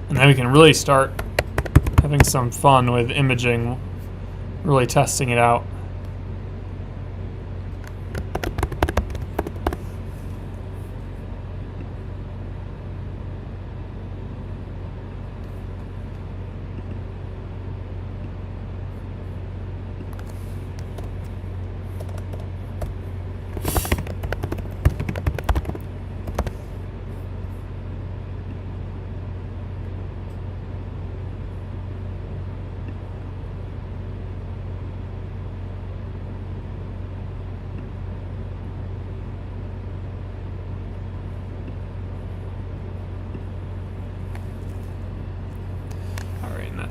And then we can really start having some fun with imaging, really testing it out.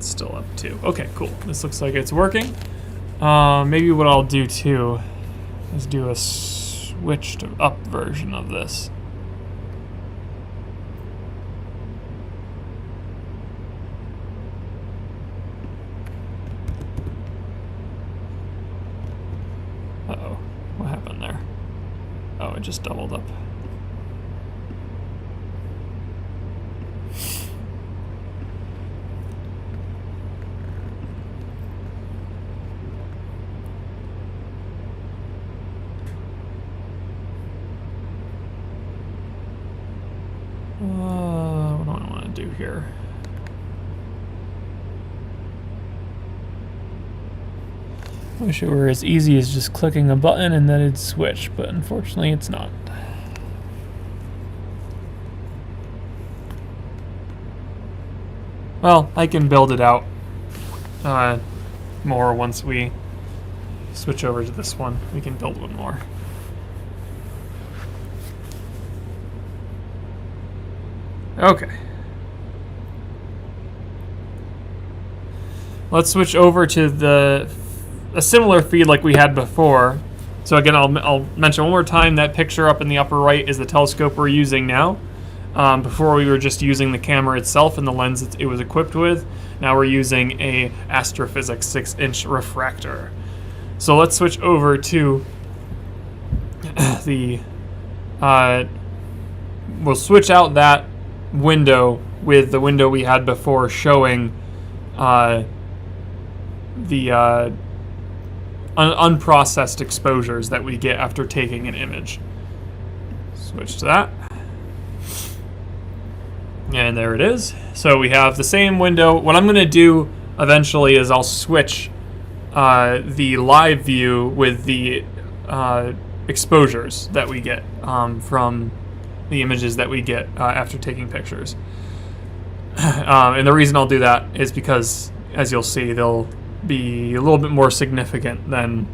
Still up too. Okay, cool. This looks like it's working. Maybe what I'll do too is do a switched up version of this. Uh-oh. What happened there? Oh, it just doubled up. What do I want to do here? Wish it were as easy as just clicking a button and then it'd switch, but unfortunately it's not. Well, I can build it out more once we switch over to this one. We can build one more. Okay. Let's switch over to a similar feed like we had before. So again, I'll mention one more time, that picture up in the upper right is the telescope we're using now. Before we were just using the camera itself and the lens it was equipped with. Now we're using a astrophysics 6-inch refractor. So let's switch over to the, we'll switch out that window with the window we had before showing the unprocessed exposures that we get after taking an image. Switch to that. And there it is. So we have the same window. What I'm going to do eventually is I'll switch the live view with the exposures that we get from the images that we get after taking pictures. And the reason I'll do that is because, as you'll see, they'll be a little bit more significant than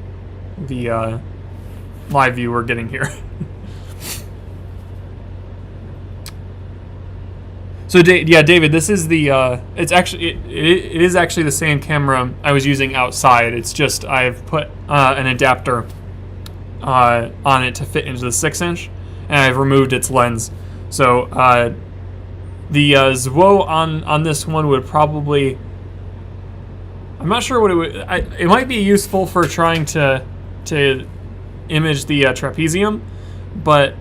the live view we're getting here. So yeah, David, this is the it's actually it is actually the same camera I was using outside. It's just I've put an adapter on it to fit into the 6-inch, and I've removed its lens. So the ZWO on this one would probably, I'm not sure what it would. It might be useful for trying to image the trapezium, but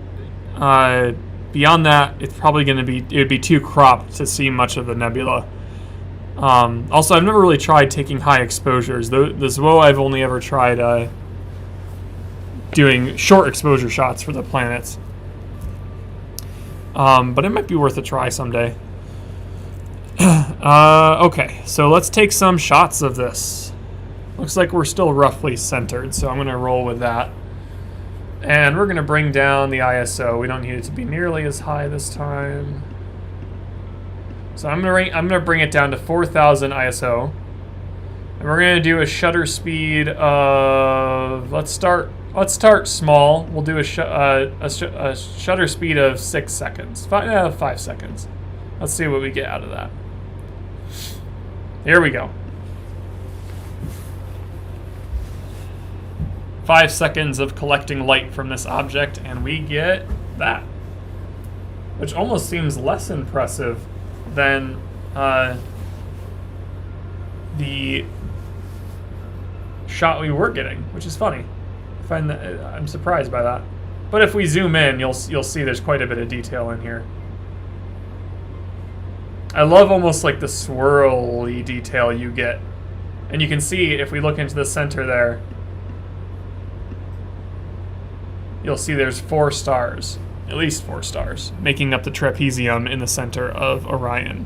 beyond that, it's probably going to be, it would be too cropped to see much of the nebula. Also, I've never really tried taking high exposures. The ZWO I've only ever tried doing short exposure shots for the planets. But it might be worth a try someday. Okay, so let's take some shots of this. Looks like we're still roughly centered, so I'm going to roll with that. And we're going to bring down the ISO. We don't need it to be nearly as high this time. So I'm going to bring it down to 4000 ISO. And we're going to do a shutter speed of, let's start small. We'll do a shutter speed of 6 seconds. 5 seconds. Let's see what we get out of that. Here we go. 5 seconds of collecting light from this object, and we get that, which almost seems less impressive than the shot we were getting, which is funny. I find that I'm surprised by that. But if we zoom in, you'll see there's quite a bit of detail in here. I love almost like the swirly detail you get, and you can see if we look into the center there. You'll see there's 4 stars, at least 4 stars, making up the trapezium in the center of Orion.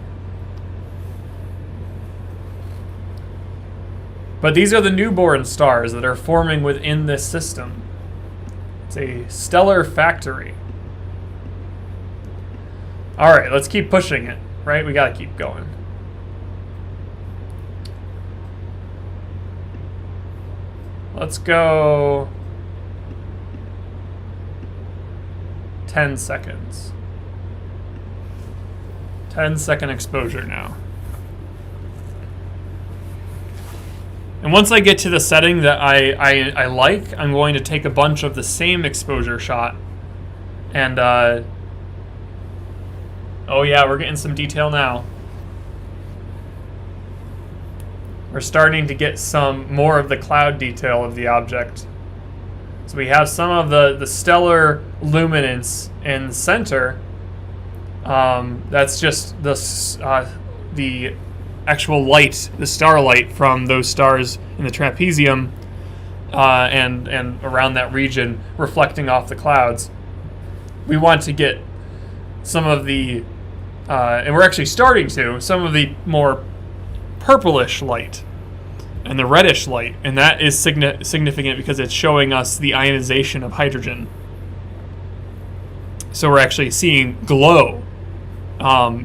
But these are the newborn stars that are forming within this system. It's a stellar factory. All right, let's keep pushing it, right? We gotta keep going. Let's go 10 seconds. 10-second exposure now. And once I get to the setting that I like, I'm going to take a bunch of the same exposure shot. And, oh yeah, we're getting some detail now. We're starting to get some more of the cloud detail of the object. So we have some of the stellar luminance in the center. That's just the actual light, the starlight from those stars in the trapezium and around that region reflecting off the clouds. We want to get some of the, and we're actually starting to, some of the more purplish light and the reddish light, and that is significant because it's showing us the ionization of hydrogen. So we're actually seeing glow,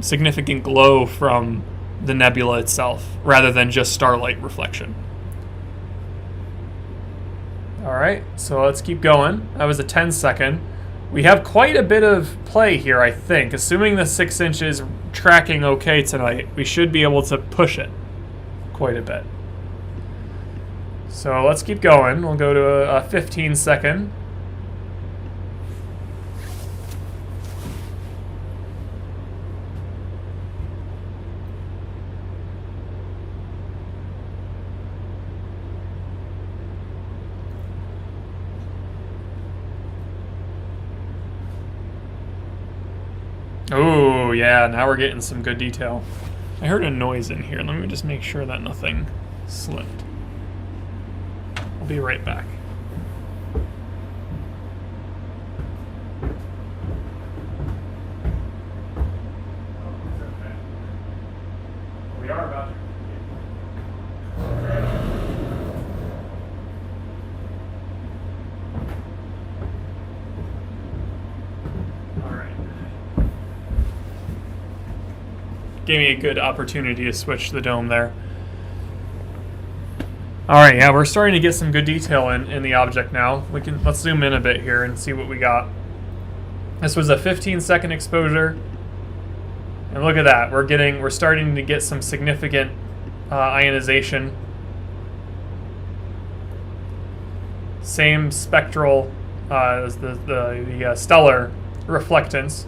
significant glow from the nebula itself, rather than just starlight reflection. Alright, so let's keep going. That was a 10-second. We have quite a bit of play here, I think. Assuming the 6-inch is tracking okay tonight, we should be able to push it quite a bit. So let's keep going. We'll go to a 15-second. Oh, yeah, now we're getting some good detail. I heard a noise in here. Let me just make sure that nothing slipped. I'll be right back. We are about to. Gave me a good opportunity to switch the dome there. Alright, yeah, we're starting to get some good detail in the object now. Let's zoom in a bit here and see what we got. This was a 15-second exposure. And look at that. We're starting to get some significant ionization. Same spectral as the stellar reflectance.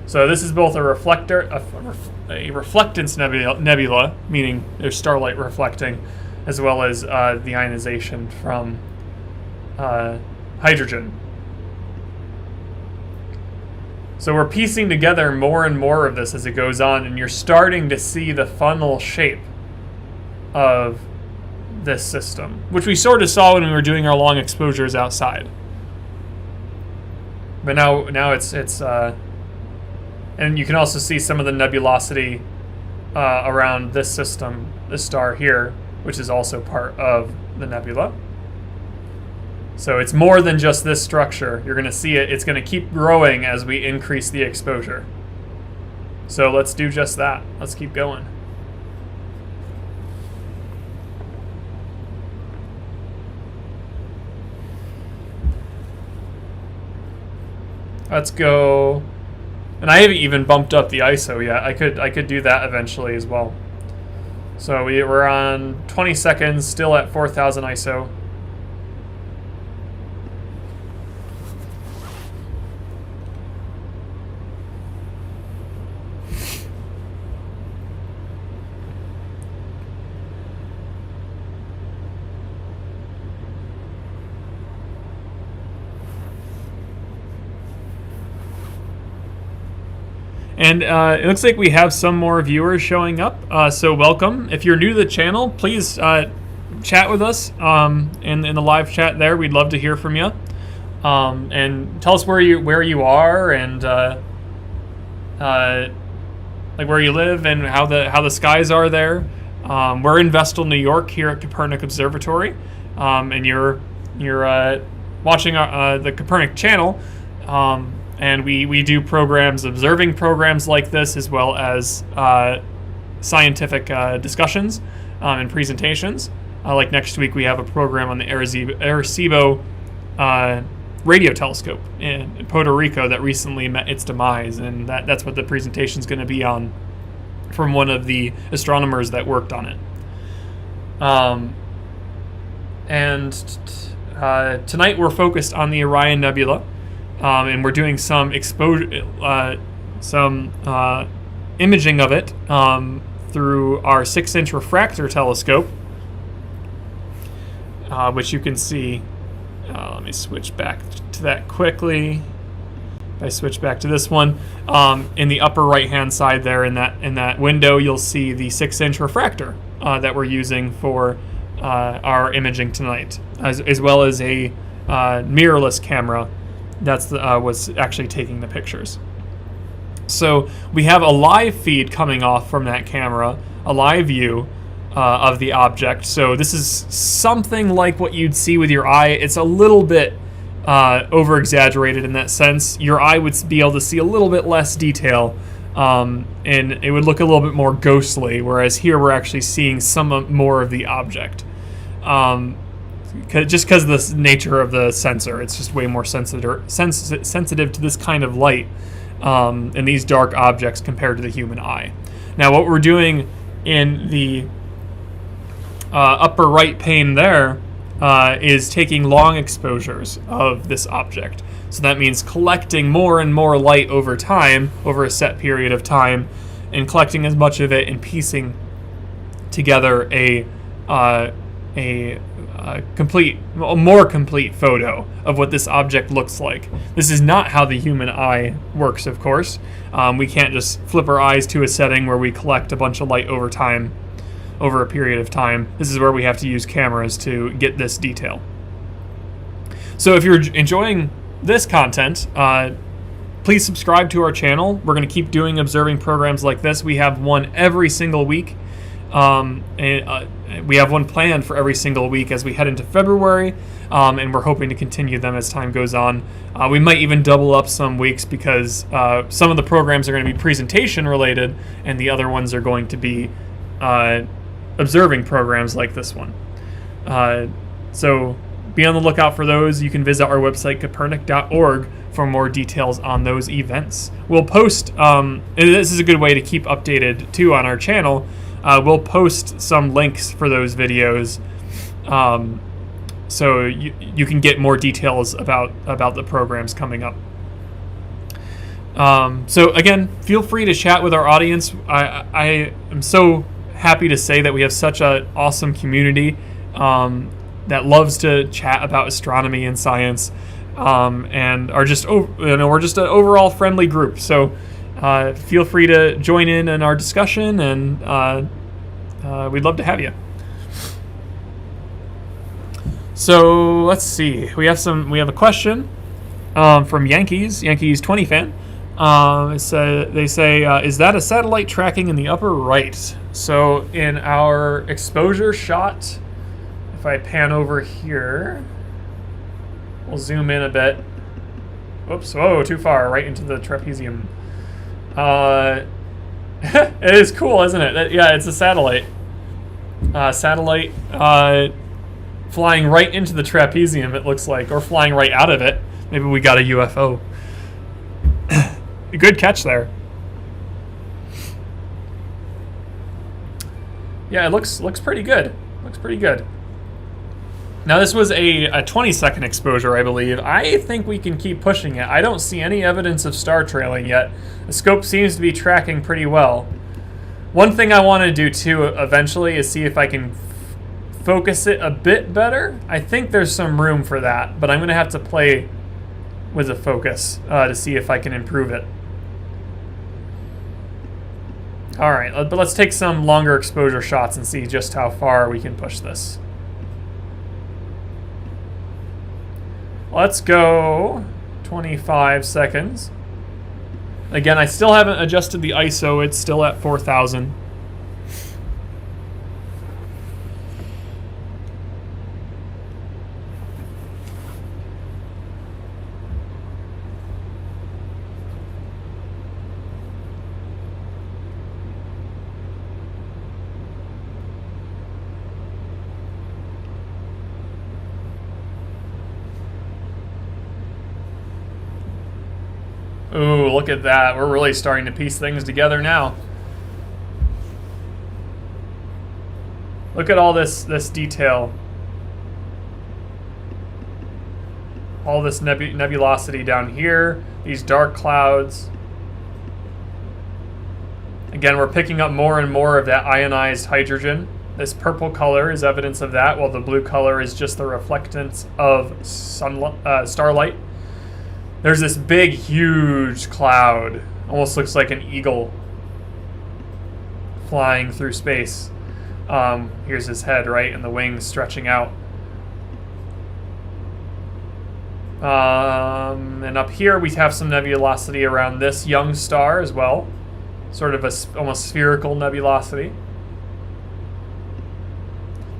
So this is both a reflectance nebula, meaning there's starlight reflecting, as well as the ionization from hydrogen. So we're piecing together more and more of this as it goes on, and you're starting to see the funnel shape of this system, which we sort of saw when we were doing our long exposures outside. But now it's and you can also see some of the nebulosity around this system, this star here, which is also part of the nebula. So it's more than just this structure. You're going to see it. It's going to keep growing as we increase the exposure. So let's do just that. Let's keep going. Let's go. And I haven't even bumped up the ISO yet. I could do that eventually as well. So we're on 20 seconds, still at 4000 ISO. And it looks like we have some more viewers showing up, so welcome. If you're new to the channel, please chat with us in the live chat there. We'd love to hear from you. And tell us where you are and like where you live and how the skies are there. We're in Vestal, New York, here at Kopernik Observatory, and you're watching the Kopernik channel. And we do programs, observing programs like this, as well as scientific discussions and presentations. Like next week, we have a program on the Arecibo radio telescope in Puerto Rico that recently met its demise, and that's what the presentation is going to be on from one of the astronomers that worked on it. Tonight we're focused on the Orion Nebula. And we're doing some imaging of it through our 6-inch refractor telescope, which you can see. Let me switch back to that quickly. If I switch back to this one, in the upper right-hand side there, in that window, you'll see the 6-inch refractor that we're using for our imaging tonight, as well as a mirrorless camera. That's was actually taking the pictures. So we have a live feed coming off from that camera, a live view of the object. So this is something like what you'd see with your eye. It's a little bit over exaggerated in that sense. Your eye would be able to see a little bit less detail, and it would look a little bit more ghostly, whereas here we're actually seeing some more of the object. Just because of the nature of the sensor, it's just way more sensitive to this kind of light and these dark objects compared to the human eye. Now what we're doing in the upper right pane there is taking long exposures of this object. So that means collecting more and more light over time, over a set period of time, and collecting as much of it and piecing together a more complete photo of what this object looks like. This is not how the human eye works, of course. We can't just flip our eyes to a setting where we collect a bunch of light over time, over a period of time. This is where we have to use cameras to get this detail. So if you're enjoying this content, please subscribe to our channel. We're going to keep doing observing programs like this. We have one every single week. We have one planned for every single week as we head into February, and we're hoping to continue them as time goes on. We might even double up some weeks because some of the programs are going to be presentation related, and the other ones are going to be observing programs like this one. So be on the lookout for those. You can visit our website, Kopernik.org, for more details on those events. We'll post, and this is a good way to keep updated too on our channel. We'll post some links for those videos, so you can get more details about the programs coming up. So again, feel free to chat with our audience. I am so happy to say that we have such an awesome community that loves to chat about astronomy and science, and are just we're just an overall friendly group. So feel free to join in our discussion, and we'd love to have you. So let's see. We have a question from Yankees 20 fan. They say, is that a satellite tracking in the upper right? So in our exposure shot, if I pan over here, we'll zoom in a bit. Whoops! Whoa, too far, right into the trapezium. It is cool, isn't it? Yeah, it's a satellite. Flying right into the trapezium, it looks like, or flying right out of it. Maybe we got a UFO. Good catch there. Yeah, it looks pretty good. Looks pretty good. Now this was a 20-second exposure, I believe. I think we can keep pushing it. I don't see any evidence of star trailing yet. The scope seems to be tracking pretty well. One thing I want to do too eventually is see if I can focus it a bit better. I think there's some room for that, but I'm going to have to play with the focus to see if I can improve it. All right, but let's take some longer exposure shots and see just how far we can push this. Let's go 25 seconds. Again, I still haven't adjusted the ISO. It's still at 4,000. Ooh, look at that. We're really starting to piece things together now. Look at all this detail. All this nebulosity down here, these dark clouds. Again, we're picking up more and more of that ionized hydrogen. This purple color is evidence of that, while the blue color is just the reflectance of starlight. There's this big, huge cloud. Almost looks like an eagle flying through space. Here's his head, right? And the wings stretching out. And up here we have some nebulosity around this young star as well. Sort of a almost spherical nebulosity.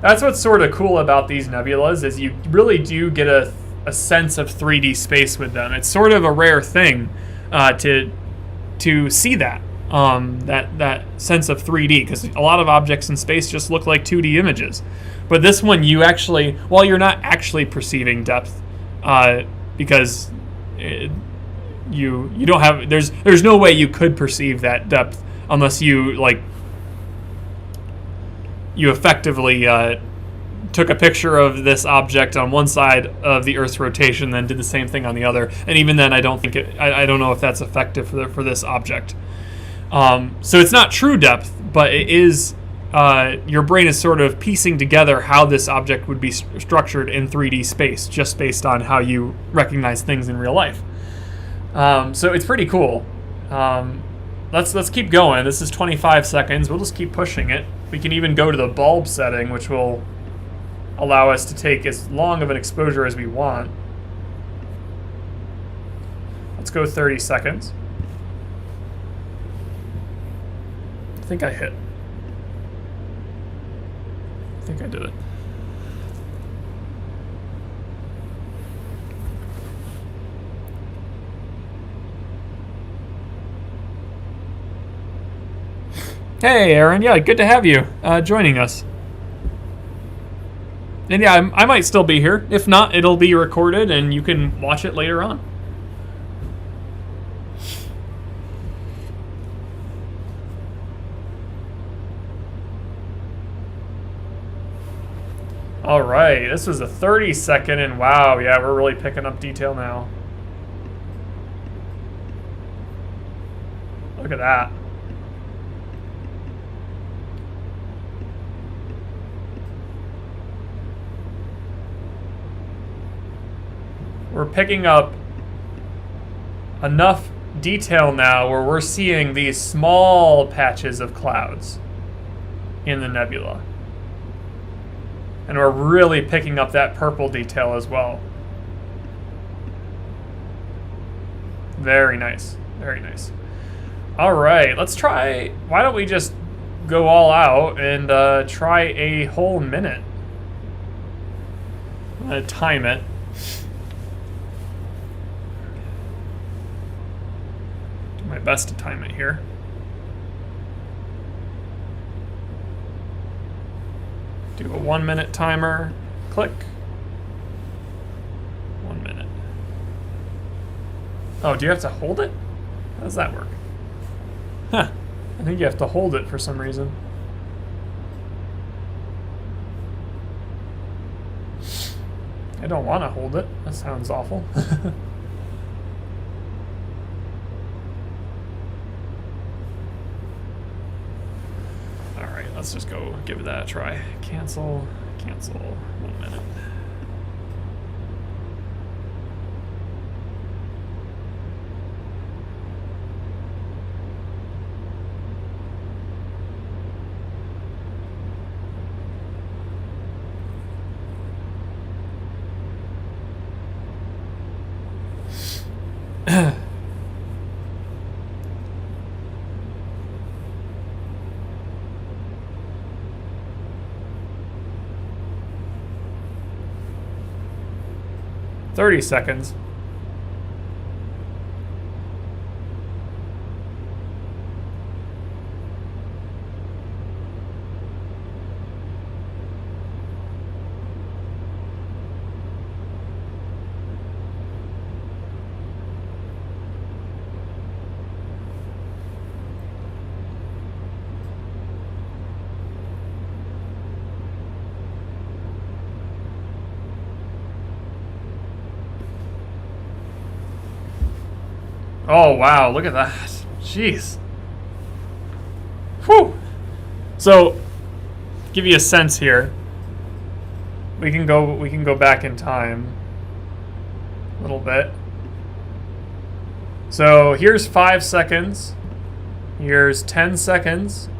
That's what's sort of cool about these nebulas, is you really do get a sense of 3D space with them. It's sort of a rare thing to see that. That sense of 3D, because a lot of objects in space just look like 2D images. But this one, you actually, while you're not actually perceiving depth, because you don't have, there's no way you could perceive that depth unless you you effectively took a picture of this object on one side of the Earth's rotation, then did the same thing on the other. And even then, I don't think I don't know if that's effective for this object. So it's not true depth, but it is. Your brain is sort of piecing together how this object would be structured in 3D space, just based on how you recognize things in real life. So it's pretty cool. Let's keep going. This is 25 seconds. We'll just keep pushing it. We can even go to the bulb setting, which will allow us to take as long of an exposure as we want. Let's go 30 seconds. I think I hit. I think I did it. Hey, Aaron. Yeah, good to have you joining us. And yeah, I might still be here. If not, it'll be recorded and you can watch it later on. All right, this was a 30-second, and wow, yeah, we're really picking up detail now. Look at that. We're picking up enough detail now where we're seeing these small patches of clouds in the nebula. And we're really picking up that purple detail as well. Very nice. Very nice. All right, let's try. Why don't we just go all out and try a whole minute? I'm going to time it. Do my best to time it here. Do a 1 minute timer, click. 1 minute. Oh, do you have to hold it? How does that work? Huh, I think you have to hold it for some reason. I don't want to hold it, that sounds awful. Let's just go give that a try. Cancel, 1 minute. $30 seconds. Oh wow, look at that. Jeez. Whew. So, give you a sense here. We can go back in time a little bit. So, here's 5 seconds. Here's 10 seconds.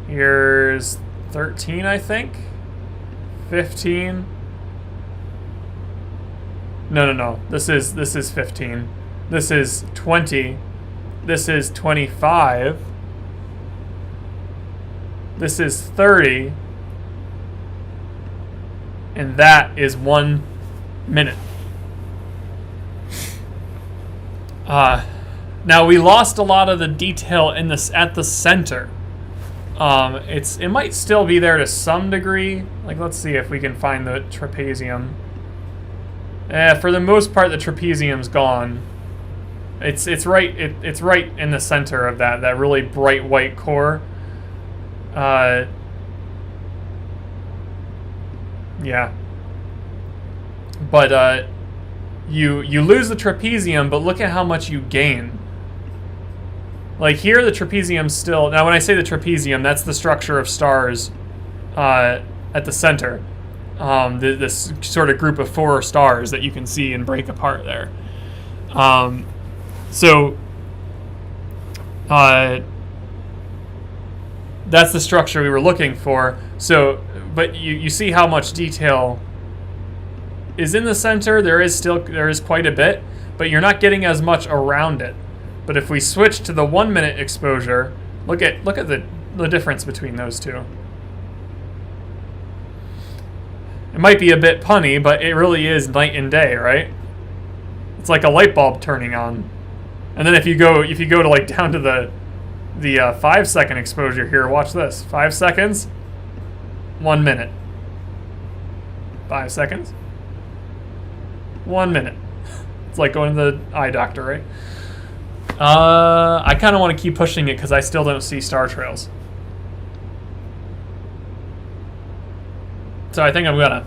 Here's 13, I think. 15. No. This is 15. This is 20. This is 25. This is 30. And that is 1 minute. Now we lost a lot of the detail in this at the center. It might still be there to some degree. Like, let's see if we can find the trapezium. For the most part, the trapezium's gone. It's right in the center of that really bright white core. Yeah. But you lose the trapezium, but look at how much you gain. Like here, the trapezium's still... Now, when I say the trapezium, that's the structure of stars at the center. This sort of group of 4 stars that you can see and break apart there. That's the structure we were looking for. So, but you see how much detail is in the center. There is quite a bit, but you're not getting as much around it. But if we switch to the 1 minute exposure, look at the difference between those two. It might be a bit punny, but it really is night and day, right? It's like a light bulb turning on. And then if you go to like down to the 5 second exposure here, watch this. 5 seconds, 1 minute. 5 seconds, 1 minute. It's like going to the eye doctor, right? I kind of want to keep pushing it because I still don't see star trails. So I think I'm gonna.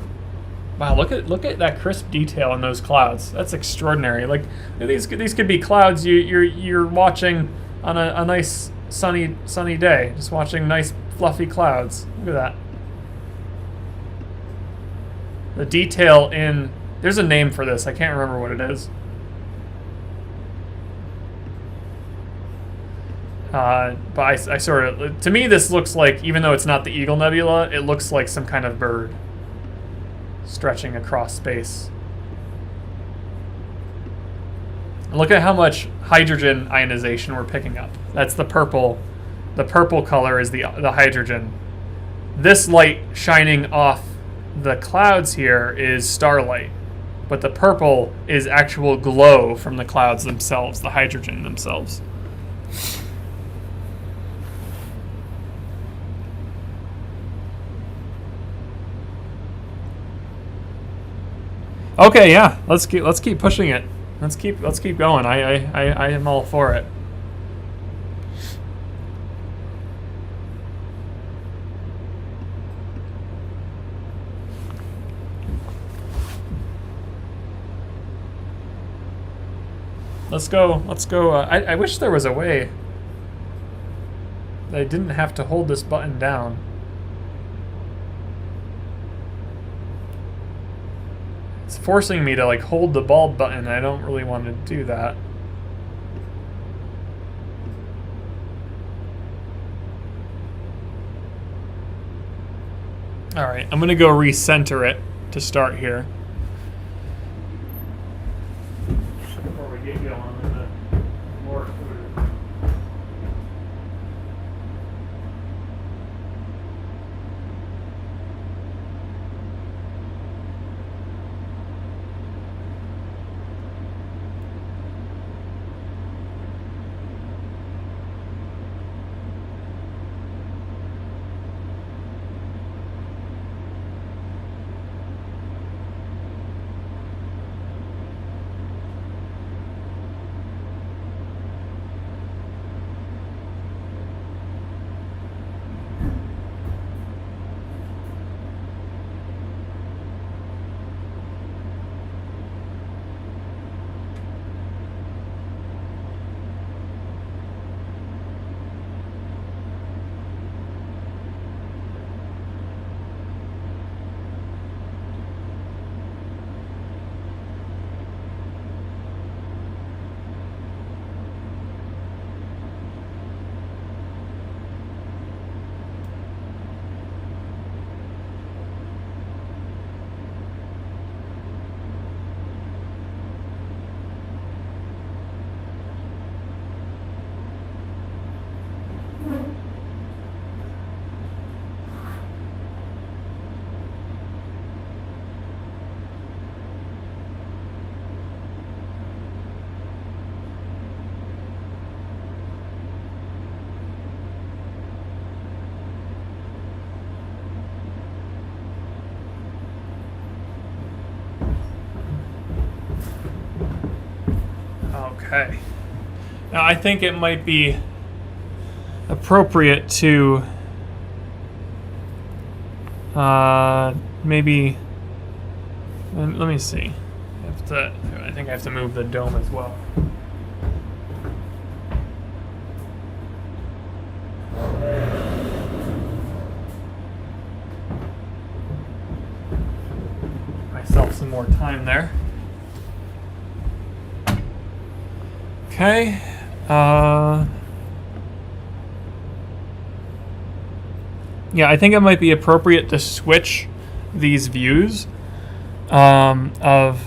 Wow, look at that crisp detail in those clouds. That's extraordinary. Like these could be clouds you're watching on a nice sunny day, just watching nice fluffy clouds. Look at that. The detail in... There's a name for this. I can't remember what it is. But I sort of... To me, this looks like, even though it's not the Eagle Nebula, it looks like some kind of bird stretching across space. Look at how much hydrogen ionization we're picking up. That's the purple. The purple color is the hydrogen. This light shining off the clouds here is starlight, but the purple is actual glow from the clouds themselves, the hydrogen themselves. Okay, yeah, let's keep pushing it. Let's keep going. I am all for it. Let's go. I wish there was a way that I didn't have to hold this button down. It's forcing me to like hold the bulb button. I don't really want to do that. All right, I'm gonna go recenter it to start here. Before we get going with the more food. Okay. Now I think it might be appropriate to maybe, let me see. I think I have to move the dome as well. Myself some more time there. Okay. Yeah, I think it might be appropriate to switch these views of,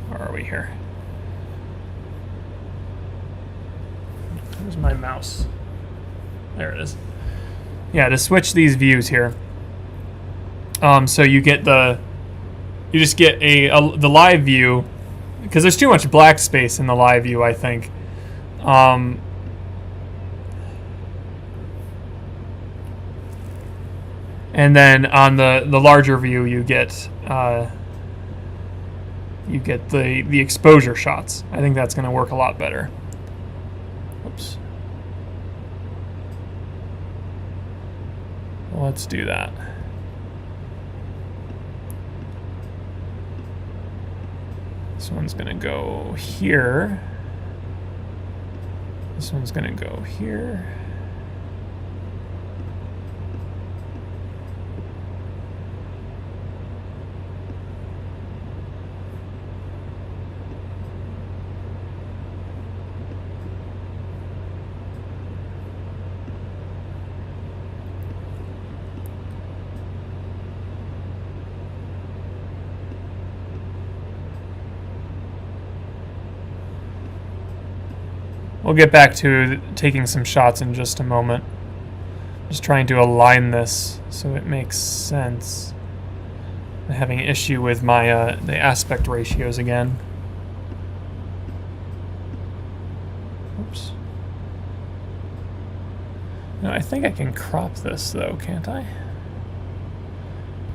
where are we here? Where's my mouse? There it is. Yeah, to switch these views here. So you get you just get the live view, because there's too much black space in the live view, I think. And then on the larger view, you get the exposure shots. I think that's going to work a lot better. Oops. Well, let's do that. This one's going to go here. This one's going to go here. We'll get back to taking some shots in just a moment. Just trying to align this so it makes sense. I'm having an issue with my the aspect ratios again. Oops. No, I think I can crop this though, can't I?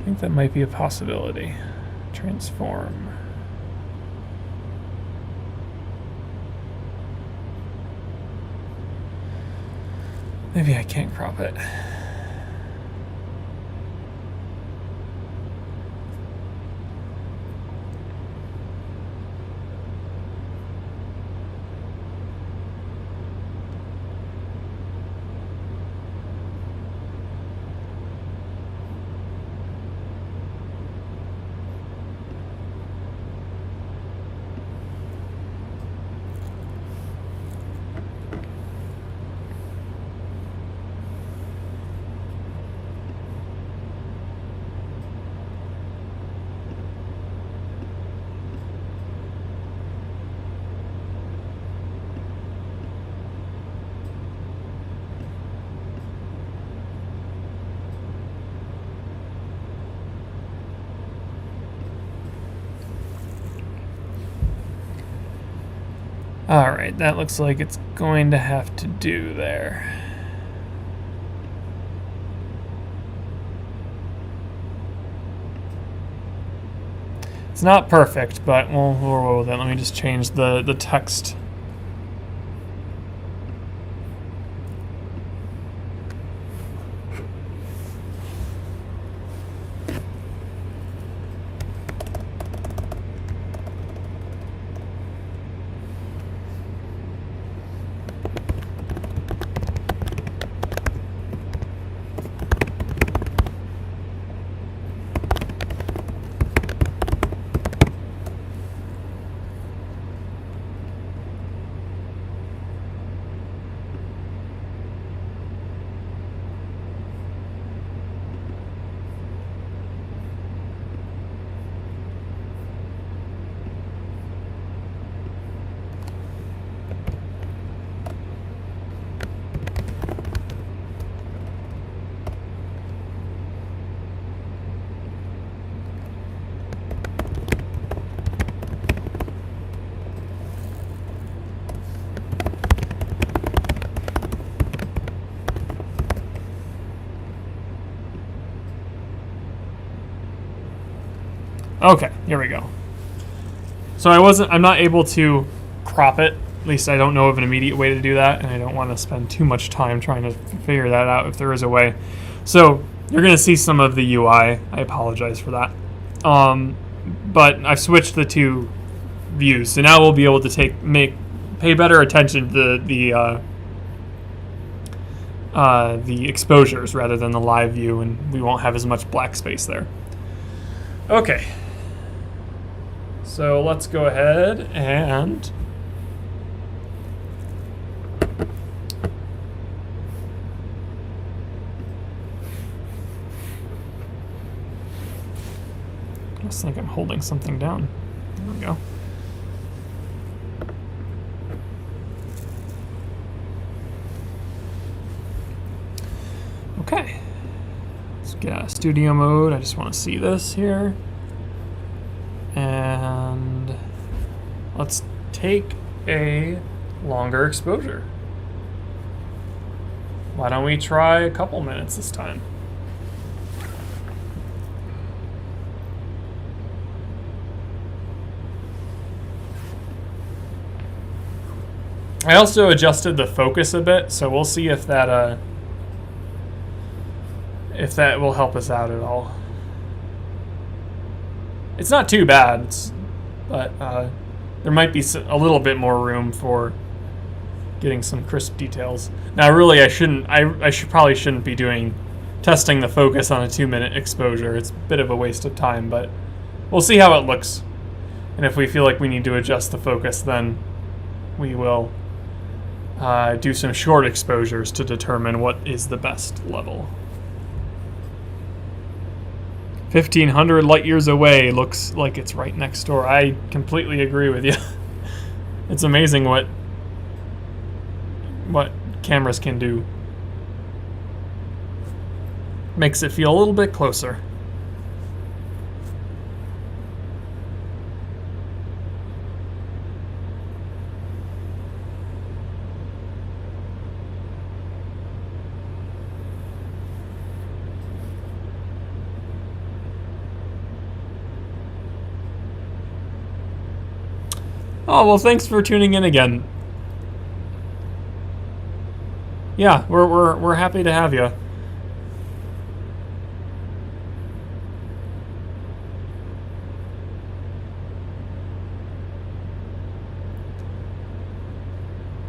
I think that might be a possibility. Transform. Maybe I can't crop it. Alright, that looks like it's going to have to do there. It's not perfect, but we'll roll with it. Let me just change the text. Okay, here we go. So I'm not able to crop it. At least I don't know of an immediate way to do that, and I don't want to spend too much time trying to figure that out if there is a way. So you're going to see some of the UI. I apologize for that. But I've switched the two views, so now we'll be able to pay better attention to the exposures rather than the live view, and we won't have as much black space there. Okay. So let's go ahead and I just think I'm holding something down. There we go. Okay. Let's get out of studio mode. I just want to see this here. And let's take a longer exposure. Why don't we try a couple minutes this time? I also adjusted the focus a bit, so we'll see if that will help us out at all. It's not too bad, but there might be a little bit more room for getting some crisp details. Now, really, I probably shouldn't be testing the focus on a 2-minute exposure. It's a bit of a waste of time, but we'll see how it looks. And if we feel like we need to adjust the focus, then we will do some short exposures to determine what is the best level. 1,500 light years away looks like it's right next door. I completely agree with you. It's amazing what cameras can do. Makes it feel a little bit closer. Oh, well, thanks for tuning in again. Yeah, we're happy to have you.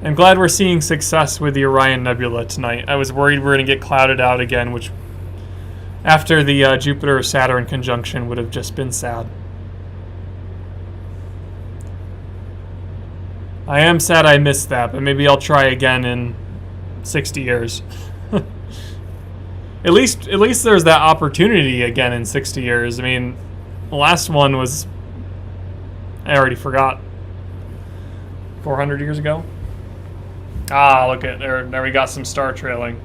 I'm glad we're seeing success with the Orion Nebula tonight. I was worried we're going to get clouded out again, which after the Jupiter-Saturn conjunction would have just been sad. I am sad I missed that, but maybe I'll try again in 60 years. At least there's that opportunity again in 60 years. I mean, the last one was, I already forgot, 400 years ago? Ah, look at there we got some star trailing.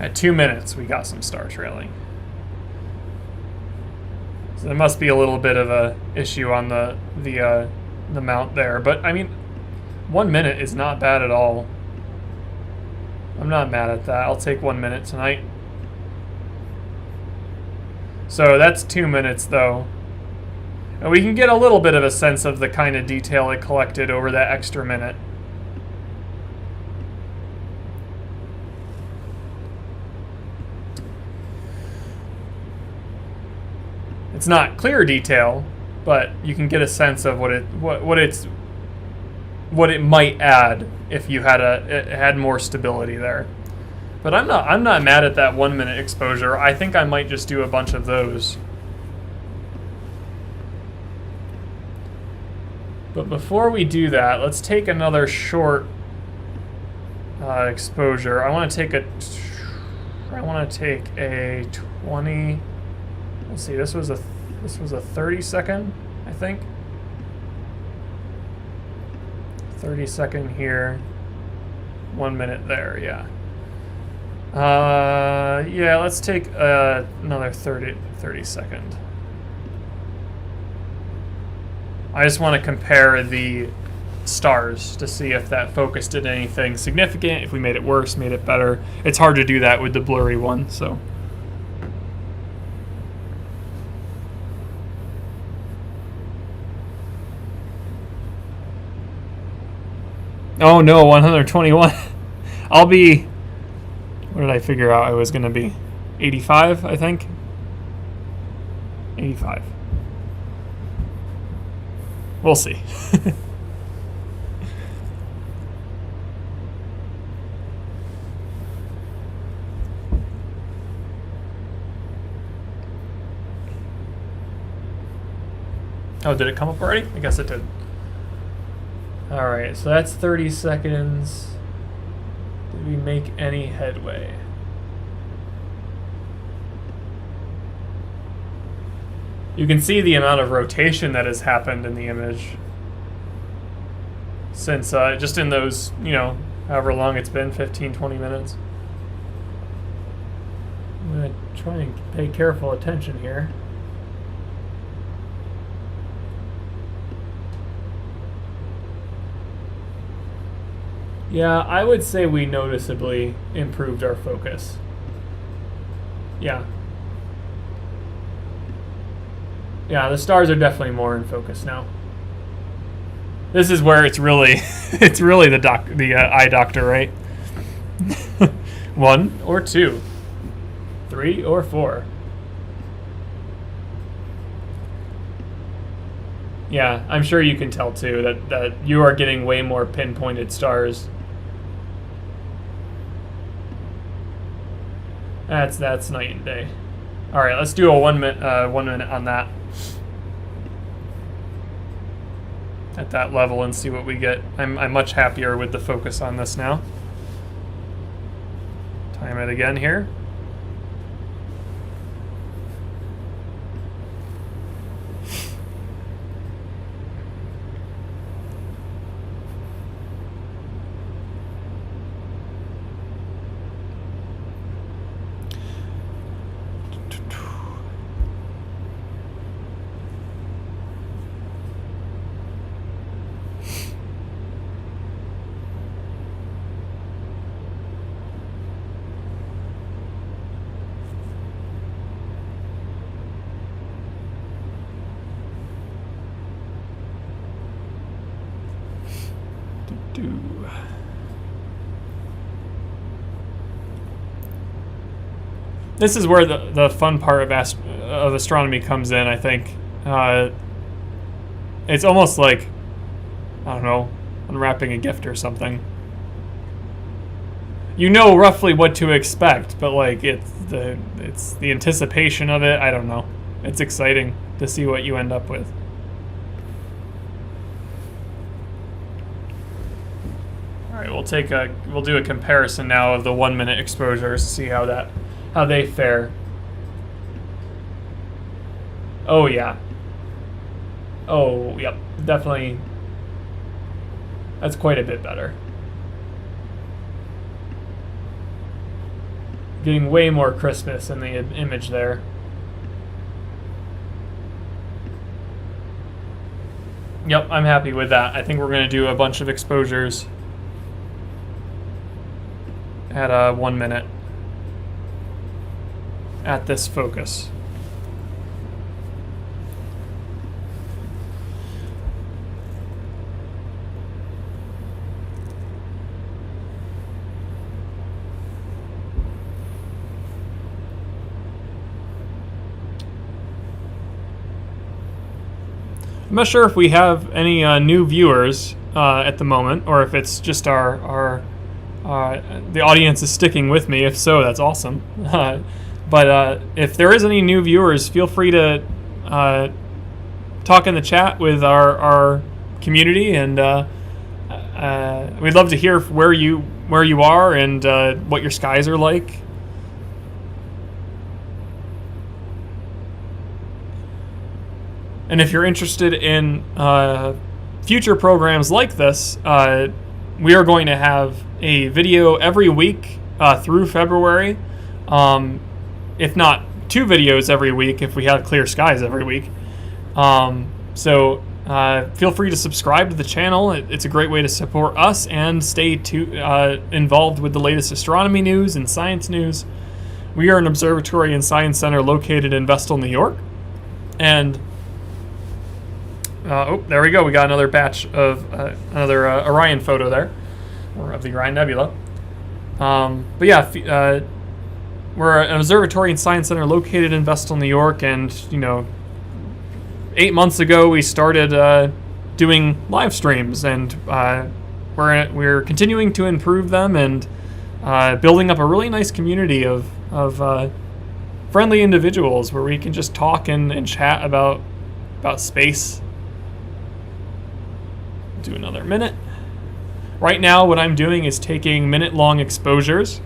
At 2 minutes, we got some star trailing. So there must be a little bit of a issue on the mount there, but I mean, 1 minute is not bad at all. I'm not mad at that. I'll take 1 minute tonight. So that's 2 minutes though. And we can get a little bit of a sense of the kind of detail it collected over that extra minute. It's not clear detail, but you can get a sense of what it might add if you had more stability there. But I'm not mad at that 1 minute exposure. I think I might just do a bunch of those. But before we do that, let's take another short exposure. I want to take a 20. Let's see. This was a 30 second, I think. 30 second here. 1 minute there. Yeah. Yeah. Let's take another 30 second. I just want to compare the stars to see if that focus did anything significant, if we made it worse, made it better. It's hard to do that with the blurry one, so. Oh no, 121. I'll be, what did I figure out I was going to be? 85, I think. 85. We'll see. Oh, did it come up already? I guess it did. Alright, so that's 30 seconds. Did we make any headway? You can see the amount of rotation that has happened in the image since just in those, you know, however long it's been, 15, 20 minutes. I'm going to try and pay careful attention here. Yeah, I would say we noticeably improved our focus. Yeah. Yeah, the stars are definitely more in focus now. This is where it's really, it's really the eye doctor, right? 1 or 2, 3 or 4. Yeah, I'm sure you can tell too that you are getting way more pinpointed stars. That's night and day. All right, let's do a 1 minute on that. At that level and see what we get. I'm much happier with the focus on this now. Time it again here. This is where the fun part of astronomy comes in, I think. It's almost like, I don't know, unwrapping a gift or something. You know roughly what to expect, but like it's the anticipation of it. I don't know. It's exciting to see what you end up with. All right, we'll do a comparison now of the 1 minute exposures to see how they fare. Oh yeah. Oh yep, definitely. That's quite a bit better. Getting way more crispness in the image there. Yep, I'm happy with that. I think we're going to do a bunch of exposures at 1 minute at this focus. I'm not sure if we have any new viewers at the moment, or if it's just the audience is sticking with me. If so, that's awesome. But if there is any new viewers, feel free to talk in the chat with our community, and we'd love to hear where you are and what your skies are like. And if you're interested in future programs like this, we are going to have a video every week through February. If not 2 videos every week, if we have clear skies every week. So feel free to subscribe to the channel. It's a great way to support us and stay involved with the latest astronomy news and science news. We are an observatory and science center located in Vestal, New York. And oh, there we go. We got another batch of another Orion photo there. or of the Orion Nebula. But yeah, we're an observatory and science center located in Vestal, New York, and 8 months ago we started doing live streams, and we're continuing to improve them and building up a really nice community of friendly individuals where we can just talk and chat about space. Do another minute. Right now, what I'm doing is taking minute-long exposures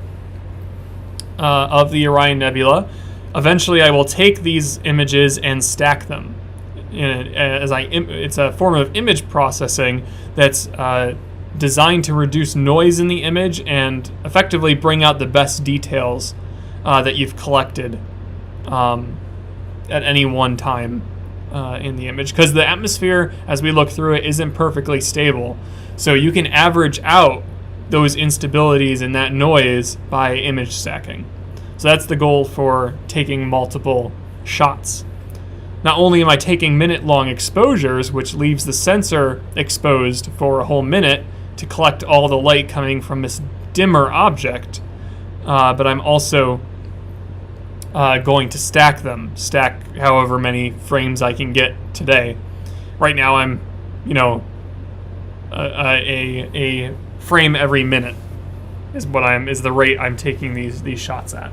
of the Orion Nebula. Eventually, I will take these images and stack them. It's a form of image processing that's designed to reduce noise in the image and effectively bring out the best details that you've collected at any one time in the image. Because the atmosphere, as we look through it, isn't perfectly stable. So you can average out those instabilities and that noise by image stacking. So that's the goal for taking multiple shots. Not only am I taking minute-long exposures, which leaves the sensor exposed for a whole minute to collect all the light coming from this dimmer object, but I'm also going to stack them, however many frames I can get today. Right now I'm, a frame every minute is the rate I'm taking these shots at.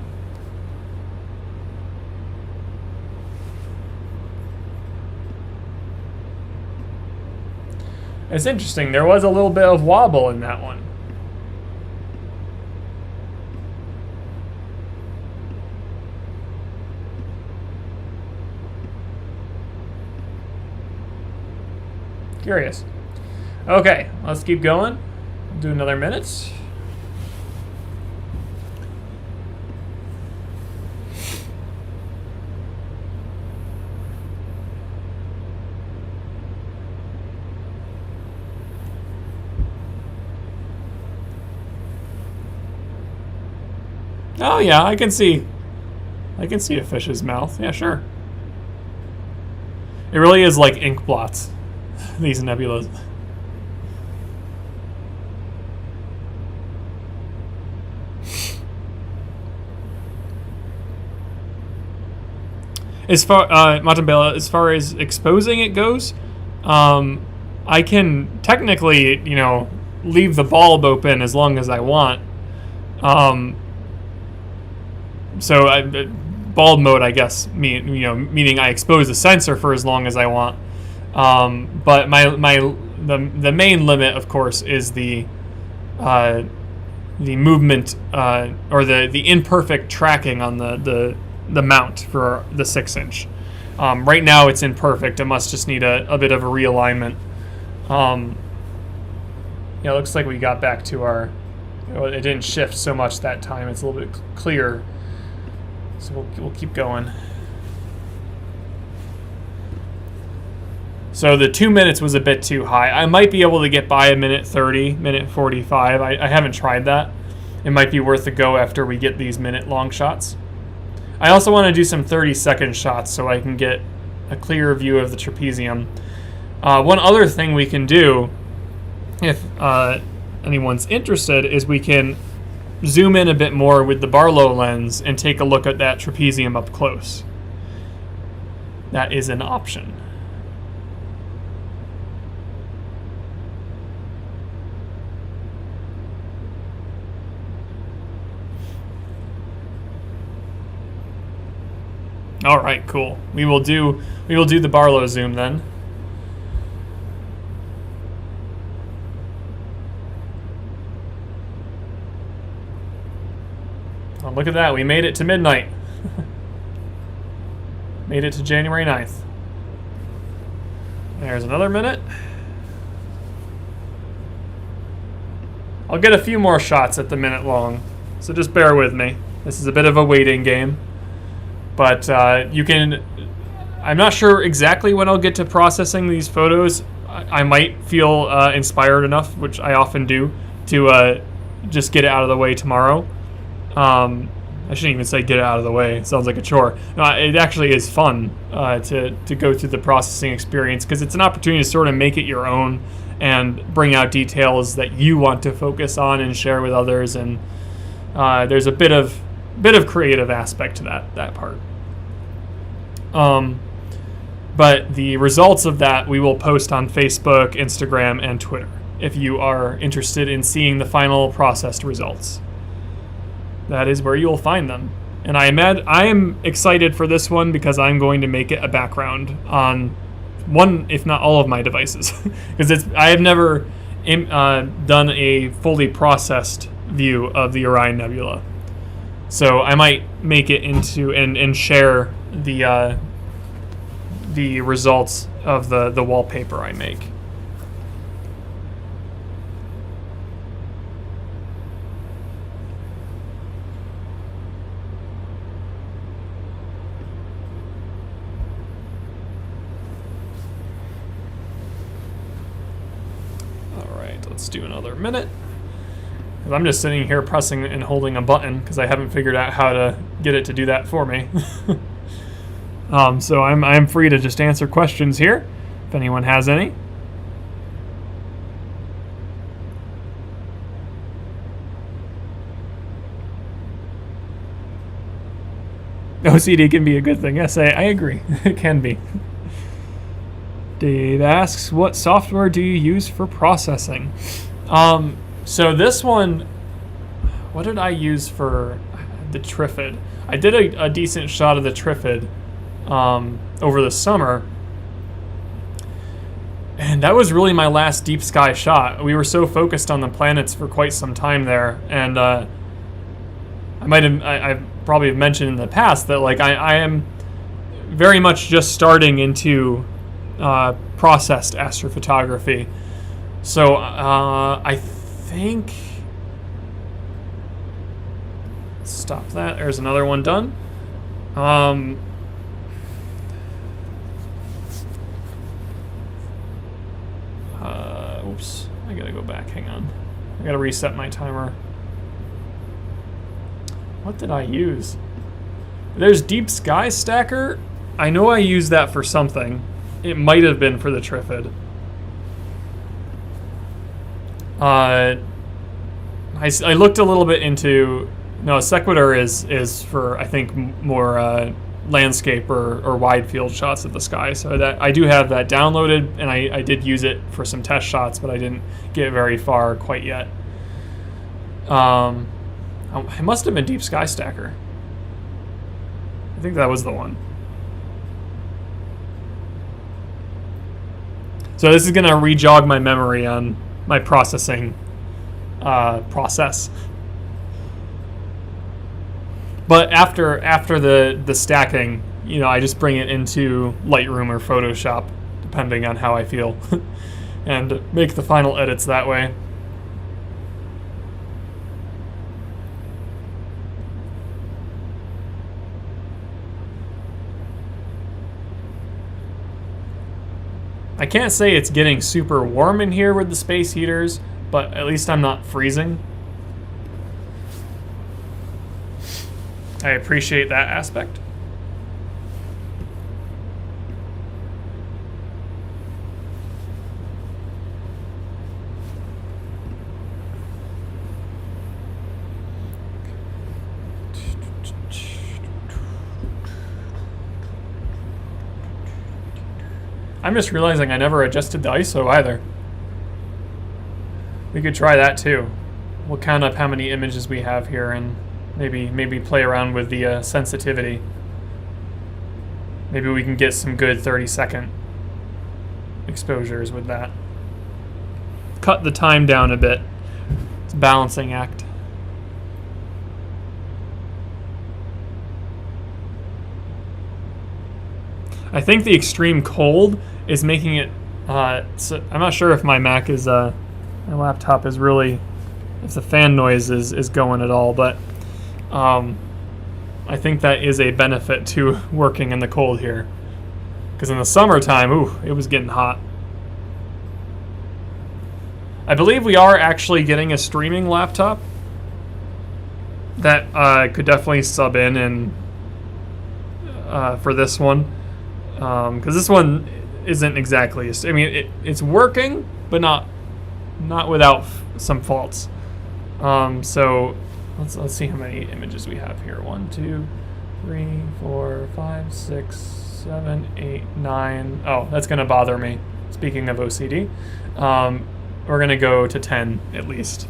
It's interesting, there was a little bit of wobble in that one. Curious. Okay, let's keep going. Do another minute. Oh yeah, I can see a fish's mouth. Yeah, sure. It really is like ink blots, these nebulas. As far Matambela, as far as exposing it goes, I can technically, leave the bulb open as long as I want. So bulb mode, I guess, meaning I expose the sensor for as long as I want. But the main limit, of course, is the movement or the imperfect tracking on the mount for the 6-inch. Right now it's imperfect. It must just need a bit of a realignment. It looks like we got back to our. It didn't shift so much that time. It's a little bit clearer. So we'll keep going. So the 2 minutes was a bit too high. I might be able to get by a minute 30, minute 45. I haven't tried that. It might be worth a go after we get these minute-long shots. I also want to do some 30-second shots so I can get a clearer view of the trapezium. One other thing we can do, if anyone's interested, is we can zoom in a bit more with the Barlow lens and take a look at that trapezium up close. That is an option. All right, cool. We will do the Barlow zoom then. Oh, look at that. We made it to midnight. Made it to January 9th. There's another minute. I'll get a few more shots at the minute long, so just bear with me. This is a bit of a waiting game. But you can. I'm not sure exactly when I'll get to processing these photos. I might feel inspired enough, which I often do, to just get it out of the way tomorrow. I shouldn't even say get it out of the way. It sounds like a chore. No, it actually is fun to go through the processing experience because it's an opportunity to sort of make it your own and bring out details that you want to focus on and share with others. And there's a bit of creative aspect to that part. But the results of that we will post on Facebook, Instagram, and Twitter if you are interested in seeing the final processed results. That is where you will find them. And I am excited for this one because I'm going to make it a background on one, if not all, of my devices. Because I have never done a fully processed view of the Orion Nebula. So I might make it into and share the results of the wallpaper I make. Let's do another minute. I'm just sitting here pressing and holding a button because I haven't figured out how to get it to do that for me. So I'm free to just answer questions here if anyone has any. OCD can be a good thing. Yes, I agree. It can be. Dave asks, what software do you use for processing? So this one, what did I use for the Trifid? I did a decent shot of the Trifid over the summer. And that was really my last deep sky shot. We were so focused on the planets for quite some time there. And I probably have mentioned in the past that like I am very much just starting into processed astrophotography. So I think, stop that, there's another one done. Oops, I gotta go back, hang on. I gotta reset my timer. What did I use? There's Deep Sky Stacker. I know I used that for something. It might have been for the Trifid. I looked a little bit into... No, Sequitur is for, I think, more landscape or wide field shots of the sky. So that I do have that downloaded, and I did use it for some test shots, but I didn't get very far quite yet. It must have been Deep Sky Stacker. I think that was the one. So this is going to re-jog my memory on my processing process. But after the stacking, you know, I just bring it into Lightroom or Photoshop, depending on how I feel, and make the final edits that way. I can't say it's getting super warm in here with the space heaters, but at least I'm not freezing. I appreciate that aspect. I'm just realizing I never adjusted the ISO either. We could try that too. We'll count up how many images we have here and maybe play around with the sensitivity. Maybe we can get some good 30-second exposures with that. Cut the time down a bit. It's a balancing act. I think the extreme cold is making it, so I'm not sure if my Mac is, my laptop is really, if the fan noise is going at all, but I think that is a benefit to working in the cold here. Because in the summertime, ooh, it was getting hot. I believe we are actually getting a streaming laptop that could definitely sub in and for this one. Because this one, isn't exactly. I mean, it's working, but not without some faults. So let's see how many images we have here. 1, 2, 3, 4, 5, 6, 7, 8, 9. Oh, that's gonna bother me. Speaking of OCD, we're gonna go to 10 at least.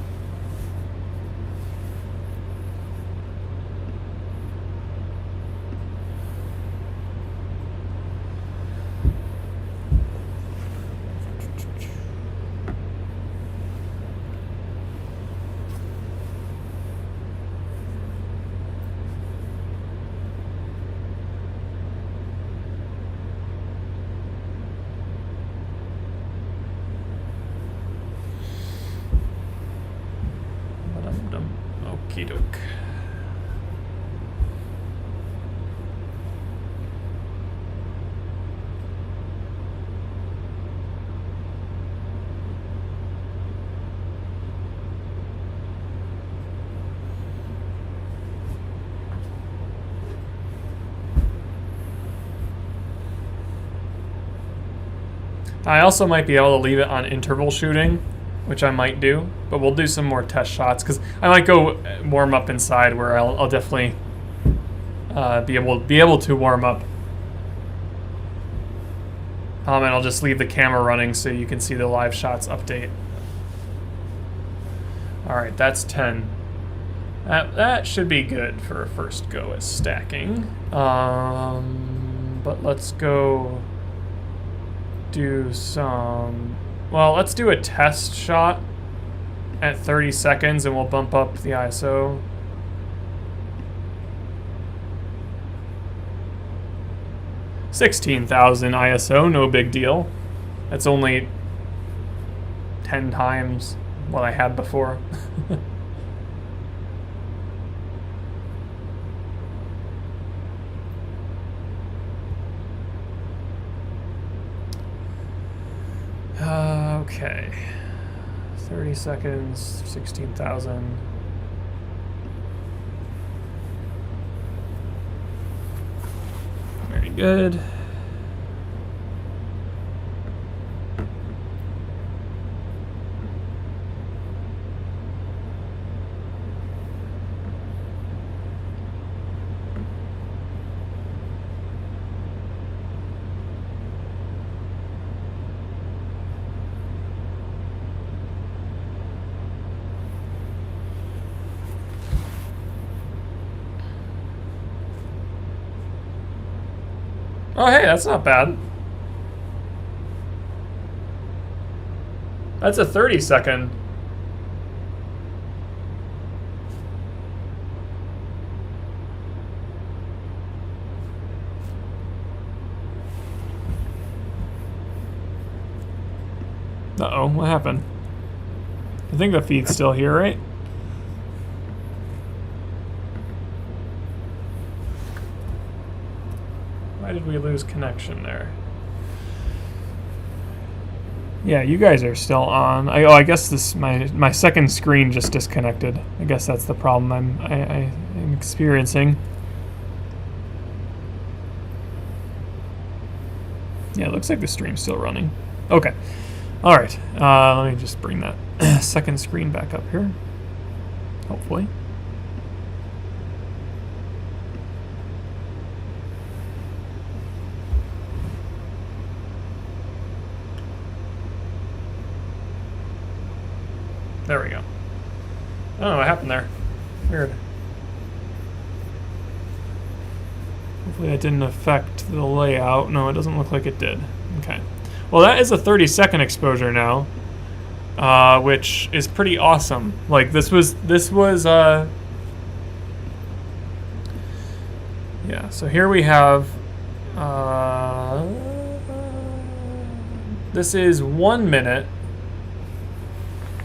Okie doke. I also might be able to leave it on interval shooting, which I might do, but we'll do some more test shots because I might go warm up inside where I'll definitely be able to warm up. And I'll just leave the camera running so you can see the live shots update. All right, that's 10. That should be good for a first go at stacking. But let's go do some. Well, let's do a test shot at 30 seconds and we'll bump up the ISO. $16,000 ISO, no big deal. That's only 10 times what I had before. Okay, 30 seconds, 16,000. Very good. Oh, hey, that's not bad. That's a 30-second. Uh-oh, what happened? I think the feed's still here, right? Why did we lose connection there? Yeah, you guys are still on. I guess this my second screen just disconnected. I guess that's the problem I'm experiencing. Yeah, it looks like the stream's still running. Okay. All right. Let me just bring that second screen back up here. Hopefully. There we go. I don't know what happened there. Weird. Hopefully that didn't affect the layout. No, it doesn't look like it did. Okay. Well, that is a 30-second exposure now, which is pretty awesome. Like this was yeah. So here we have this is 1 minute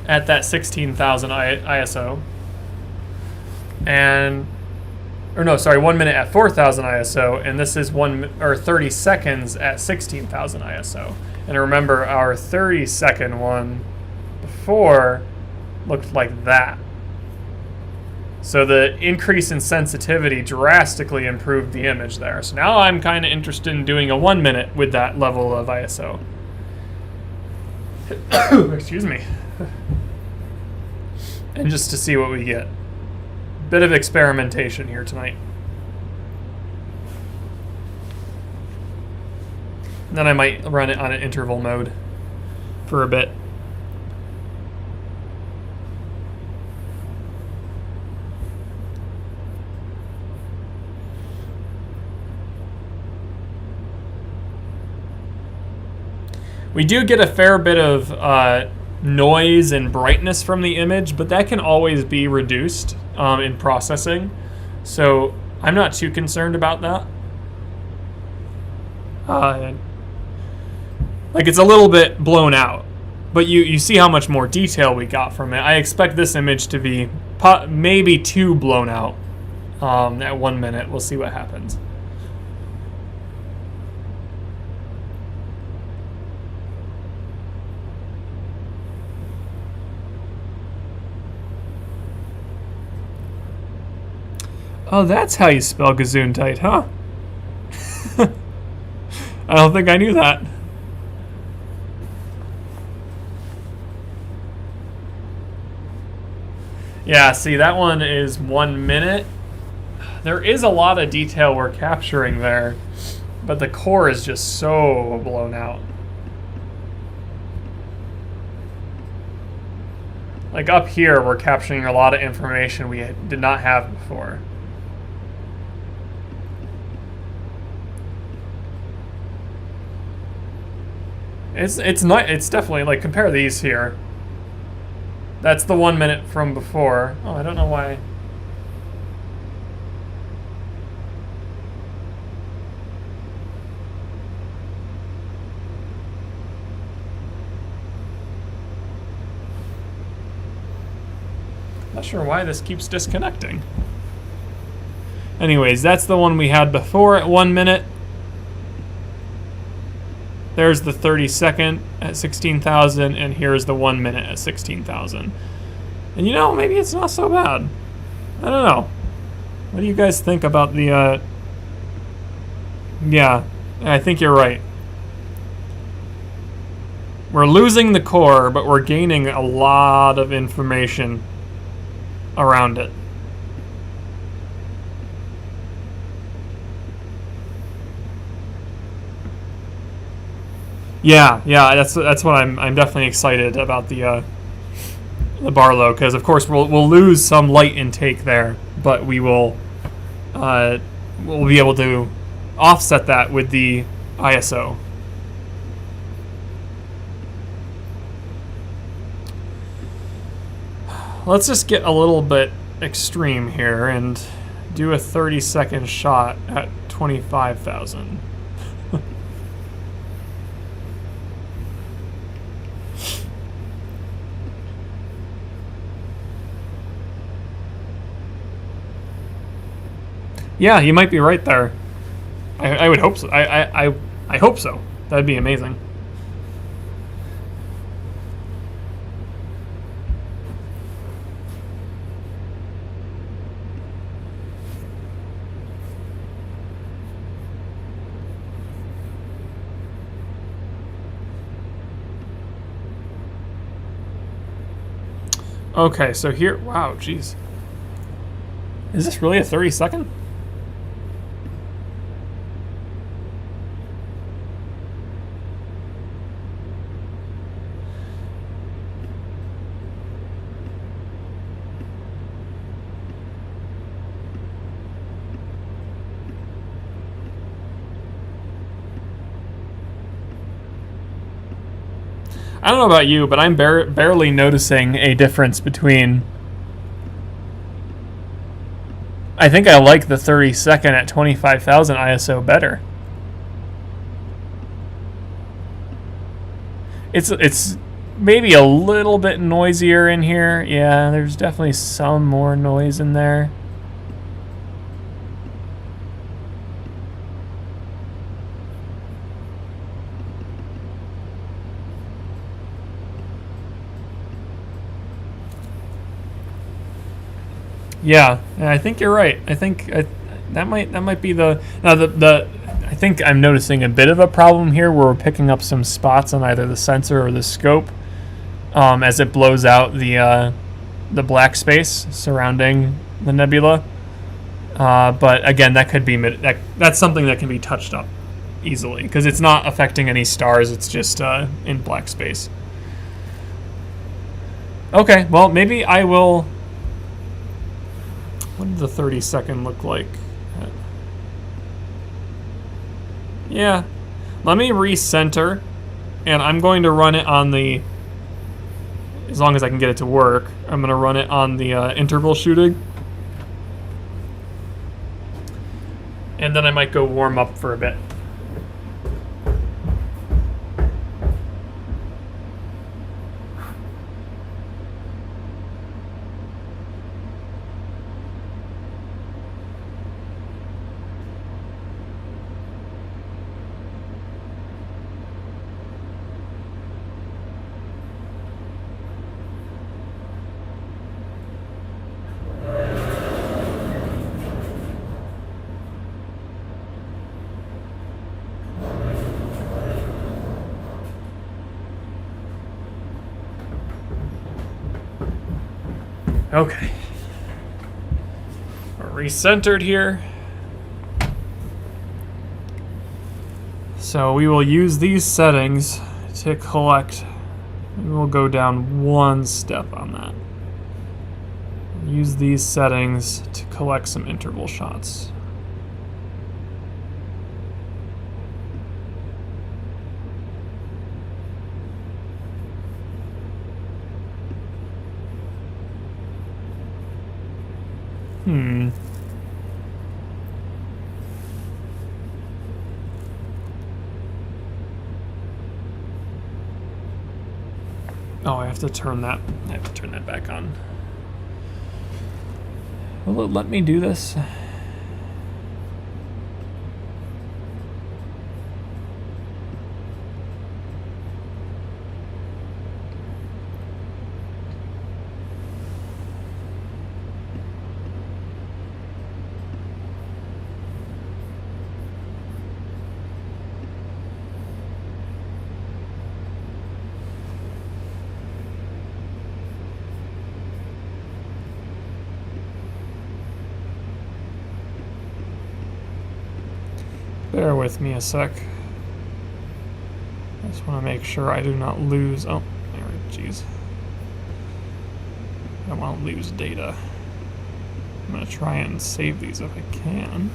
at that 16,000 ISO, and or no, sorry, 1 minute at 4,000 ISO, and this is 30 seconds at 16,000 ISO. And remember, our 30-second one before looked like that. So the increase in sensitivity drastically improved the image there. So now I'm kind of interested in doing a 1 minute with that level of ISO. Excuse me. And just to see what we get. Bit of experimentation here tonight. And then I might run it on an interval mode for a bit. We do get a fair bit of noise and brightness from the image, but that can always be reduced in processing. So I'm not too concerned about that. Like, it's a little bit blown out, but you see how much more detail we got from it. I expect this image to be maybe too blown out at 1 minute. We'll see what happens. Oh, that's how you spell Gesundheit, huh? I don't think I knew that. Yeah, see, that one is 1 minute. There is a lot of detail we're capturing there, but the core is just so blown out. Like up here, we're capturing a lot of information we did not have before. It's not. It's definitely, like, compare these here. That's the 1 minute from before. Oh, I don't know why. Not sure why this keeps disconnecting. Anyways, that's the one we had before at 1 minute. There's the 30-second at 16,000, and here's the 1 minute at 16,000. And you know, maybe it's not so bad. I don't know. What do you guys think about the, Yeah, I think you're right. We're losing the core, but we're gaining a lot of information around it. Yeah, that's what I'm definitely excited about the Barlow, because of course we'll lose some light intake there, but we'll be able to offset that with the ISO. Let's just get a little bit extreme here and do a 30-second shot at 25,000. Yeah, you might be right there. I would hope so. I hope so. That'd be amazing. Okay, so here, wow, jeez. Is this really a 30-second? I don't know about you, but I'm barely noticing a difference between... I think I like the 30-second at 25,000 ISO better. It's maybe a little bit noisier in here. Yeah, there's definitely some more noise in there. Yeah, I think you're right. I think that might be the now the. I think I'm noticing a bit of a problem here where we're picking up some spots on either the sensor or the scope as it blows out the black space surrounding the nebula. But again, that could be that's something that can be touched up easily because it's not affecting any stars. It's just in black space. Okay, well maybe I will. What did the 30-second look like? Yeah, let me recenter, and I'm going to run it on the. As long as I can get it to work, I'm going to run it on the interval shooting. And then I might go warm up for a bit. Okay. We're recentered here. So we will use these settings to collect. We will go down one step on that. Use these settings to collect some interval shots. Oh, I have to turn that. I have to turn that back on. Will it let me do this? Bear with me a sec. I just want to make sure I do not lose. Oh, there, jeez. I don't want to lose data. I'm going to try and save these if I can.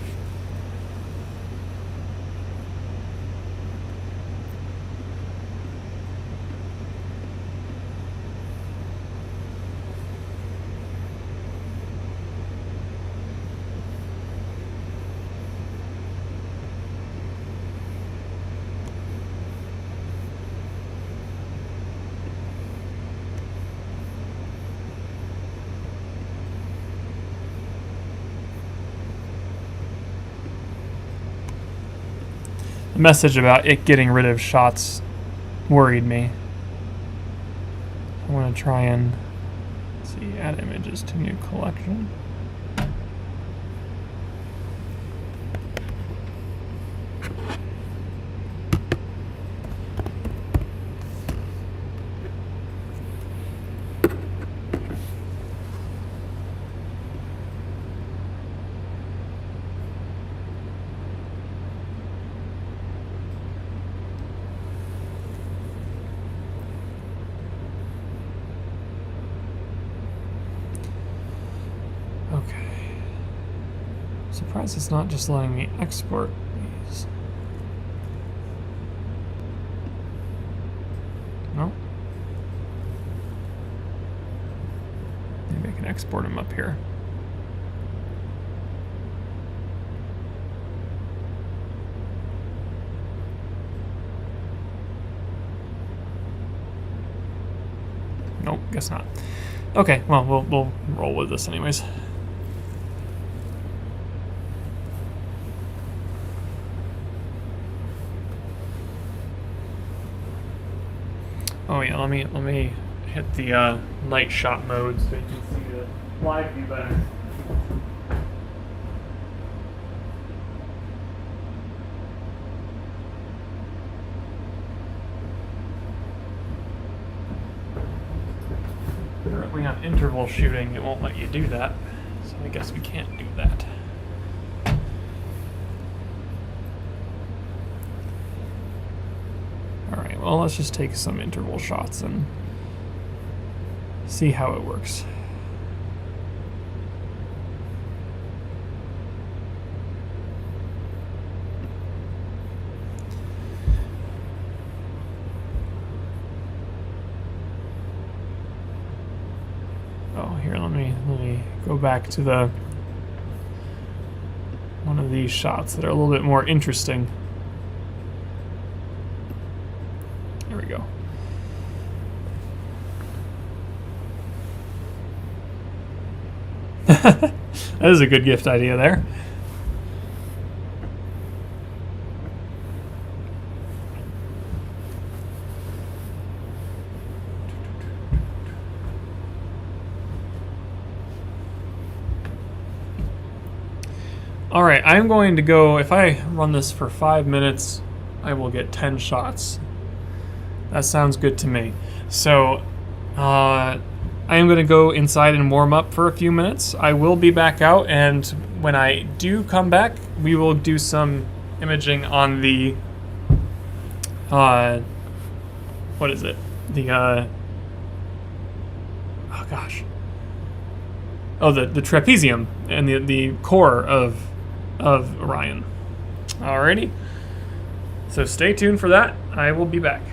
The message about it getting rid of shots worried me. I want to try and see, add images to new collection. Surprised it's not just letting me export these. No. Maybe I can export them up here. Nope, guess not. Okay, well, we'll roll with this anyways. Oh yeah, let me hit the night shot mode so you can see the live view better. Currently on interval shooting, it won't let you do that, so I guess we can't do that. Alright, well, let's just take some interval shots and see how it works. Oh, here, let me go back to the one of these shots that are a little bit more interesting. There we go. That is a good gift idea there. Alright, I'm going to go, if I run this for 5 minutes, I will get 10 shots. That sounds good to me. So, I am going to go inside and warm up for a few minutes. I will be back out, and when I do come back, we will do some imaging on the, what is it? The, oh gosh. Oh, the trapezium and the core of Orion. Alrighty. So stay tuned for that. I will be back.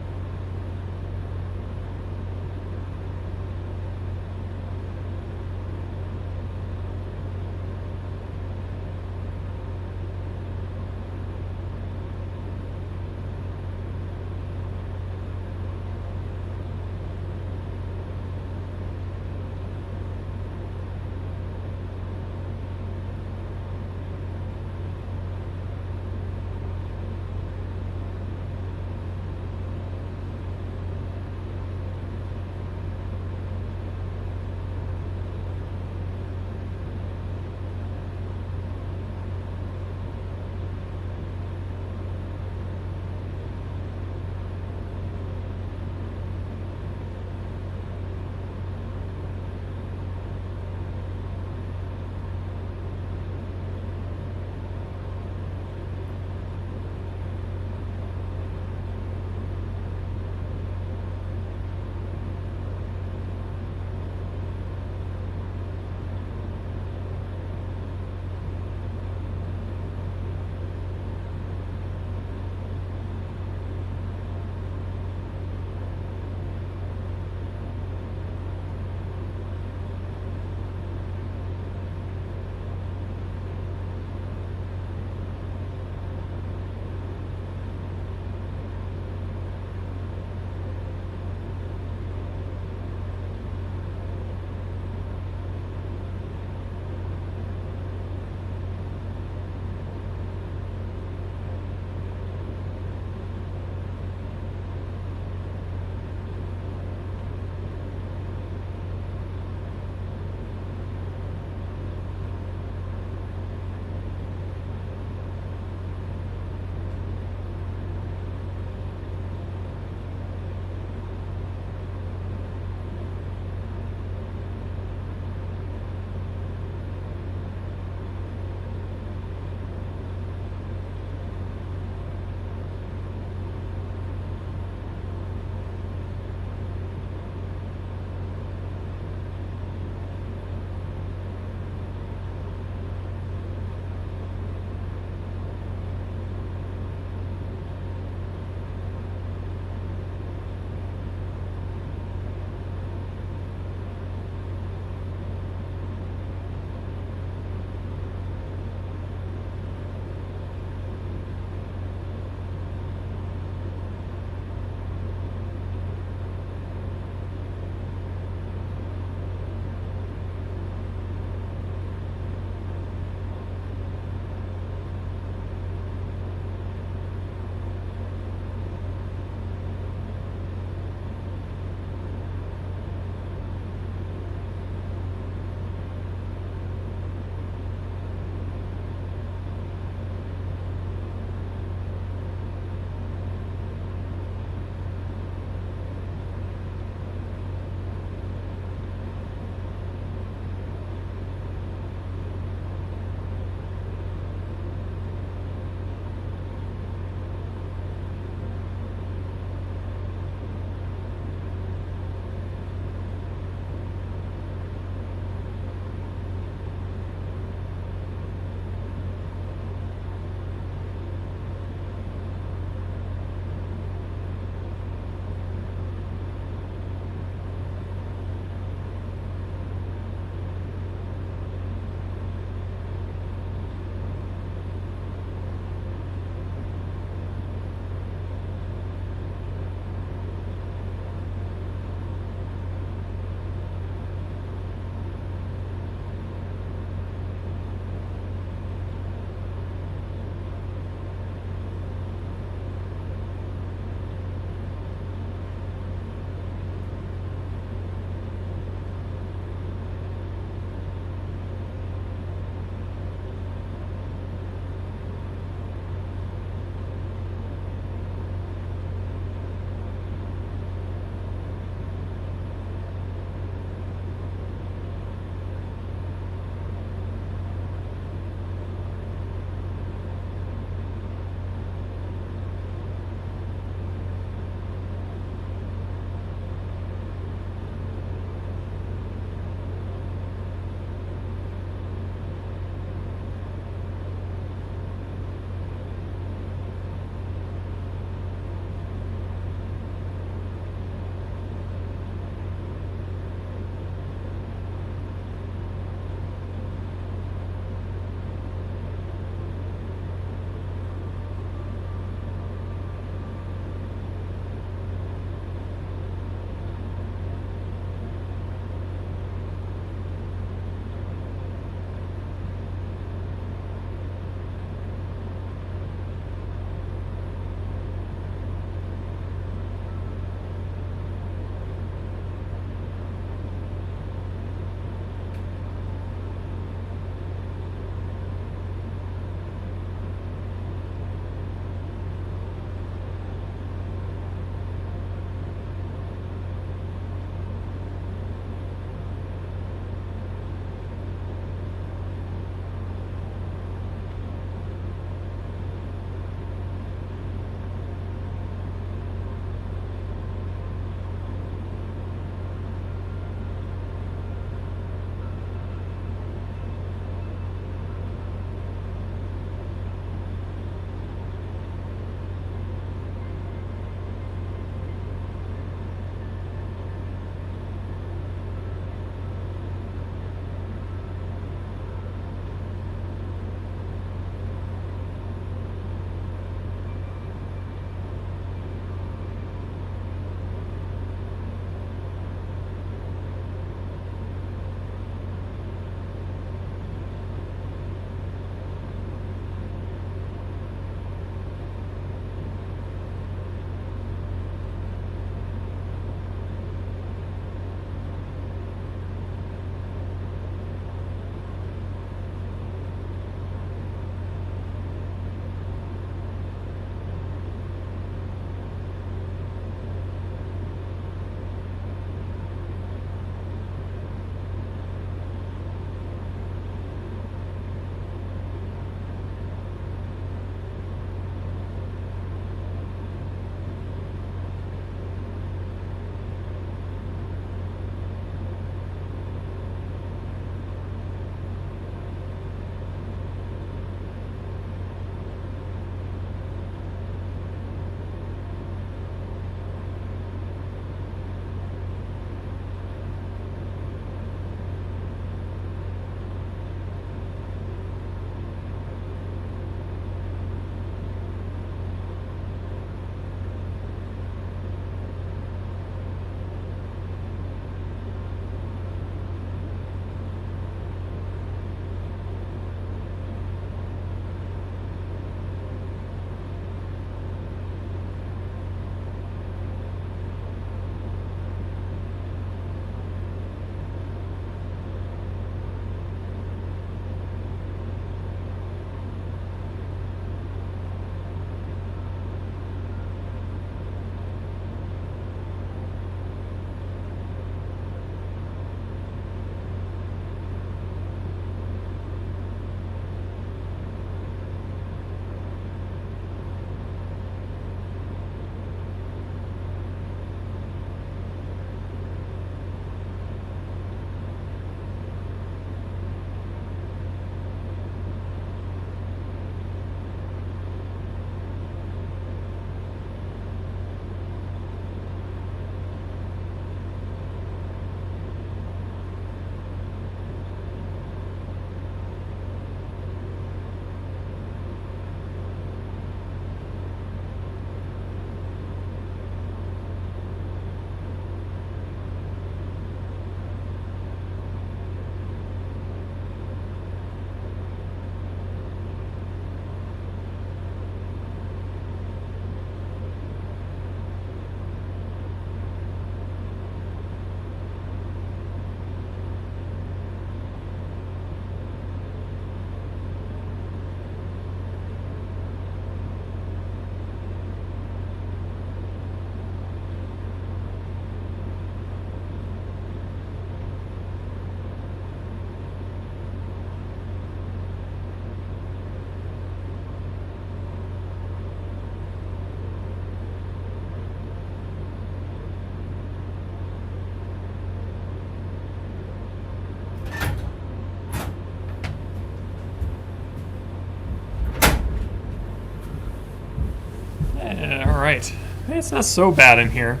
Alright. It's not so bad in here.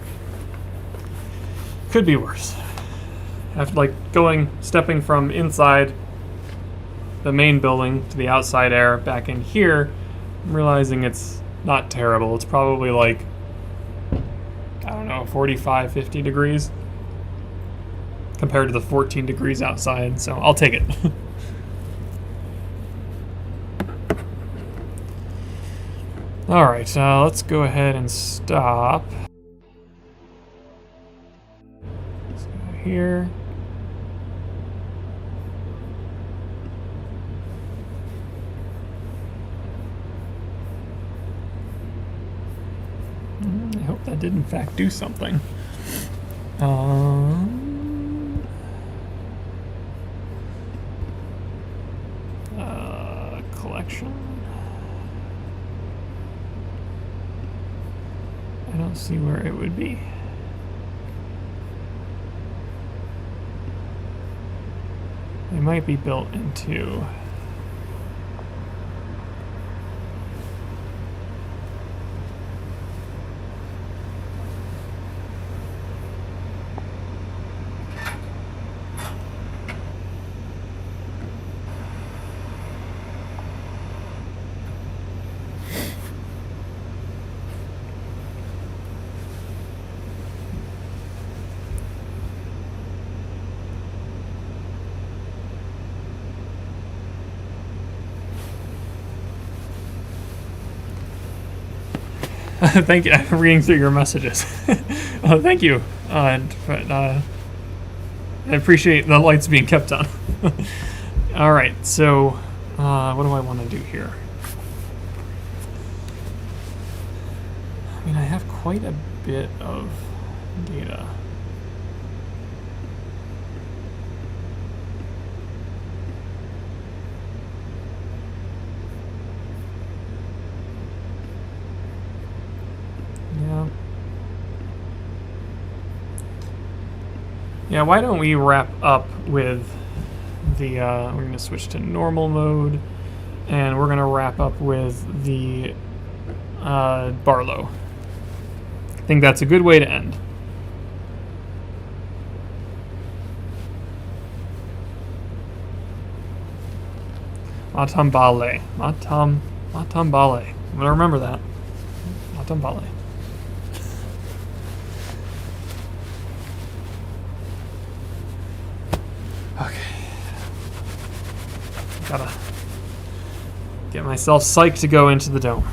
Could be worse. After like stepping from inside the main building to the outside air back in here, I'm realizing it's not terrible. It's probably like, I don't know, 45, 50 degrees compared to the 14 degrees outside, so I'll take it. Alright, let's go ahead and stop. Let's go here. I hope that did in fact do something. Collection. I don't see where it would be. It might be built into... Thank you. I'm reading through your messages. Thank you. I appreciate the lights being kept on. All right. So, what do I want to do here? I mean, I have quite a bit of data. Yeah, why don't we wrap up with the, we're going to switch to normal mode, and we're going to wrap up with the Barlow. I think that's a good way to end. Matambale. Matambale. I'm going to remember that. Matambale. Okay. Gotta get myself psyched to go into the dome.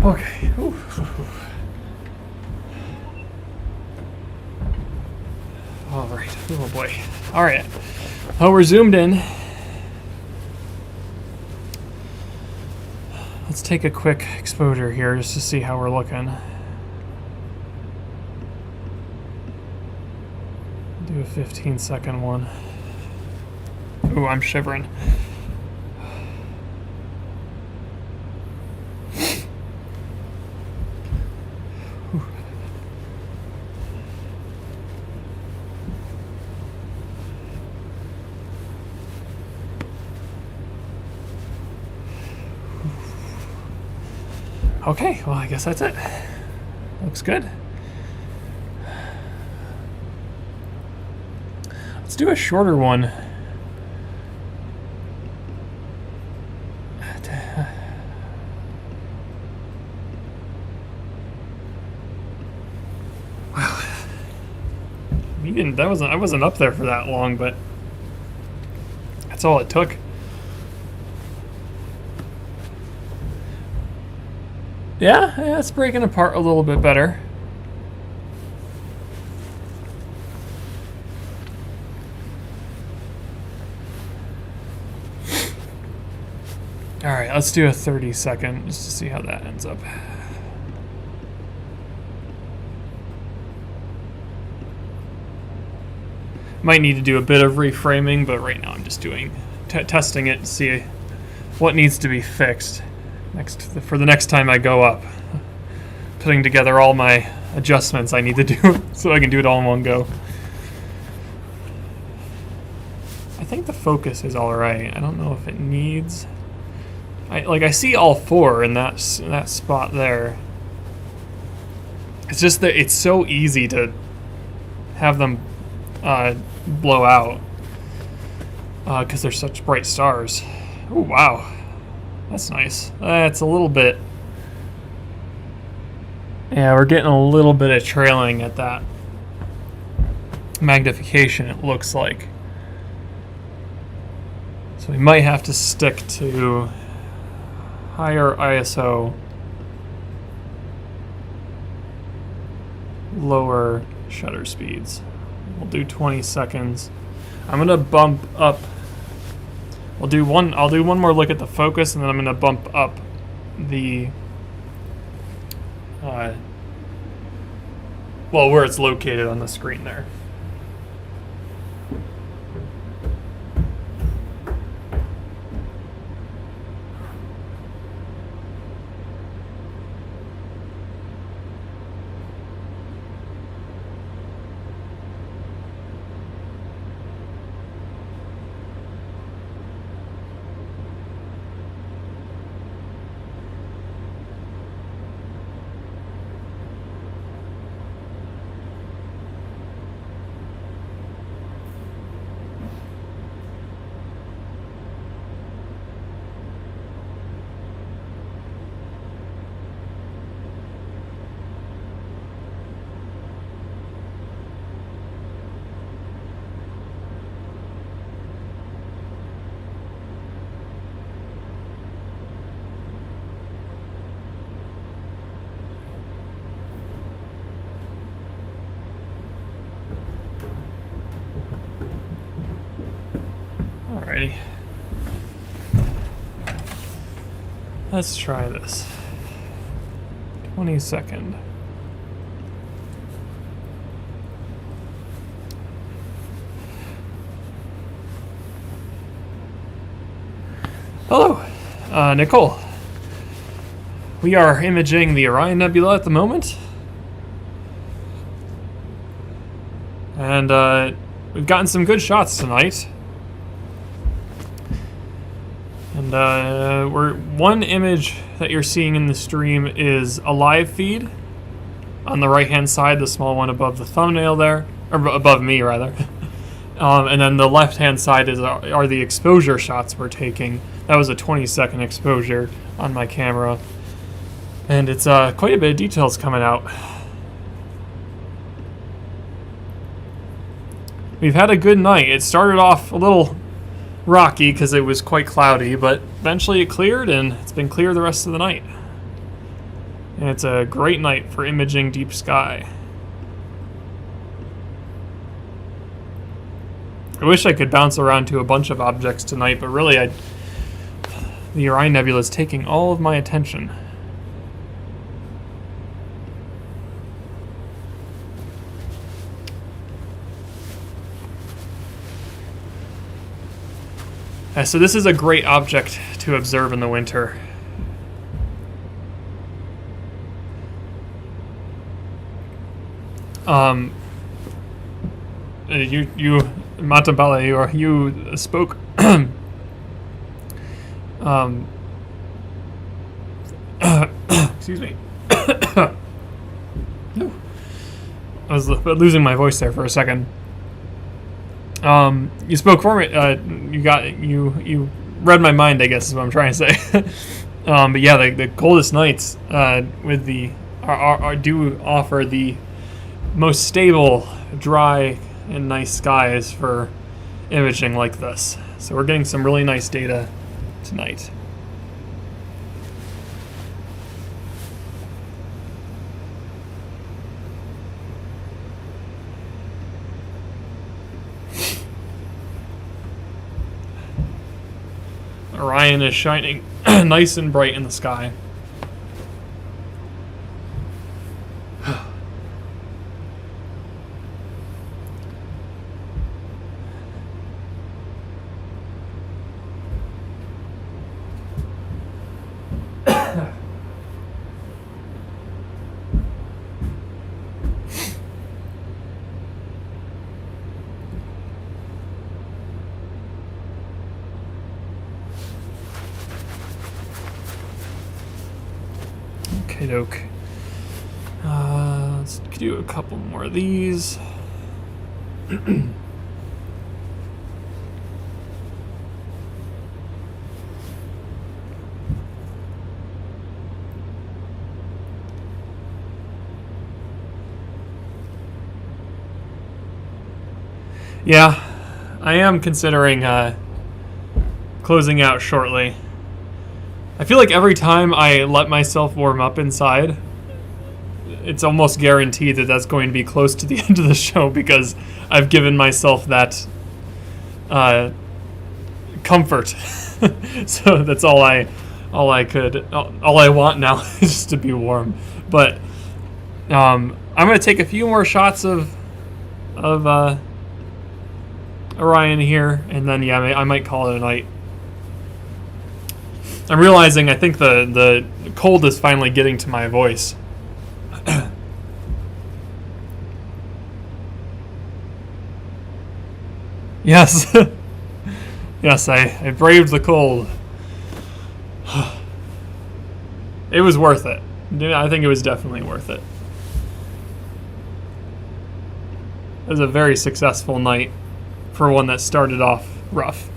Okay. Ooh. All right. Oh boy. All right. Oh, we're zoomed in. Let's take a quick exposure here just to see how we're looking. Do a 15-second one. Ooh, I'm shivering. Okay, well, I guess that's it. Looks good. Let's do a shorter one. Wow. I wasn't up there for that long, but that's all it took. Yeah, it's breaking apart a little bit better. All right, let's do a 30-second just to see how that ends up. Might need to do a bit of reframing, but right now I'm just doing testing it to see what needs to be fixed for the next time I go up. Putting together all my adjustments I need to do so I can do it all in one go. I think the focus is all right. I don't know if it needs. I see all four in that spot there. It's just that it's so easy to have them blow out because they're such bright stars. Oh wow, that's nice. That's a little bit. Yeah, we're getting a little bit of trailing at that magnification, it looks like. So we might have to stick to higher ISO, lower shutter speeds. We'll do 20 seconds. I'm gonna bump up. I'll do one more look at the focus, and then I'm gonna bump up the well, where it's located on the screen there. Alrighty. Let's try this. 20-second. Hello, Nicole. We are imaging the Orion Nebula at the moment. And we've gotten some good shots tonight. And one image that you're seeing in the stream is a live feed on the right-hand side, the small one above the thumbnail there, or above me rather. And then the left-hand side are the exposure shots we're taking. That was a 20-second exposure on my camera, and it's quite a bit of details coming out. We've had a good night. It started off a little rocky because it was quite cloudy, but eventually it cleared, and it's been clear the rest of the night. And it's a great night for imaging deep sky. I wish I could bounce around to a bunch of objects tonight, but really the Orion Nebula is taking all of my attention. So this is a great object to observe in the winter. You Matabale, you spoke excuse me. I was losing my voice there for a second. You spoke for me. You read my mind, I guess is what I'm trying to say. But yeah, the coldest nights with do offer the most stable, dry, and nice skies for imaging like this. So we're getting some really nice data tonight. Orion is shining nice and bright in the sky. Okay, doke. Let's do a couple more of these. Yeah, I am considering closing out shortly. I feel like every time I let myself warm up inside, it's almost guaranteed that that's going to be close to the end of the show because I've given myself that comfort. So that's all I want now is just to be warm. But I'm gonna take a few more shots of Orion here, and then yeah, I might call it a night. I'm realizing I think the cold is finally getting to my voice. Yes. Yes, I braved the cold. It was worth it. I think it was definitely worth it. It was a very successful night for one that started off rough.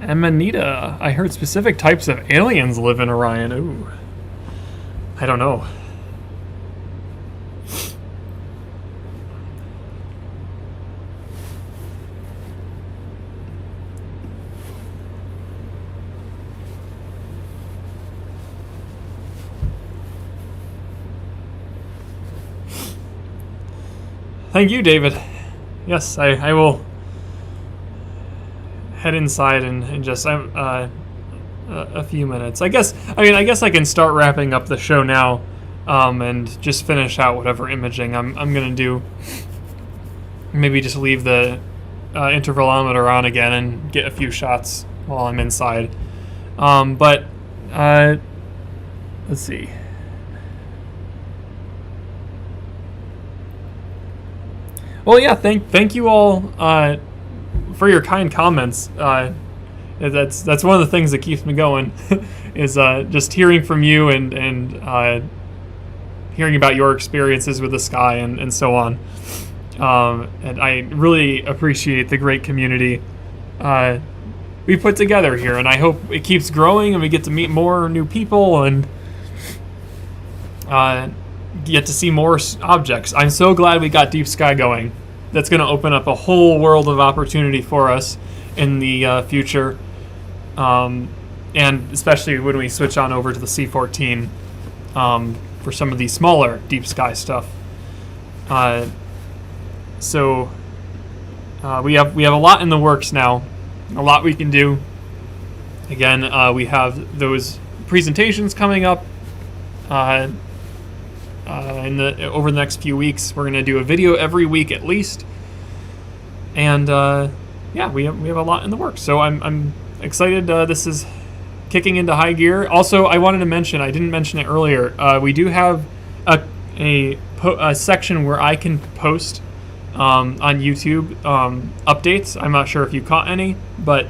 Amanita, I heard specific types of aliens live in Orion. Ooh. I don't know. Thank you, David. Yes, I will head inside and just a few minutes. I guess I can start wrapping up the show now, and just finish out whatever imaging I'm gonna do. Maybe just leave the intervalometer on again and get a few shots while I'm inside. But let's see. Well, yeah, thank you all for your kind comments. That's one of the things that keeps me going, is just hearing from you and hearing about your experiences with the sky and so on. And I really appreciate the great community we put together here, and I hope it keeps growing and we get to meet more new people and get to see more objects. I'm so glad we got Deep Sky going. That's going to open up a whole world of opportunity for us, in the future, and especially when we switch on over to the C14 for some of the smaller deep sky stuff. So we have a lot in the works now, a lot we can do. Again, we have those presentations coming up over the next few weeks. We're going to do a video every week at least, and yeah, we have a lot in the works. So I'm excited. This is kicking into high gear. Also, I wanted to mention, I didn't mention it earlier. We do have a section where I can post on YouTube updates. I'm not sure if you caught any, but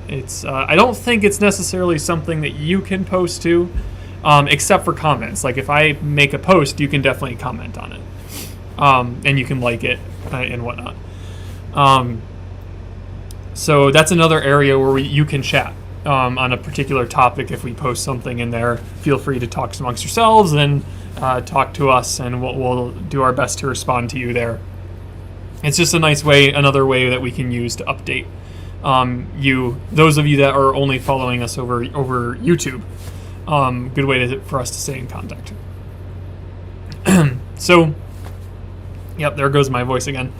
it's I don't think it's necessarily something that you can post to, except for comments. Like if I make a post, you can definitely comment on it, and you can like it and whatnot. So that's another area where you can chat on a particular topic. If we post something in there, feel free to talk amongst yourselves and talk to us, and we'll do our best to respond to you there. It's just a nice way, another way that we can use to update those of you that are only following us over YouTube. Good way for us to stay in contact. So, yep, there goes my voice again.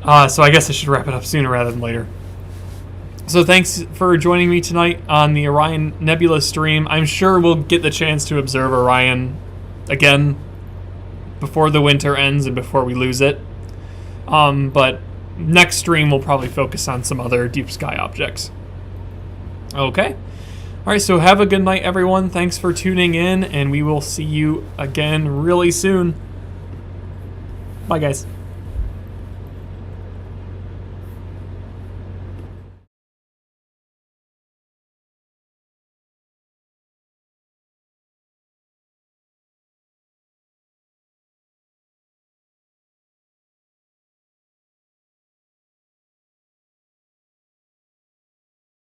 So I guess I should wrap it up sooner rather than later. So thanks for joining me tonight on the Orion Nebula stream. I'm sure we'll get the chance to observe Orion again before the winter ends and before we lose it. But next stream we'll probably focus on some other deep sky objects. Okay. All right, so have a good night, everyone. Thanks for tuning in, and we will see you again really soon. Bye, guys.